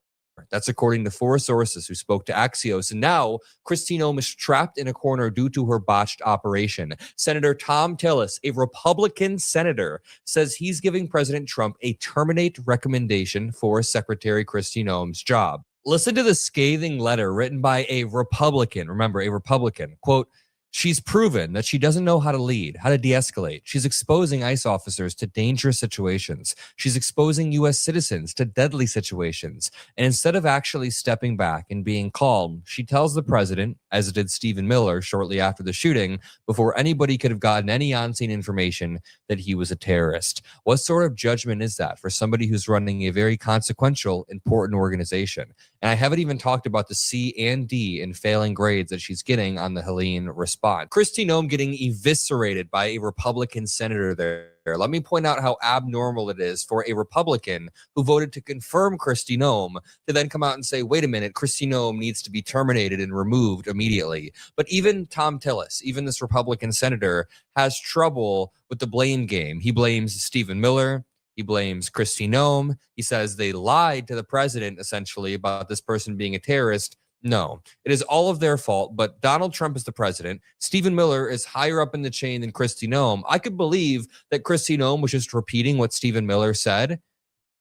That's according to 4 sources who spoke to Axios. And now Kristi Noem is trapped in a corner due to her botched operation. Senator Tom Tillis, a Republican senator, says he's giving President Trump a terminate recommendation for Secretary Kristi Noem's job. Listen to the scathing letter written by a Republican. Remember, a Republican. Quote, she's proven that she doesn't know how to lead, how to de-escalate. She's exposing ICE officers to dangerous situations. She's exposing U.S. citizens to deadly situations. And instead of actually stepping back and being calm, she tells the president, as did Stephen Miller shortly after the shooting, before anybody could have gotten any on-scene information, that he was a terrorist. What sort of judgment is that for somebody who's running a very consequential, important organization? And I haven't even talked about the C and D in failing grades that she's getting on the Helene response. Kristi Noem getting eviscerated by a Republican senator there. Let me point out how abnormal it is for a Republican who voted to confirm Kristi Noem to then come out and say, wait a minute, Kristi Noem needs to be terminated and removed immediately. But even Tom Tillis, even this Republican senator, has trouble with the blame game. He blames Stephen Miller. He blames Kristi Noem. He says they lied to the president, essentially, about this person being a terrorist. No, it is all of their fault, but Donald Trump is the president. Stephen Miller is higher up in the chain than Kristi Noem. I could believe that Kristi Noem was just repeating what Stephen Miller said,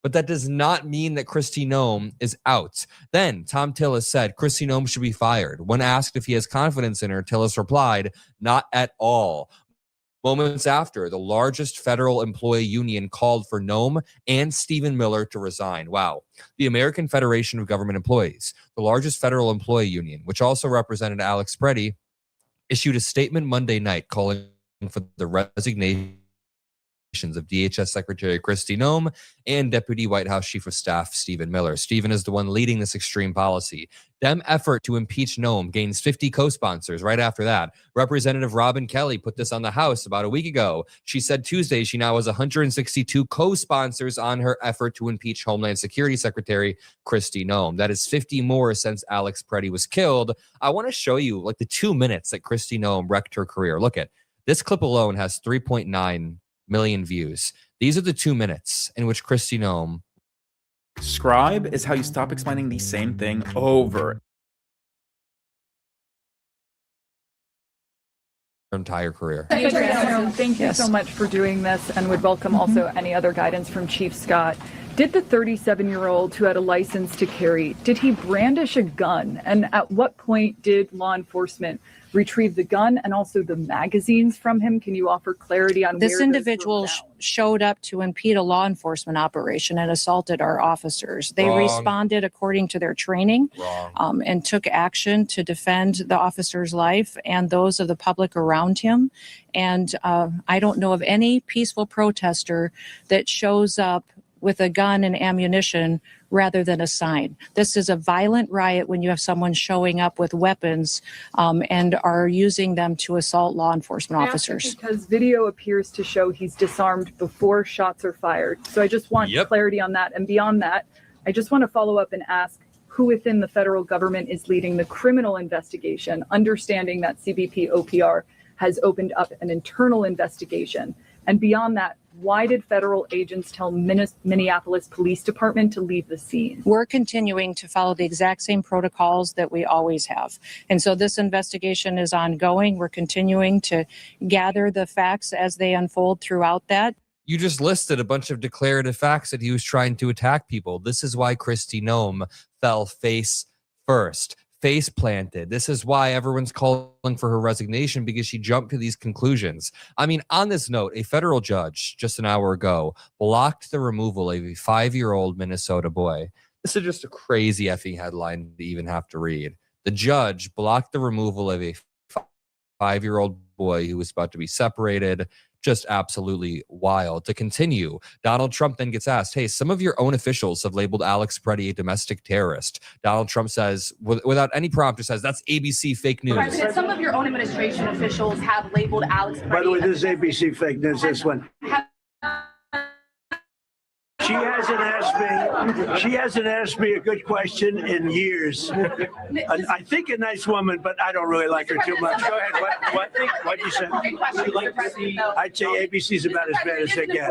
but that does not mean that Kristi Noem is out. Then Tom Tillis said Kristi Noem should be fired. When asked if he has confidence in her, Tillis replied, not at all. Moments after, the largest federal employee union called for Noem and Stephen Miller to resign. Wow. The American Federation of Government Employees, the largest federal employee union, which also represented Alex Pretti, issued a statement Monday night calling for the resignation of DHS Secretary Kristi Noem and Deputy White House Chief of Staff Stephen Miller. Stephen is the one leading this extreme policy. Dem effort to impeach Noem gains 50 co-sponsors right after that. Representative Robin Kelly put this on the House about a week ago. She said Tuesday she now has 162 co-sponsors on her effort to impeach Homeland Security Secretary Kristi Noem. That is 50 more since Alex Pretti was killed. I want to show you like the 2 minutes that Kristi Noem wrecked her career. Look at this clip alone has 3.9 million views. These are the 2 minutes in which Kristi Noem. Scribe is how you stop explaining the same thing over her entire career. Thank you so much for doing this, and would welcome also any other guidance from Chief Scott. Did the 37-year-old who had a license to carry, did he brandish a gun? And at what point did law enforcement retrieve the gun and also the magazines from him? Can you offer clarity on this where individual showed up to impede a law enforcement operation and assaulted our officers? They responded according to their training and took action to defend the officer's life and those of the public around him. And I don't know of any peaceful protester that shows up with a gun and ammunition rather than a sign. This is a violent riot when you have someone showing up with weapons and are using them to assault law enforcement officers. Because video appears to show he's disarmed before shots are fired. So I just want clarity on that. And beyond that, I just want to follow up and ask who within the federal government is leading the criminal investigation, understanding that CBP OPR has opened up an internal investigation. And beyond that, Why did federal agents tell Minneapolis Police Department to leave the scene? We're continuing to follow the exact same protocols that we always have. And so this investigation is ongoing. We're continuing to gather the facts as they unfold throughout that. You just listed a bunch of declarative facts that he was trying to attack people. This is why Kristi Noem fell face first, face planted. This is why everyone's calling for her resignation, because she jumped to these conclusions. I mean, on this note, a federal judge just an hour ago blocked the removal of a 5-year-old Minnesota boy. This is just a crazy effing headline to even have to read. The judge blocked the removal of a 5-year-old boy who was about to be separated. Just absolutely wild. To continue, Donald Trump then gets asked, hey, some of your own officials have labeled Alex Pretti a domestic terrorist. Donald Trump says, without any prompt, says, that's ABC fake news. President, some of your own administration officials have labeled Alex Pretti. By the way, this is ABC fake news, this one. She hasn't asked me a good question in years. I think a nice woman, but I don't really like her too much. Go ahead. What you said? I'd say ABC's about as bad as they get.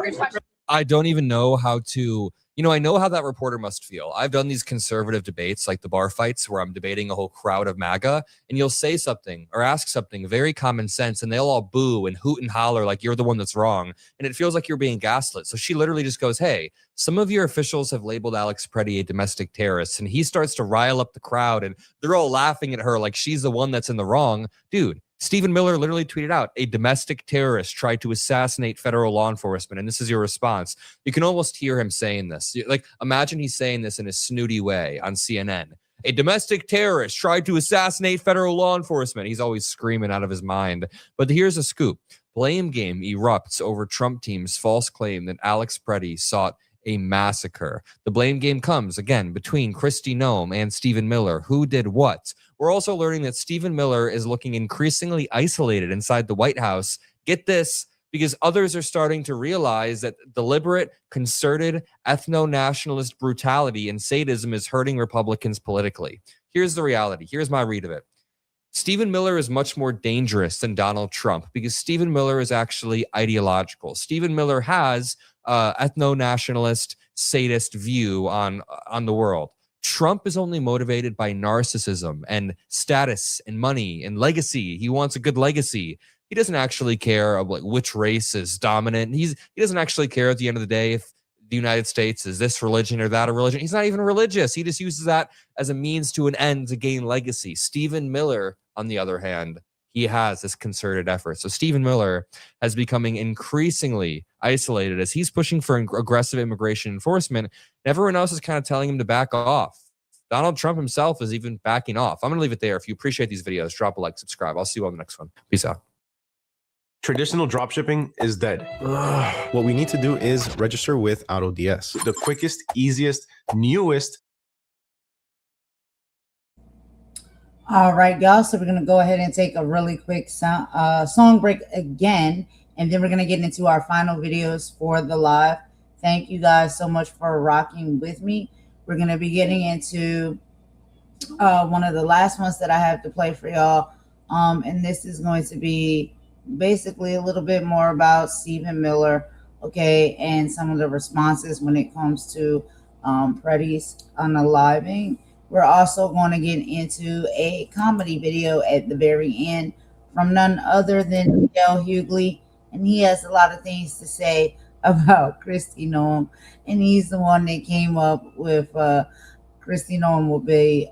I don't even know how to, I know how that reporter must feel. I've done these conservative debates, like the bar fights, where I'm debating a whole crowd of MAGA, and you'll say something or ask something very common sense, and they'll all boo and hoot and holler like you're the one that's wrong, and it feels like you're being gaslit. So she literally just goes, hey, some of your officials have labeled Alex Pretti a domestic terrorist, and he starts to rile up the crowd, and they're all laughing at her like she's the one that's in the wrong. Dude, Stephen Miller literally tweeted out, a domestic terrorist tried to assassinate federal law enforcement. And this is your response. You can almost hear him saying this. Like, imagine he's saying this in a snooty way on CNN. A domestic terrorist tried to assassinate federal law enforcement. He's always screaming out of his mind. But here's a scoop. Blame game erupts over Trump team's false claim that Alex Pretti sought a massacre. The blame game comes, again, between Kristi Noem and Stephen Miller. Who did what? We're also learning that Stephen Miller is looking increasingly isolated inside the White House. Get this, because others are starting to realize that deliberate, concerted, ethno-nationalist brutality and sadism is hurting Republicans politically. Here's the reality. Here's my read of it. Stephen Miller is much more dangerous than Donald Trump because Stephen Miller is actually ideological. Stephen Miller has ethno-nationalist, sadist view on the world. Trump is only motivated by narcissism and status and money and legacy. He wants a good legacy. He doesn't actually care of like which race is dominant. He doesn't actually care at the end of the day if the United States is this religion or that a religion. He's not even religious. He just uses that as a means to an end to gain legacy. Stephen Miller, on the other hand, he has this concerted effort. So Stephen Miller has becoming increasingly isolated as he's pushing for aggressive immigration enforcement. And everyone else is kind of telling him to back off. Donald Trump himself is even backing off. I'm going to leave it there. If you appreciate these videos, drop a like, subscribe. I'll see you on the next one. Peace out. Traditional dropshipping is dead. What we need to do is register with AutoDS. The quickest, easiest, newest. All right, y'all. So we're going to go ahead and take a really quick song break again. And then we're going to get into our final videos for the live. Thank you guys so much for rocking with me. We're going to be getting into one of the last ones that I have to play for y'all. And this is going to be basically a little bit more about Stephen Miller, okay, and some of the responses when it comes to Pretti's unaliving. We're also going to get into a comedy video at the very end from none other than Hughley, and he has a lot of things to say about Kristi Noem, and he's the one that came up with Kristi Noem will be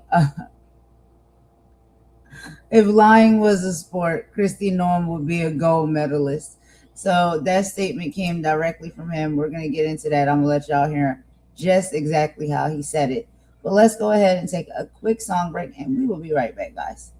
if lying was a sport, Kristi Noem would be a gold medalist. So that statement came directly from him. We're going to get into that. I'm going to let y'all hear just exactly how he said it. But let's go ahead and take a quick song break, and we will be right back, guys.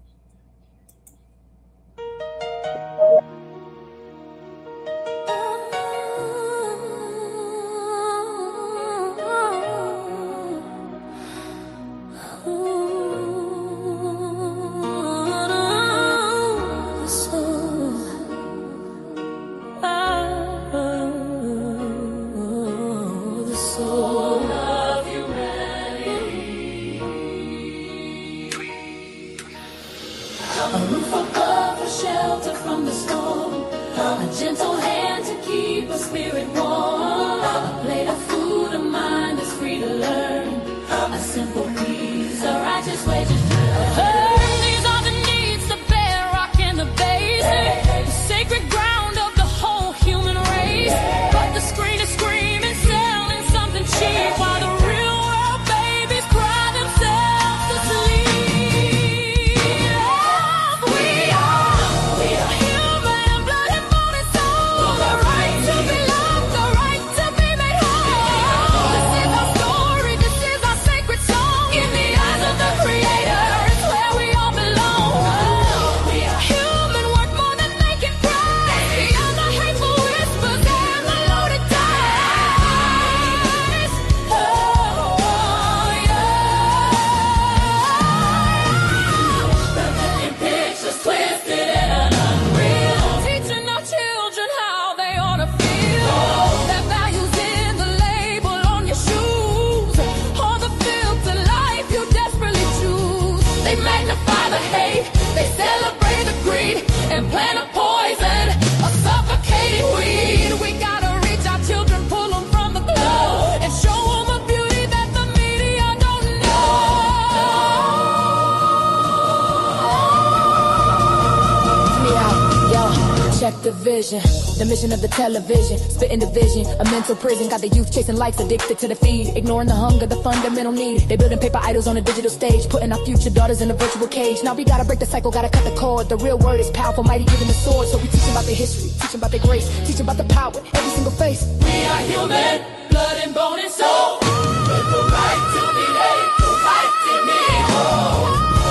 division. The mission of the television, spitting division, a mental prison. Got the youth chasing lights, addicted to the feed, ignoring the hunger, the fundamental need. They building paper idols on a digital stage, putting our future daughters in a virtual cage. Now we gotta break the cycle, gotta cut the cord. The real word is powerful, mighty given the sword. So we teach about their history, teach about their grace, teach about the power, every single face. We are human, blood and bone and soul. With the right to be made, the right to be whole.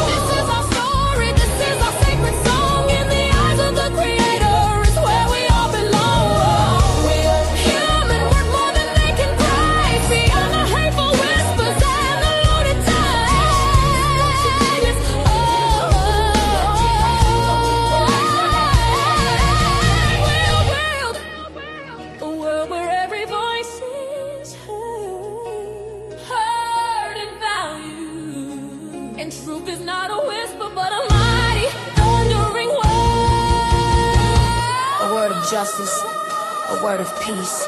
This is our story, this is our sacred song. In the eyes of the Creator is where we all belong. We are human, worth more than they can price. Beyond the hateful whispers and the loaded ties. A world where every voice is heard and valued. And truth is not a whisper, but a mighty, thundering word. A word of justice, a word of peace,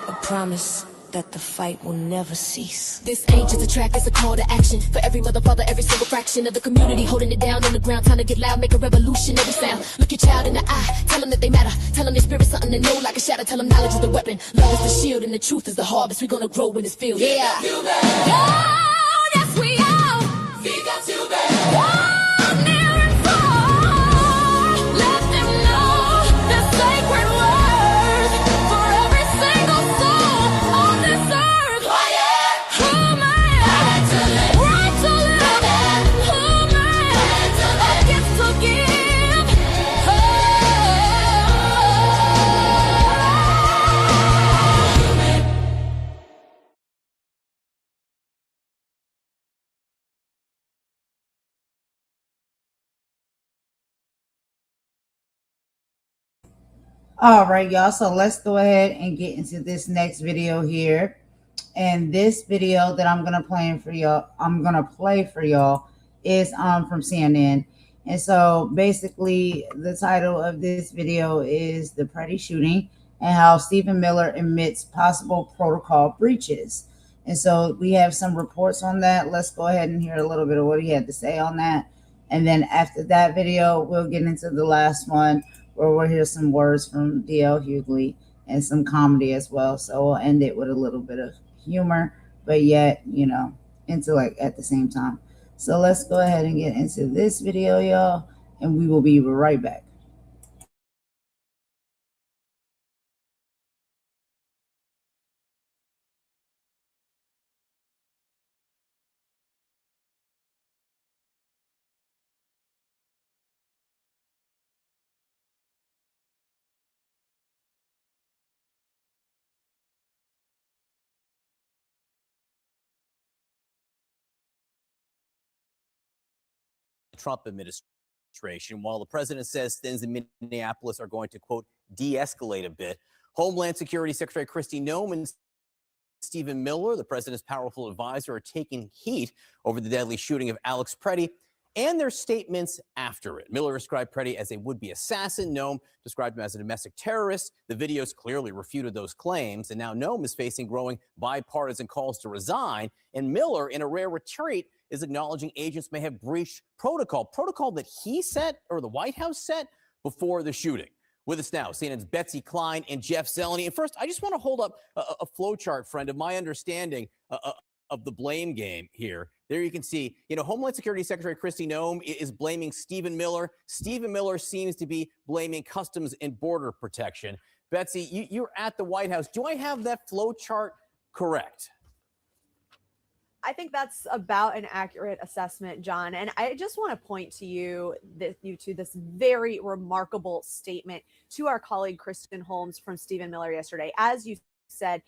a promise that the fight will never cease. This ain't just a track, it's a call to action. For every mother, father, every single fraction of the community holding it down on the ground. Time to get loud, make a revolutionary sound. Look your child in the eye, tell them that they matter. Tell them their spirit's something to know like a shadow. Tell them knowledge is the weapon, love is the shield, and the truth is the harvest. We're gonna grow in this field. Yeah. Oh, yes we are. We got you back. Near and far. Let them know the sacred word for every single soul on this earth. Quiet. Oh man. Right to live. Right to live. Oh man. A gift to give. All right, y'all. So let's go ahead and get into this next video here. And this video that I'm gonna play for y'all is from CNN. And so basically the title of this video is The Pretti Shooting and How Stephen Miller Admits Possible Protocol Breaches. And so we have some reports on that. Let's go ahead and hear a little bit of what he had to say on that. And then after that video, we'll get into the last one, where we'll hear some words from D.L. Hughley and some comedy as well. So we'll end it with a little bit of humor, but yet, intellect at the same time. So let's go ahead and get into this video, y'all, and we will be right back. Trump administration, while the president says things in Minneapolis are going to, quote, de-escalate a bit. Homeland Security Secretary Kristi Noem and Stephen Miller, the president's powerful advisor, are taking heat over the deadly shooting of Alex Pretti and their statements after it. Miller described Pretti as a would-be assassin. Noem described him as a domestic terrorist. The videos clearly refuted those claims, and now Noem is facing growing bipartisan calls to resign, and Miller, in a rare retreat, is acknowledging agents may have breached protocol that he set, or the White House set, before the shooting. With us now, CNN's Betsy Klein and Jeff Zeleny. And first, I just want to hold up a flow chart, friend, of my understanding of the blame game here. There you can see, Homeland Security Secretary Kristi Noem is blaming Stephen Miller. Stephen Miller seems to be blaming Customs and Border Protection. Betsy, you're at the White House. Do I have that flow chart correct? I think that's about an accurate assessment, John. And I just want to point to you to this very remarkable statement to our colleague Kristen Holmes from Stephen Miller yesterday. As you said,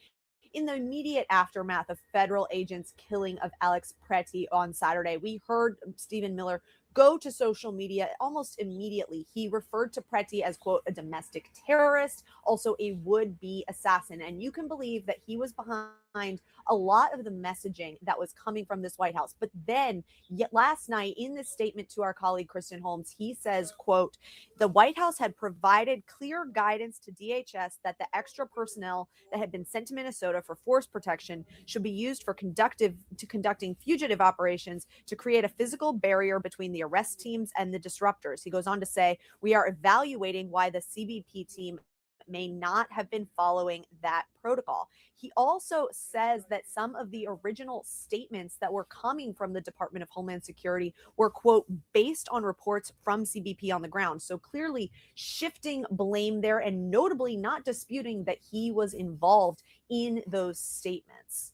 in the immediate aftermath of federal agents' killing of Alex Pretti on Saturday, we heard Stephen Miller go to social media almost immediately. He referred to Pretti as, quote, a domestic terrorist, also a would-be assassin. And you can believe that he was behind a lot of the messaging that was coming from this White House. But then last night, in this statement to our colleague Kristen Holmes, he says, quote, the White House had provided clear guidance to DHS that the extra personnel that had been sent to Minnesota for force protection should be used for conducting fugitive operations to create a physical barrier between the the arrest teams and the disruptors. He goes on to say, we are evaluating why the CBP team may not have been following that protocol. He also says that some of the original statements that were coming from the Department of Homeland Security were, quote, based on reports from CBP on the ground. So clearly shifting blame there and notably not disputing that he was involved in those statements.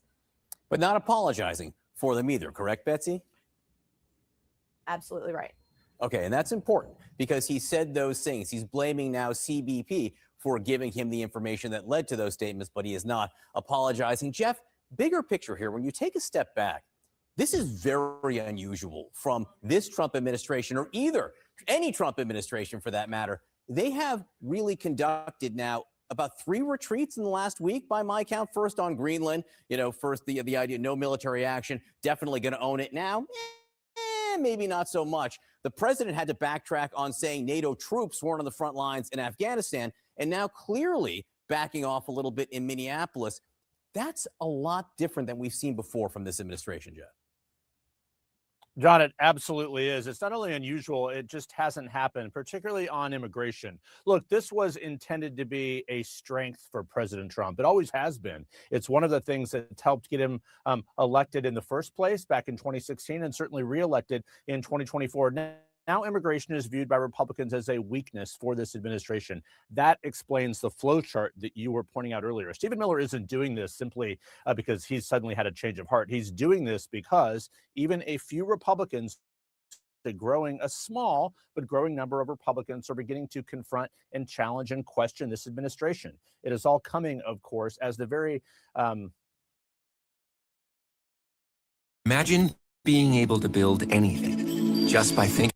But not apologizing for them either, correct, Betsy? Absolutely right. Okay, and that's important because he said those things. He's blaming now CBP for giving him the information that led to those statements, but he is not apologizing. Jeff, bigger picture here, when you take a step back, this is very unusual from this Trump administration, or any Trump administration for that matter. They have really conducted now about 3 retreats in the last week by my count. First on Greenland, first the idea, no military action, definitely going to own it now. Maybe not so much. The president had to backtrack on saying NATO troops weren't on the front lines in Afghanistan, and now clearly backing off a little bit in Minneapolis. That's a lot different than we've seen before from this administration, Jeff. John, it absolutely is. It's not only unusual, it just hasn't happened, particularly on immigration. Look, this was intended to be a strength for President Trump. It always has been. It's one of the things that's helped get him elected in the first place back in 2016 and certainly reelected in 2024. Now immigration is viewed by Republicans as a weakness for this administration. That explains the flow chart that you were pointing out earlier. Stephen Miller isn't doing this simply because he's suddenly had a change of heart. He's doing this because even a few Republicans, a small but growing number of Republicans, are beginning to confront and challenge and question this administration. It is all coming, of course, as the very... Imagine being able to build anything just by thinking.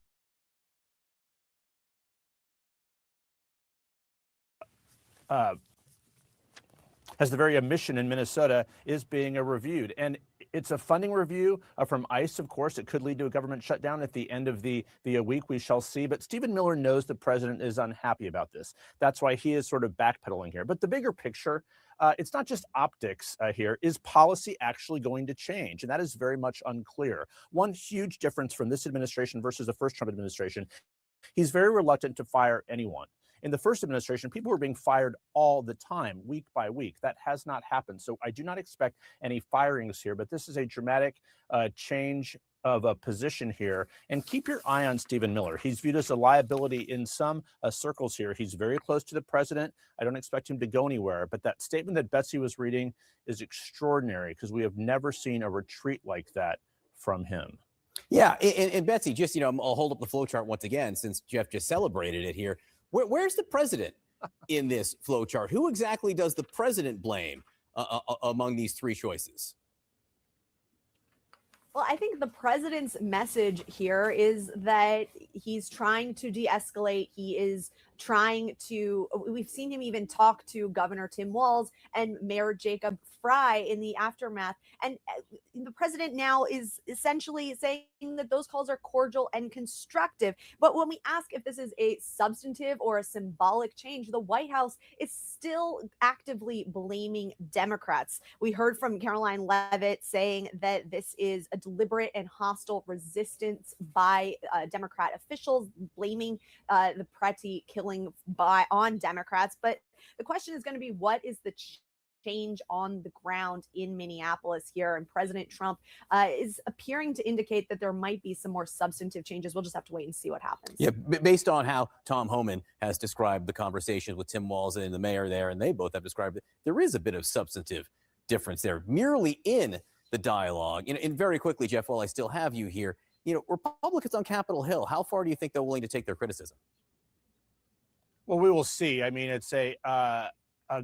As the very mission in Minnesota is being reviewed. And it's a funding review from ICE, of course. It could lead to a government shutdown at the end of the week. We shall see. But Stephen Miller knows the president is unhappy about this. That's why he is sort of backpedaling here. But the bigger picture, it's not just optics here. Is policy actually going to change? And that is very much unclear. One huge difference from this administration versus the first Trump administration, he's very reluctant to fire anyone. In the first administration, people were being fired all the time, week by week. That has not happened. So I do not expect any firings here, but this is a dramatic change of a position here. And keep your eye on Stephen Miller. He's viewed as a liability in some circles here. He's very close to the president. I don't expect him to go anywhere. But that statement that Betsy was reading is extraordinary because we have never seen a retreat like that from him. Yeah, and Betsy, just, I'll hold up the flow chart once again since Jeff just celebrated it here. Where's the president in this flow chart? Who exactly does the president blame among these 3 choices? Well, I think the president's message here is that he's trying to de-escalate. He is trying to, we've seen him even talk to Governor Tim Walz and Mayor Jacob Fry in the aftermath. And the president now is essentially saying that those calls are cordial and constructive. But when we ask if this is a substantive or a symbolic change, the White House is still actively blaming Democrats. We heard from Caroline Leavitt saying that this is a deliberate and hostile resistance by Democrat officials, blaming the Pretti killing on Democrats. But the question is going to be, what is the change on the ground in Minneapolis here? And President Trump is appearing to indicate that there might be some more substantive changes. We'll just have to wait and see what happens. Yeah, based on how Tom Homan has described the conversations with Tim Walz and the mayor there, and they both have described it, there is a bit of substantive difference there, merely in the dialogue. And very quickly, Jeff, while I still have you here, Republicans on Capitol Hill, how far do you think they're willing to take their criticism? Well, we will see. I mean, it's a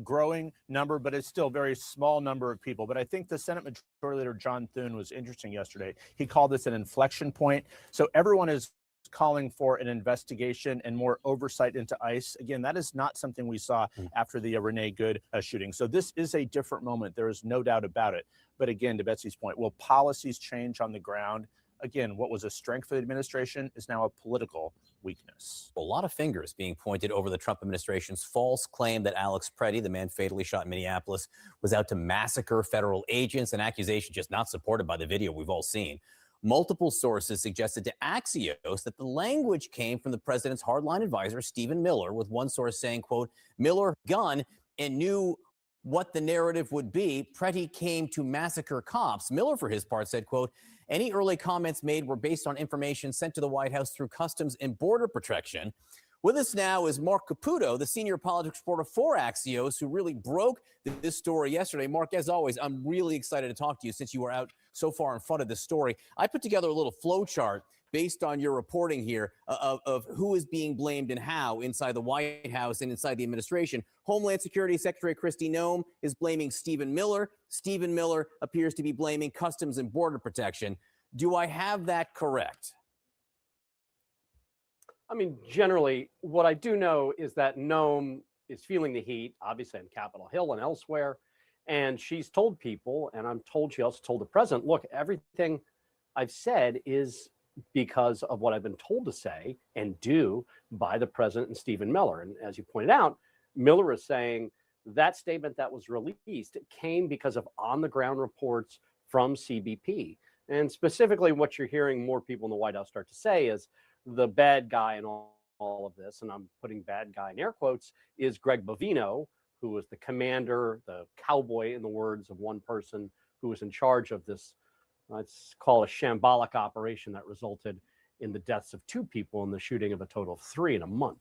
growing number, but it's still a very small number of people. But I think the Senate Majority Leader John Thune was interesting yesterday. He called this an inflection point. So everyone is calling for an investigation and more oversight into ICE. Again, that is not something we saw after the Renee Good shooting. So this is a different moment. There is no doubt about it. But again, to Betsy's point, will policies change on the ground? Again, what was a strength for the administration is now a political weakness. A lot of fingers being pointed over the Trump administration's false claim that Alex Pretti, the man fatally shot in Minneapolis, was out to massacre federal agents, an accusation just not supported by the video we've all seen. Multiple sources suggested to Axios that the language came from the president's hardline advisor, Stephen Miller, with one source saying, quote, Miller gun and knew what the narrative would be. Pretti came to massacre cops. Miller, for his part, said, quote, any early comments made were based on information sent to the White House through Customs and Border Protection. With us now is Mark Caputo, the senior politics reporter for Axios, who really broke this story yesterday. Mark, as always, I'm really excited to talk to you since you were out so far in front of this story. I put together a little flow chart based on your reporting here of who is being blamed and how inside the White House and inside the administration. Homeland Security Secretary Kristi Noem is blaming Stephen Miller. Stephen Miller appears to be blaming Customs and Border Protection. Do I have that correct? I mean, generally, what I do know is that Noem is feeling the heat, obviously on Capitol Hill and elsewhere. And she's told people, and I'm told she also told the president, look, everything I've said is because of what I've been told to say and do by the president and Stephen Miller. And as you pointed out, Miller is saying that statement that was released came because of on-the-ground reports from CBP. And specifically what you're hearing more people in the White House start to say is the bad guy in all of this, and I'm putting bad guy in air quotes, is Greg Bovino, who was the commander, the cowboy, in the words of one person, who was in charge of this, let's call it a shambolic operation that resulted in the deaths of 2 people and the shooting of a total of 3 in a month.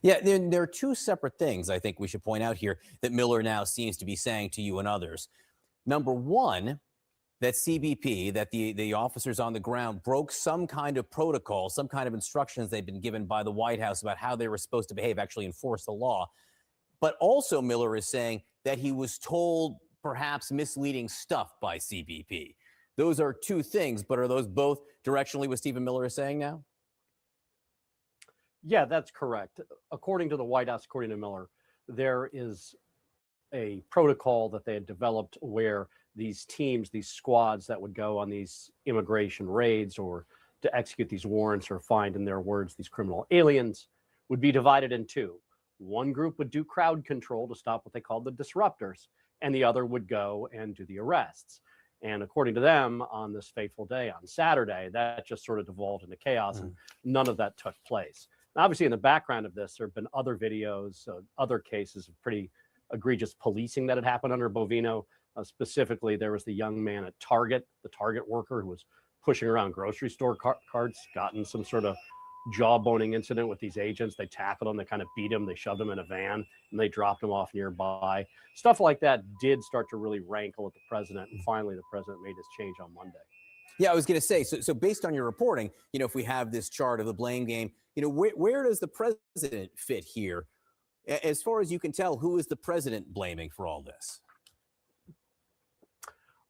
Yeah, there are 2 separate things I think we should point out here that Miller now seems to be saying to you and others. Number one, that CBP, that the officers on the ground broke some kind of protocol, some kind of instructions they'd been given by the White House about how they were supposed to behave, actually enforce the law. But also Miller is saying that he was told perhaps misleading stuff by CBP. Those are 2 things, but are those both directionally what Stephen Miller is saying now? Yeah, that's correct. According to the White House, according to Miller, there is a protocol that they had developed where these teams, these squads that would go on these immigration raids or to execute these warrants or find, in their words, these criminal aliens, would be divided in 2. One group would do crowd control to stop what they called the disruptors, and the other would go and do the arrests. And according to them, on this fateful day, on Saturday, that just sort of devolved into chaos, and none of that took place. Now, obviously, in the background of this, there have been other videos, other cases of pretty egregious policing that had happened under Bovino. Specifically, there was the young man at Target, the Target worker who was pushing around grocery store carts, got in some sort of jawboning incident with these agents. They tackled him, they kind of beat him, they shoved him in a van, and they dropped him off nearby. Stuff like that did start to really rankle at the president, and finally the president made his change on Monday. Yeah, I was going to say, so based on your reporting, if we have this chart of the blame game, where does the president fit here? As far as you can tell, who is the president blaming for all this?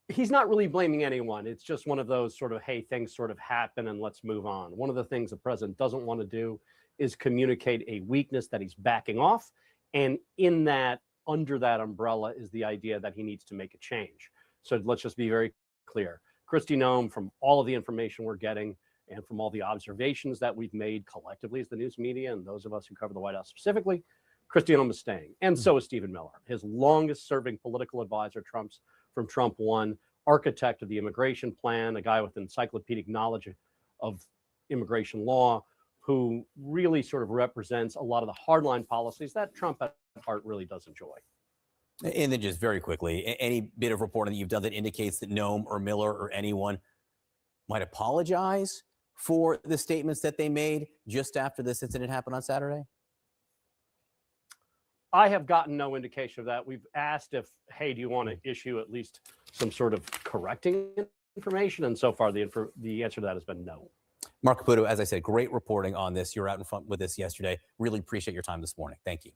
He's not really blaming anyone. It's just one of those sort of, hey, things sort of happen and let's move on. One of the things the president doesn't want to do is communicate a weakness that he's backing off. And in that, under that umbrella, is the idea that he needs to make a change. So let's just be very clear. Kristi Noem, from all of the information we're getting and from all the observations that we've made collectively as the news media and those of us who cover the White House specifically, Kristi Noem is staying. And so is Stephen Miller, his longest serving political advisor, from Trump 1, architect of the immigration plan, a guy with encyclopedic knowledge of immigration law, who really sort of represents a lot of the hardline policies that Trump at heart really does enjoy. And then just very quickly, any bit of reporting that you've done that indicates that Noem or Miller or anyone might apologize for the statements that they made just after this incident happened on Saturday? I have gotten no indication of that. We've asked if, hey, do you want to issue at least some sort of correcting information? And so far, the answer to that has been no. Mark Caputo, as I said, great reporting on this. You were out in front with this yesterday. Really appreciate your time this morning. Thank you.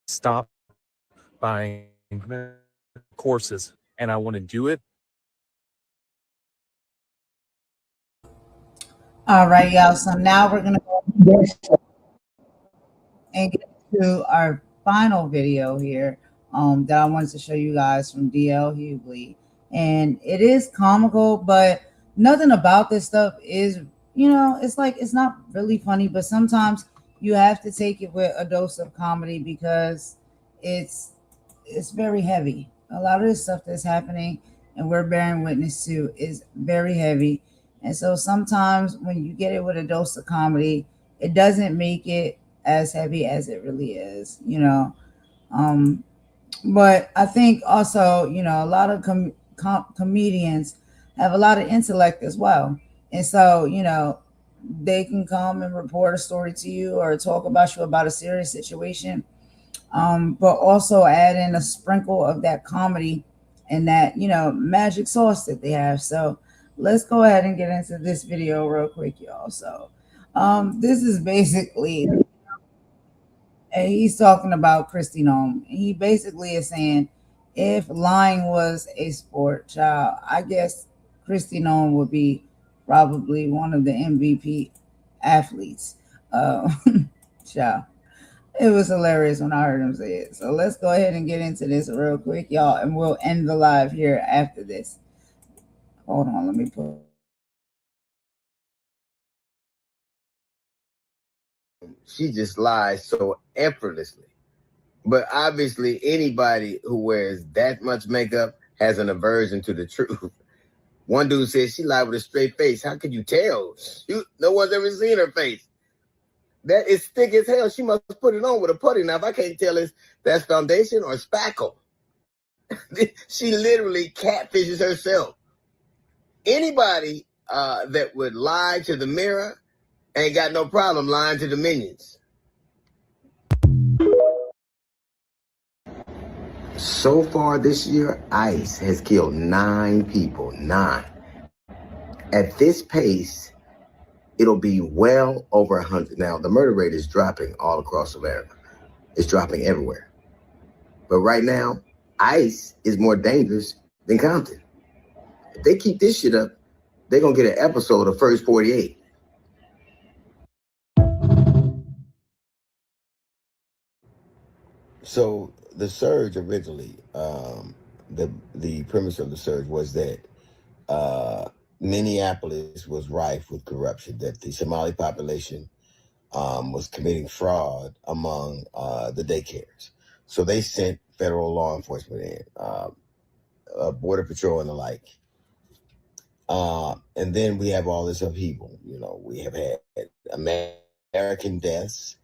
Stop buying courses, and I want to do it. All right, y'all. So now we're going to go and get to our final video here that I wanted to show you guys from DL Hughley. And it is comical, but nothing about this stuff is, it's like, it's not really funny, but sometimes you have to take it with a dose of comedy because it's very heavy. A lot of this stuff that's happening and we're bearing witness to is very heavy. And so sometimes when you get it with a dose of comedy, it doesn't make it as heavy as it really is, you know. But I think also, you know, a lot of comedians have a lot of intellect as well. And so, you know, they can come and report a story to you or talk about you about a serious situation, but also add in a sprinkle of that comedy and that, you know, magic sauce that they have. So let's go ahead and get into this video real quick, y'all. So this is basically, and he's talking about Kristi Noem. He basically is saying, if lying was a sport, child, I guess Kristi Noem would be probably one of the MVP athletes. Child, it was hilarious when I heard him say it. So let's go ahead and get into this real quick, y'all, and we'll end the live here after this. Hold on, let me put. She just lies so effortlessly. But obviously, anybody who wears that much makeup has an aversion to the truth. One dude said she lied with a straight face. How could you tell? No one's ever seen her face. That is thick as hell. She must put it on with a putty knife. I can't tell if that's foundation or spackle. She literally catfishes herself. Anybody that would lie to the mirror ain't got no problem lying to the minions. So far this year, ICE has killed 9 people. 9. At this pace, it'll be well over 100. Now, the murder rate is dropping all across America. It's dropping everywhere. But right now, ICE is more dangerous than Compton. If they keep this shit up, they're going to get an episode of First 48. So the surge originally, the premise of the surge was that Minneapolis was rife with corruption, that the Somali population was committing fraud among the daycares. So they sent federal law enforcement in, Border Patrol and the like. And then we have all this upheaval. You know, we have had American deaths.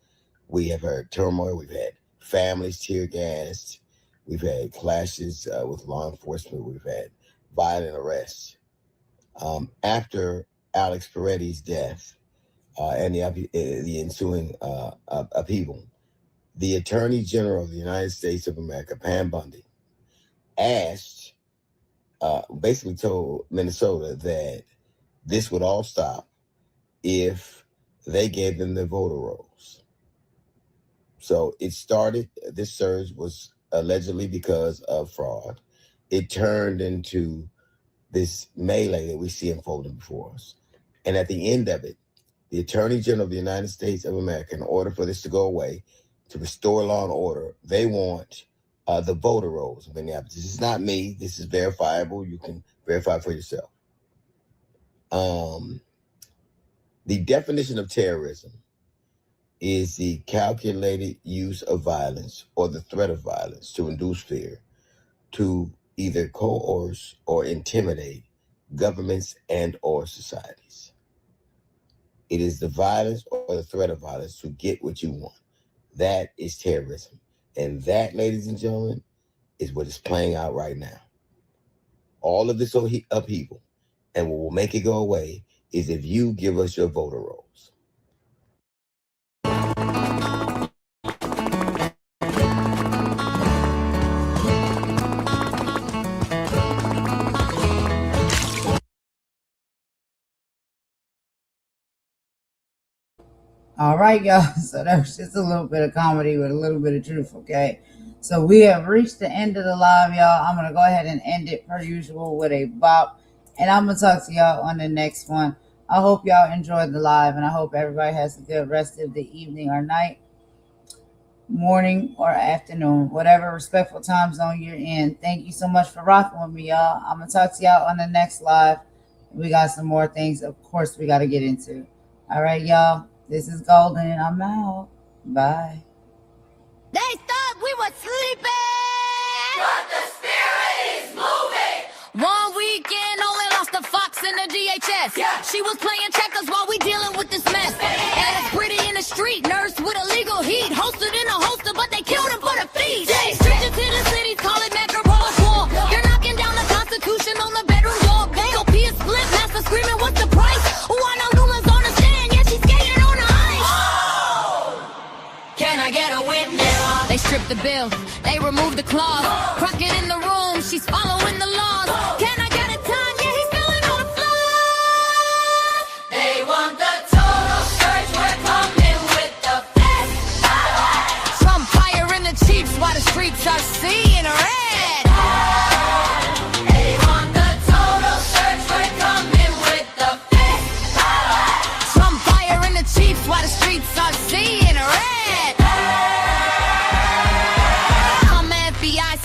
We have heard turmoil. We've had families tear gassed. We've had clashes with law enforcement. We've had violent arrests. After Alex Pretti's death and the ensuing upheaval, the Attorney General of the United States of America, Pam Bondi, basically told Minnesota that this would all stop if they gave them their voter rolls. So it started, this surge was allegedly because of fraud. It turned into this melee that we see unfolding before us. And at the end of it, the Attorney General of the United States of America, in order for this to go away, to restore law and order, they want the voter rolls of Minneapolis. This is not me. This is verifiable. You can verify for yourself. The definition of terrorism is the calculated use of violence or the threat of violence to induce fear, to either coerce or intimidate governments and or societies. It is the violence or the threat of violence to get what you want. That is terrorism. And that, ladies and gentlemen, is what is playing out right now. All of this upheaval, and what will make it go away is if you give us your voter rolls. All right, y'all. So that's just a little bit of comedy with a little bit of truth, okay? So we have reached the end of the live, y'all. I'm going to go ahead and end it per usual with a bop. And I'm going to talk to y'all on the next one. I hope y'all enjoyed the live, and I hope everybody has a good rest of the evening or night, morning or afternoon, whatever respectful time zone you're in. Thank you so much for rocking with me, y'all. I'm going to talk to y'all on the next live. We got some more things, of course, we got to get into. All right, y'all. This is Golden, and I'm out. Bye. They thought we were sleeping, but the spirit is moving. One the DHS. She was playing checkers while we dealing with this mess. Alice Pretti in the street, nursed with illegal heat, hosted in a holster, but they killed him for the feast. Stricter to the cities, call it Macropolis war. You're knocking down the Constitution on the bedroom door. BOP is split, master screaming, what's the price? Juana Luma's on the stand, yeah, she's skating on the ice. Can I get a witness? They stripped the bill, they removed the clause. Crockett in the room, she's following the laws. Can I get a time? Yeah, he's feeling on the floor. They want the total search, we're coming with the feds. Trump firing the chiefs while the streets are seeing red. They want the total search, we're coming with the feds. Trump firing the chiefs while the streets are seeing red.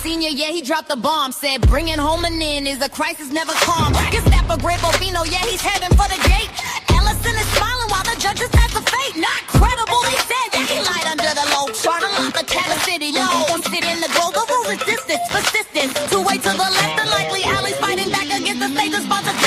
Senior, yeah, he dropped the bomb. Said bringing home an in is a crisis never calm. Gestapo Greg Bovino, yeah, he's heading for the gate. Ellison is smiling while the judges pass the fate. Not credible, they said that he lied under the low. Charter lot the Cabot City low. Don't sit in the goal, the rule resistance, persistence. Two way to the left, unlikely alleys fighting back against the state-sponsored